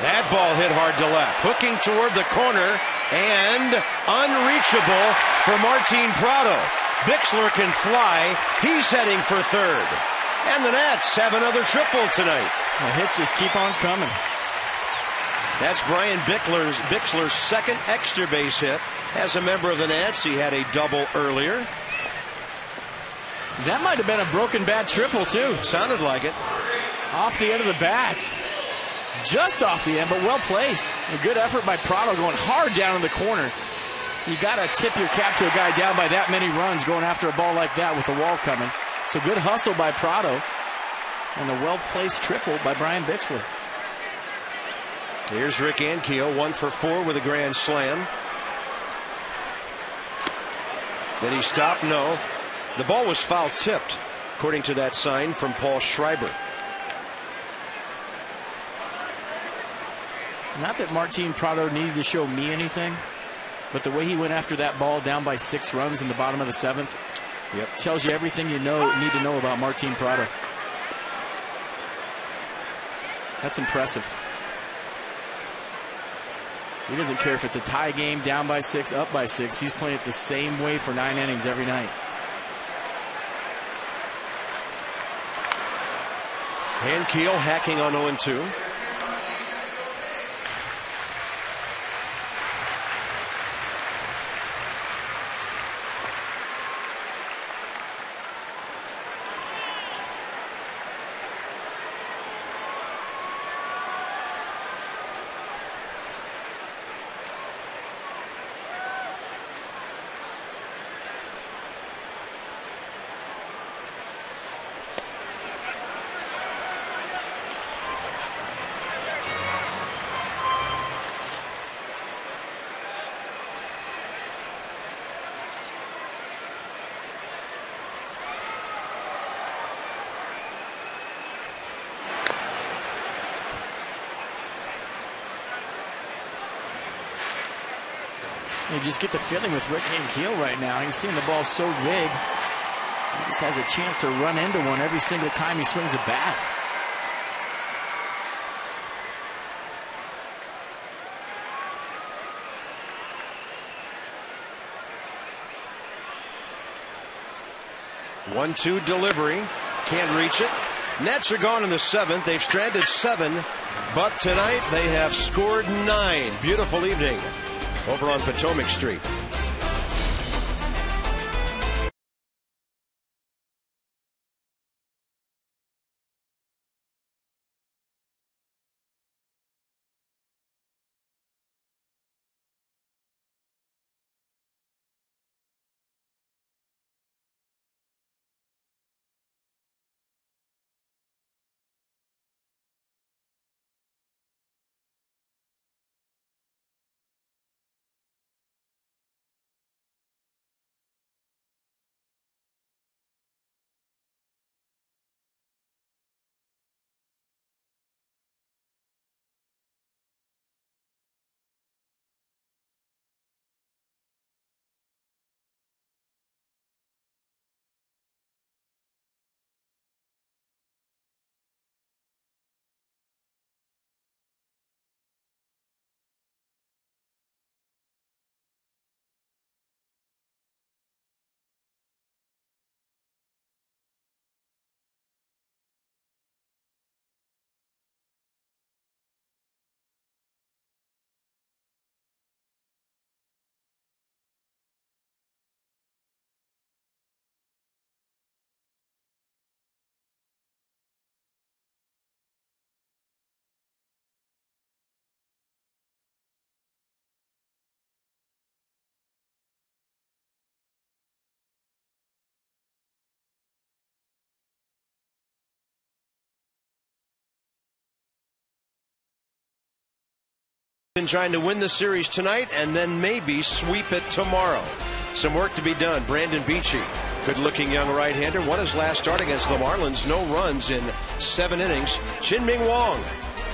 That ball hit hard to left, hooking toward the corner and unreachable for Martin Prado. Bixler can fly. He's heading for third. And the Nats have another triple tonight. The hits just keep on coming. That's Brian Bixler's second extra base hit as a member of the Nats. He had a double earlier. That might have been a broken bat triple, too. Sounded like it. Off the end of the bat. Just off the end, but well placed. A good effort by Prado going hard down in the corner. You got to tip your cap to a guy down by that many runs going after a ball like that with the wall coming. So good hustle by Prado and a well-placed triple by Brian Bixler. Here's Rick Ankiel, 1 for 4 with a grand slam. Did he stop? No. The ball was foul tipped, according to that sign from Paul Schreiber. Not that Martin Prado needed to show me anything, but the way he went after that ball down by 6 runs in the bottom of the 7th, tells you everything you need to know about Martin Prado. That's impressive. He doesn't care if it's a tie game, down by 6, up by 6. He's playing it the same way for 9 innings every night. Ankiel hacking on 0-2. You just get the feeling with Rick Ankiel right now. He's seeing the ball so big. He just has a chance to run into one every single time he swings a bat. One-two delivery. Can't reach it. Nets are gone in the 7th. They've stranded 7, but tonight they have scored 9. Beautiful evening over on Potomac Street. Been trying to win the series tonight and then maybe sweep it tomorrow. Some work to be done. Brandon Beachy, good-looking young right-hander, won his last start against the Marlins. No runs in 7 innings. Chin-Ming Wong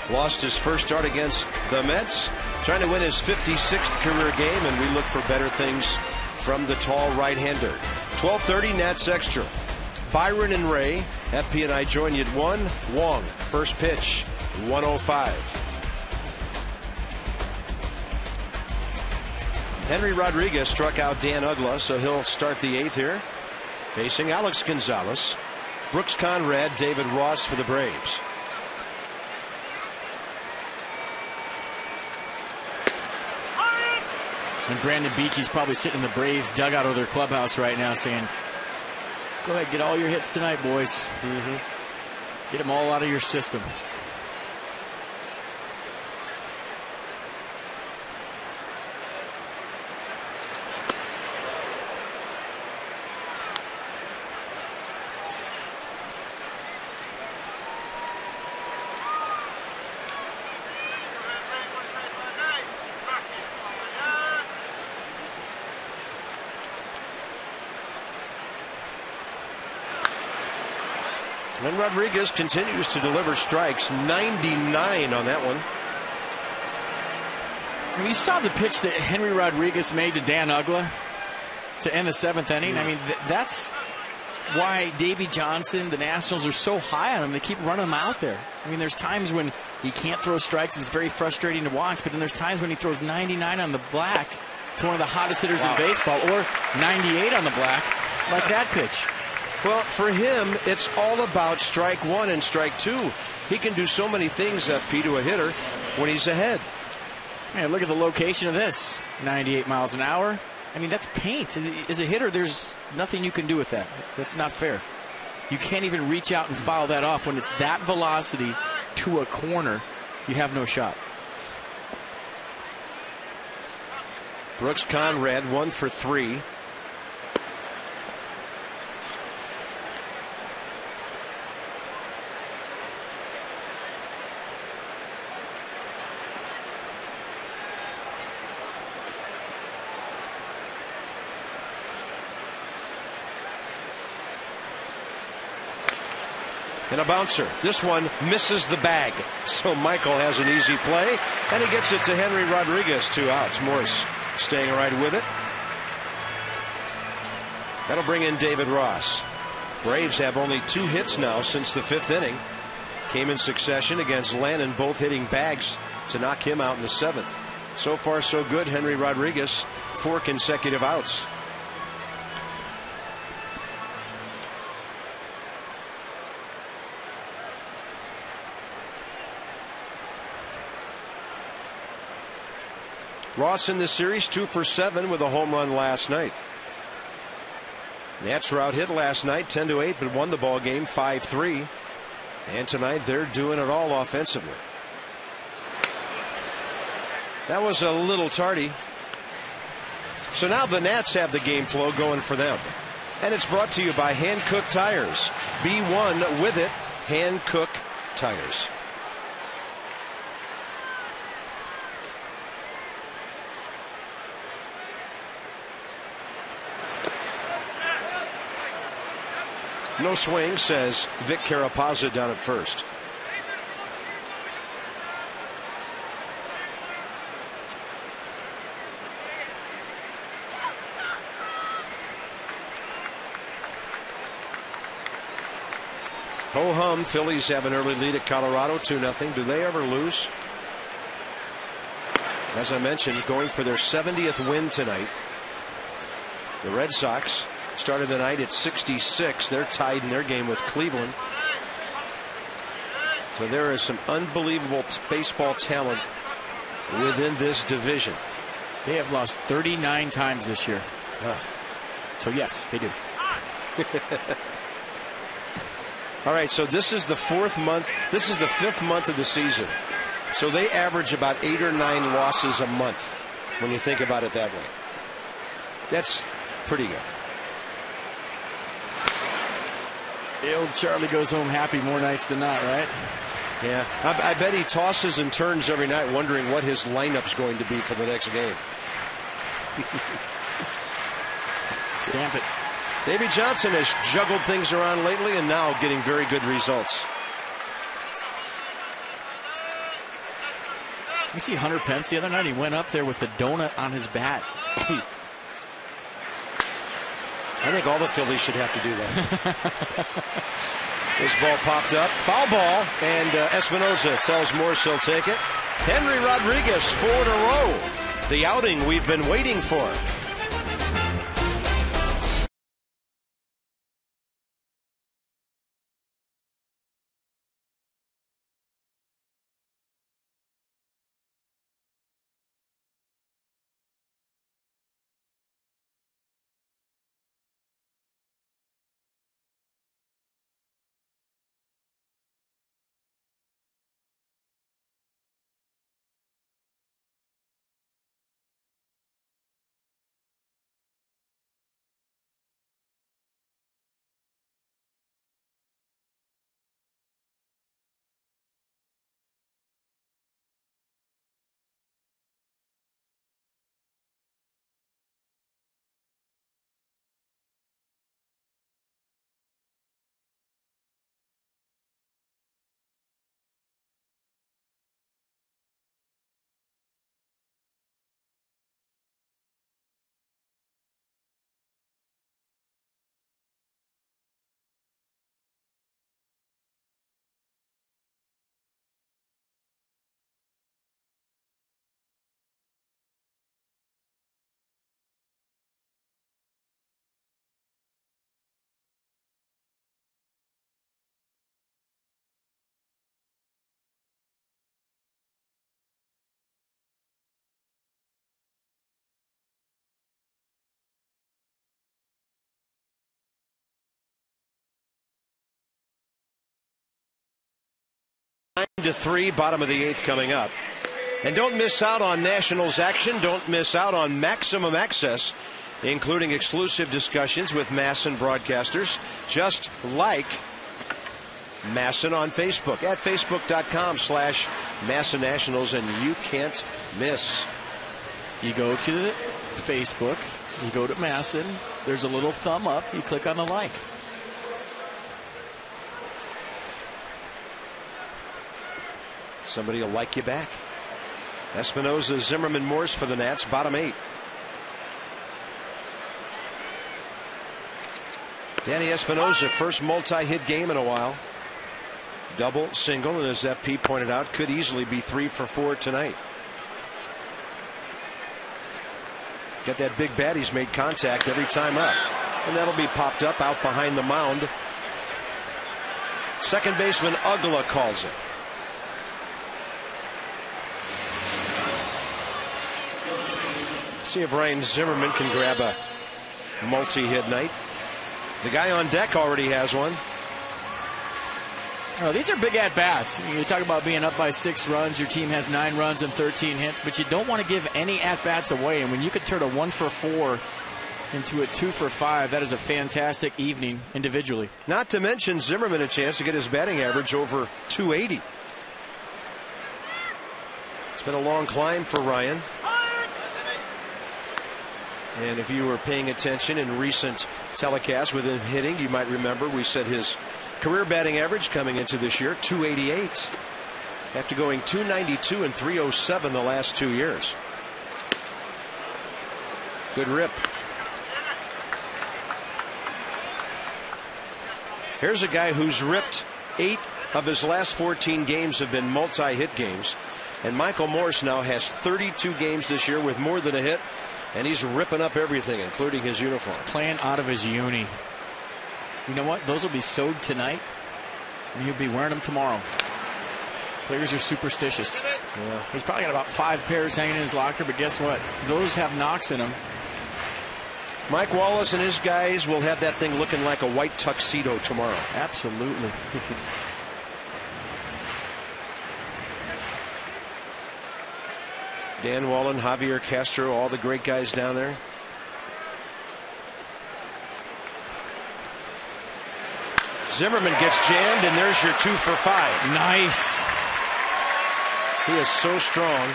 lost his first start against the Mets, trying to win his 56th career game, and we look for better things from the tall right-hander. 12:30 Nats Extra. Byron and Ray, FP and I join you at 1. Wong, first pitch, 105. Henry Rodriguez struck out Dan Uggla, so he'll start the 8th here. Facing Alex Gonzalez, Brooks Conrad, David Ross for the Braves. And Brandon Beachy's probably sitting in the Braves dugout or their clubhouse right now saying, go ahead, get all your hits tonight, boys. Get them all out of your system. And Rodriguez continues to deliver strikes. 99 on that one. You saw the pitch that Henry Rodriguez made to Dan Uggla to end the 7th inning. I mean, that's why Davey Johnson, the Nationals, are so high on him. They keep running him out there. I mean, there's times when he can't throw strikes. It's very frustrating to watch. But then there's times when he throws 99 on the black to one of the hottest hitters in baseball, or 98 on the black, like that pitch. Well, for him, it's all about strike one and strike two. He can do so many things, FP, to a hitter when he's ahead. Yeah, look at the location of this. 98 miles an hour. I mean, that's paint. As a hitter, there's nothing you can do with that. That's not fair. You can't even reach out and foul that off. When it's that velocity to a corner, you have no shot. Brooks Conrad, 1 for 3. And a bouncer. This one misses the bag. So Michael has an easy play, and he gets it to Henry Rodriguez. 2 outs. Morris staying right with it. That'll bring in David Ross. Braves have only 2 hits now since the 5th inning. Came in succession against Lannon, both hitting bags to knock him out in the 7th. So far, so good. Henry Rodriguez, 4 consecutive outs. Ross in this series 2 for 7 with a home run last night. Nats were out hit last night 10-8, but won the ball game 5-3. And tonight they're doing it all offensively. That was a little tardy. So now the Nats have the game flow going for them. And it's brought to you by Hankook Tires. Be one with it. Hankook Tires. No swing, says Vic Carapazza down at first. Ho hum, Phillies have an early lead at Colorado, 2-0. Do they ever lose? As I mentioned, going for their 70th win tonight. The Red Sox started the night at 66. They're tied in their game with Cleveland. So there is some unbelievable baseball talent within this division. They have lost 39 times this year. So yes, they do. All right, so this is the 4th month. This is the 5th month of the season. So they average about 8 or 9 losses a month when you think about it that way. That's pretty good. The old Charlie goes home happy more nights than not, right? Yeah, I bet he tosses and turns every night wondering what his lineup's going to be for the next game. Stamp it. Davey Johnson has juggled things around lately and now getting very good results. You see Hunter Pence the other night? He went up there with a donut on his bat. I think all the Phillies should have to do that. This ball popped up. Foul ball, and Espinoza tells Morse he'll take it. Henry Rodriguez, 4 in a row. The outing we've been waiting for. To 3, bottom of the 8th coming up. And don't miss out on Nationals action. Don't miss out on maximum access, including exclusive discussions with MASN broadcasters, just like MASN on Facebook at facebook.com/MASN Nationals, and you can't miss. You go to Facebook, you go to MASN, there's a little thumb up, you click on the like. Somebody will like you back. Espinoza, Zimmerman, Morse for the Nats, bottom 8. Danny Espinoza, first multi-hit game in a while. Double, single, and as FP pointed out, could easily be 3 for 4 tonight. Got that big bat, he's made contact every time up. And that'll be popped up out behind the mound. Second baseman Ugla calls it. See if Ryan Zimmerman can grab a multi-hit night. The guy on deck already has one. Oh, these are big at-bats. You talk about being up by 6 runs. Your team has 9 runs and 13 hits, but you don't want to give any at-bats away. And when you could turn a 1 for 4 into a 2 for 5, that is a fantastic evening individually. Not to mention Zimmerman a chance to get his batting average over 280. It's been a long climb for Ryan. And if you were paying attention in recent telecasts with him hitting, you might remember we said his career batting average coming into this year, 288. After going 292 and 307 the last 2 years. Good rip. Here's a guy who's ripped 8 of his last 14 games have been multi-hit games. And Michael Morse now has 32 games this year with more than a hit. And he's ripping up everything, including his uniform. Playing out of his uni. You know what? Those will be sewed tonight, and he'll be wearing them tomorrow. Players are superstitious. Yeah. He's probably got about 5 pairs hanging in his locker, but guess what? Those have knocks in them. Mike Wallace and his guys will have that thing looking like a white tuxedo tomorrow. Absolutely. Dan Wallen, Javier Castro, all the great guys down there. Zimmerman gets jammed, and there's your 2 for 5. Nice. He is so strong.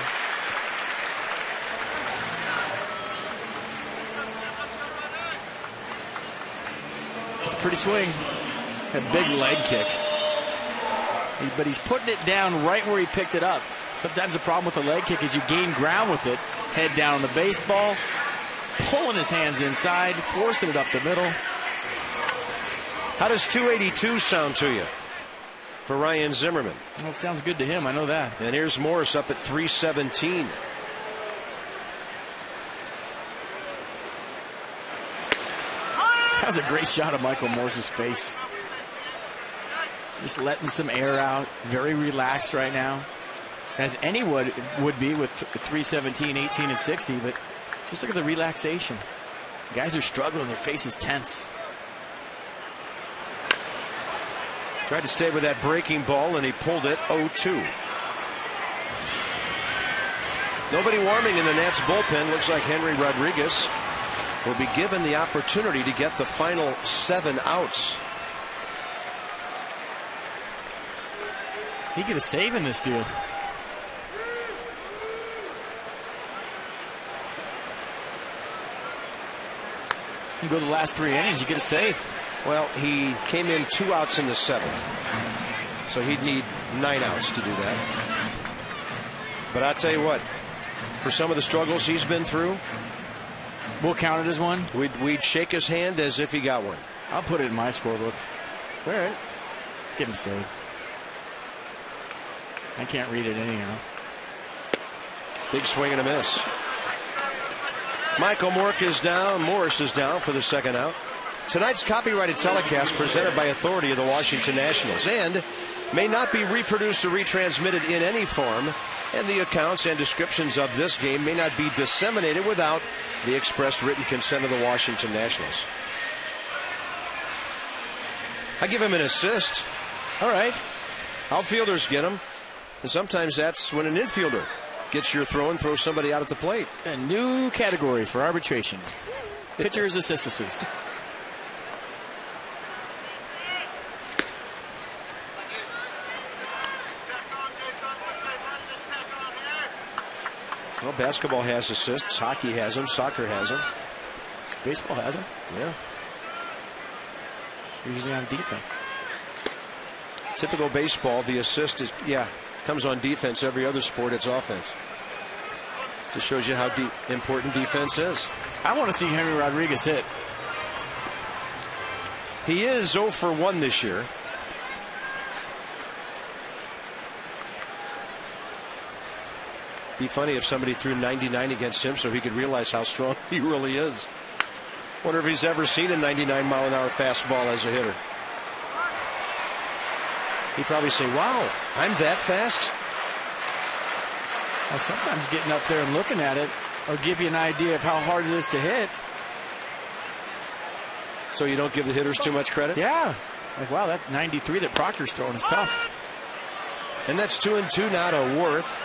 It's a pretty swing. A big leg kick. But he's putting it down right where he picked it up. Sometimes the problem with the leg kick is you gain ground with it. Head down on the baseball, pulling his hands inside, forcing it up the middle. How does 282 sound to you for Ryan Zimmerman? Well, it sounds good to him. I know that. And here's Morris up at 317. That was a great shot of Michael Morse's face. Just letting some air out. Very relaxed right now. As anyone would be with 317, 18, and 60. But just look at the relaxation. Guys are struggling. Their face is tense. Tried to stay with that breaking ball, and he pulled it 0-2. Nobody warming in the Nats bullpen. Looks like Henry Rodriguez will be given the opportunity to get the final 7 outs. He get a save in this deal. You go the last 3 innings, you get a save. Well, he came in 2 outs in the 7th, so he'd need 9 outs to do that. But I'll tell you what, for some of the struggles he's been through, we'll count it as one. We'd shake his hand as if he got one. I'll put it in my scorebook. All right. Give him a save. I can't read it anyhow. Big swing and a miss. Michael Morris is down for the 2nd out. Tonight's copyrighted telecast presented by authority of the Washington Nationals and may not be reproduced or retransmitted in any form, and the accounts and descriptions of this game may not be disseminated without the expressed written consent of the Washington Nationals. I give him an assist. All right. Outfielders get him, and sometimes that's when an infielder gets your throw and throws somebody out at the plate. A new category for arbitration. Pitchers assists. Well, basketball has assists, hockey has them, soccer has them. Baseball has them. Yeah. Usually on defense. Typical baseball, the assist is, comes on defense. Every other sport, it's offense. Just shows you how important defense is. I want to see Henry Rodriguez hit. He is 0 for 1 this year. Be funny if somebody threw 99 against him so he could realize how strong he really is. Wonder if he's ever seen a 99-mile-an-hour fastball as a hitter. He'd probably say, wow, I'm that fast? Well, sometimes getting up there and looking at it will give you an idea of how hard it is to hit. So you don't give the hitters too much credit? Yeah. Like, wow, that 93 that Proctor's throwing is tough. And that's 2-2 now to Worth.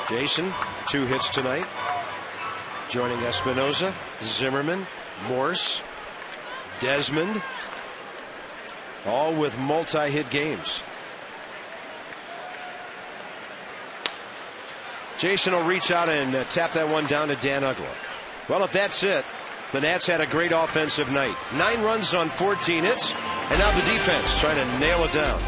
Jason, 2 hits tonight. Joining Espinoza, Zimmerman, Morse, Desmond, all with multi-hit games. Jason will reach out and tap that one down to Dan Ugla. Well, if that's it, the Nats had a great offensive night. 9 runs on 14 hits, and now the defense trying to nail it down.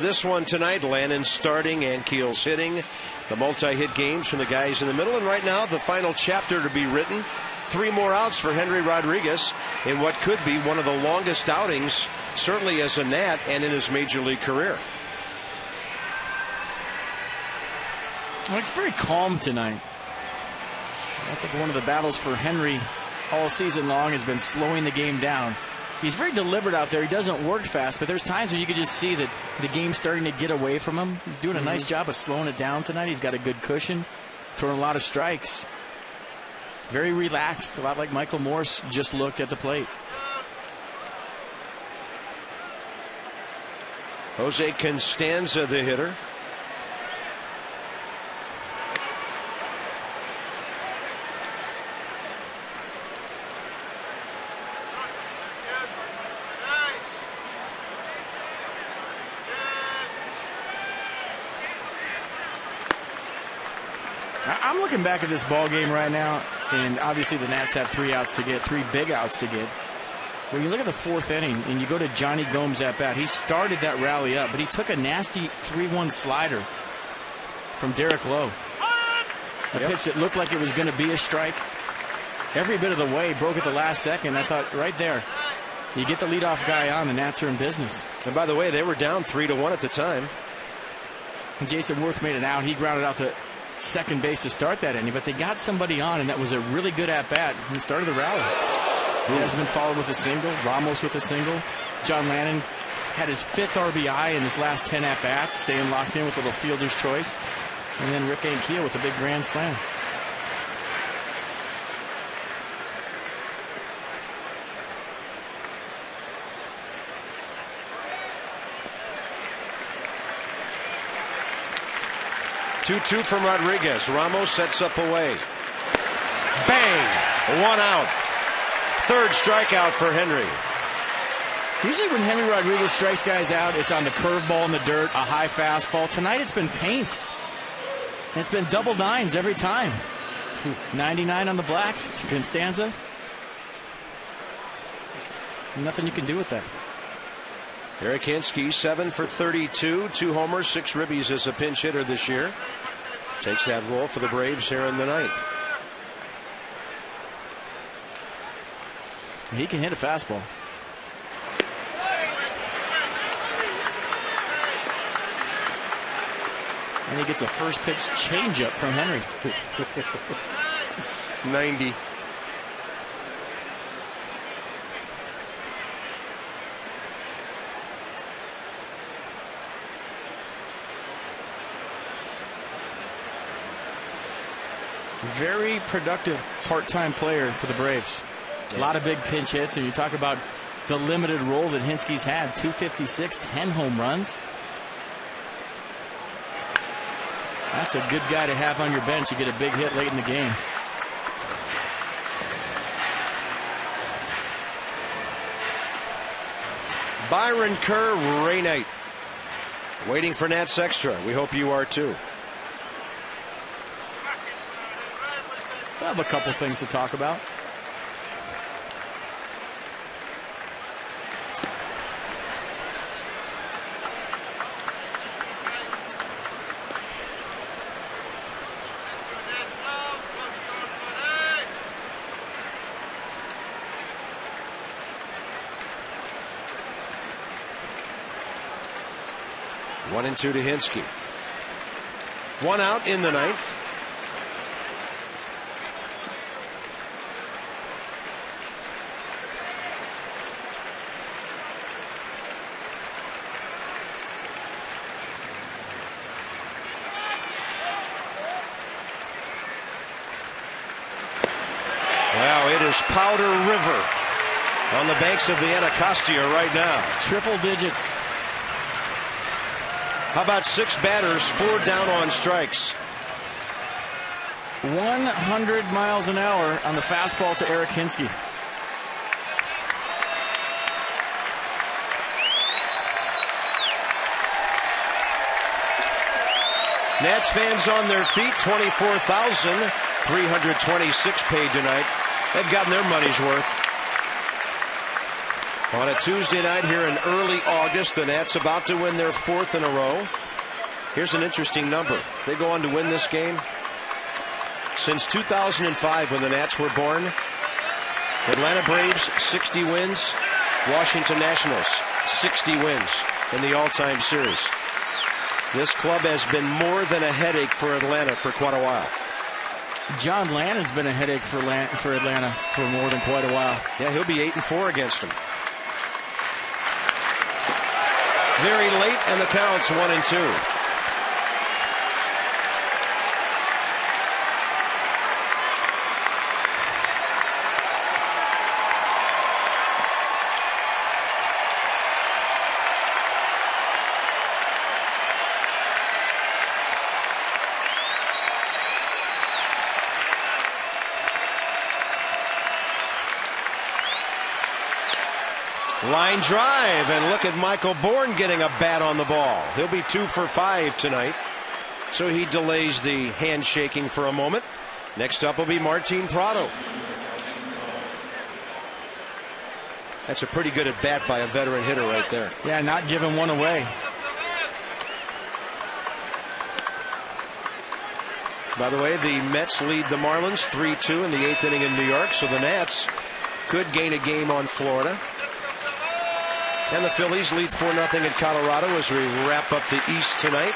this one tonight. Lannon starting and Keels hitting. The multi-hit games from the guys in the middle. And right now, the final chapter to be written. 3 more outs for Henry Rodriguez in what could be one of the longest outings, certainly as a Nat and in his major league career. Well, it's very calm tonight. I think one of the battles for Henry all season long has been slowing the game down. He's very deliberate out there. He doesn't work fast, but there's times when you can just see that the game's starting to get away from him. He's doing a nice job of slowing it down tonight. He's got a good cushion, throwing a lot of strikes. Very relaxed, a lot like Michael Morse just looked at the plate. Jose Constanza, the hitter. I'm looking back at this ball game right now, and obviously the Nats have 3 outs to get, 3 big outs to get. When you look at the 4th inning and you go to Johnny Gomes at bat, he started that rally up, but he took a nasty 3-1 slider from Derek Lowe. A pitch that looked like it was going to be a strike. Every bit of the way, broke at the last second. I thought, right there, you get the leadoff guy on, the Nats are in business. And by the way, they were down 3-1 at the time. And Jason Worth made an out. He grounded out to second base to start that inning, but they got somebody on, and that was a really good at-bat and started the rally. Desmond followed with a single, Ramos with a single. John Lannon had his 5th RBI in his last 10 at-bats, staying locked in with a little fielder's choice. And then Rick Ankiel with a big grand slam. Two from Rodriguez. Ramos sets up away. Bang! 1 out. 3rd strikeout for Henry. Usually when Henry Rodriguez strikes guys out, it's on the curveball in the dirt, a high fastball. Tonight it's been paint. And it's been double 9s every time. 99 on the black to Constanza. Nothing you can do with that. Eric Hinske, 7 for 32, 2 homers, 6 ribbies as a pinch hitter this year. Takes that role for the Braves here in the 9th. He can hit a fastball. And he gets a first pitch changeup from Henry. 90. Very productive part-time player for the Braves. A lot of big pinch hits, and you talk about the limited role that Hinske's had. 256, 10 home runs. That's a good guy to have on your bench. You get a big hit late in the game. Byron Kerr, Ray Knight. Waiting for Nats Extra. We hope you are too. I have a couple things to talk about. One and 2 to Hinske. 1 out in the 9th. Wow, it is Powder River on the banks of the Anacostia right now. Triple digits. How about 6 batters, 4 down on strikes? 100 miles an hour on the fastball to Eric Hinske. Nats fans on their feet, 24,326 paid tonight. They've gotten their money's worth. On a Tuesday night here in early August, the Nats about to win their 4th in a row. Here's an interesting number. They go on to win this game. Since 2005, when the Nats were born, Atlanta Braves, 60 wins. Washington Nationals, 60 wins in the all-time series. This club has been more than a headache for Atlanta for quite a while. John Lannon's been a headache for Atlanta for more than quite a while. Yeah, he'll be 8-4 against them. Very late, and the count's 1-2. Line drive, and look at Michael Bourne getting a bat on the ball. He'll be 2 for 5 tonight, so he delays the handshaking for a moment. Next up will be Martin Prado. That's a pretty good at bat by a veteran hitter right there. Yeah, not giving one away. By the way, the Mets lead the Marlins 3-2 in the 8th inning in New York, so the Nats could gain a game on Florida. And the Phillies lead 4-0 at Colorado as we wrap up the East tonight.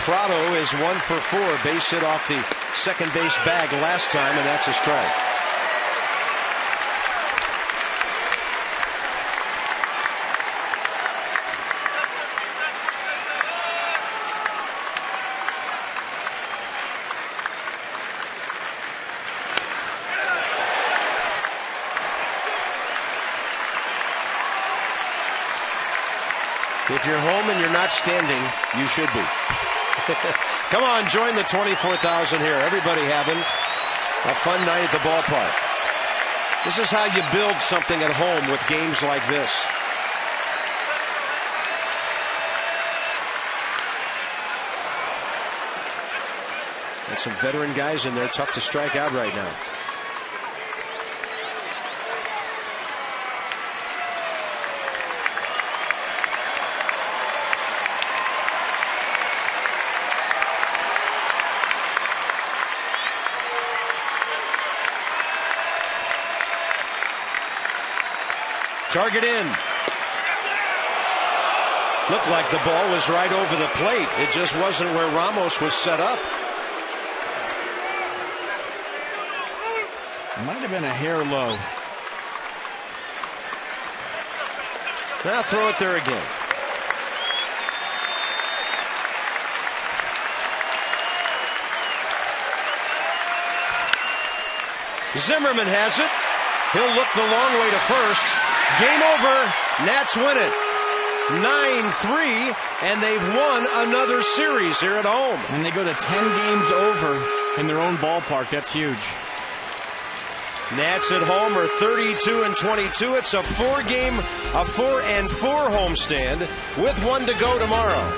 Prado is 1 for 4, base hit off the second base bag last time, and that's a strike. If you're home and you're not standing, you should be. Come on, join the 24,000 here. Everybody having a fun night at the ballpark. This is how you build something at home with games like this. Got some veteran guys in there, tough to strike out right now. Target in. Looked like the ball was right over the plate. It just wasn't where Ramos was set up. Might have been a hair low. Now throw it there again. Zimmerman has it. He'll look the long way to first. Game over. Nats win it. 9-3, and they've won another series here at home. And they go to 10 games over in their own ballpark. That's huge. Nats at home are 32-22. It's a 4-4 homestand with 1 to go tomorrow.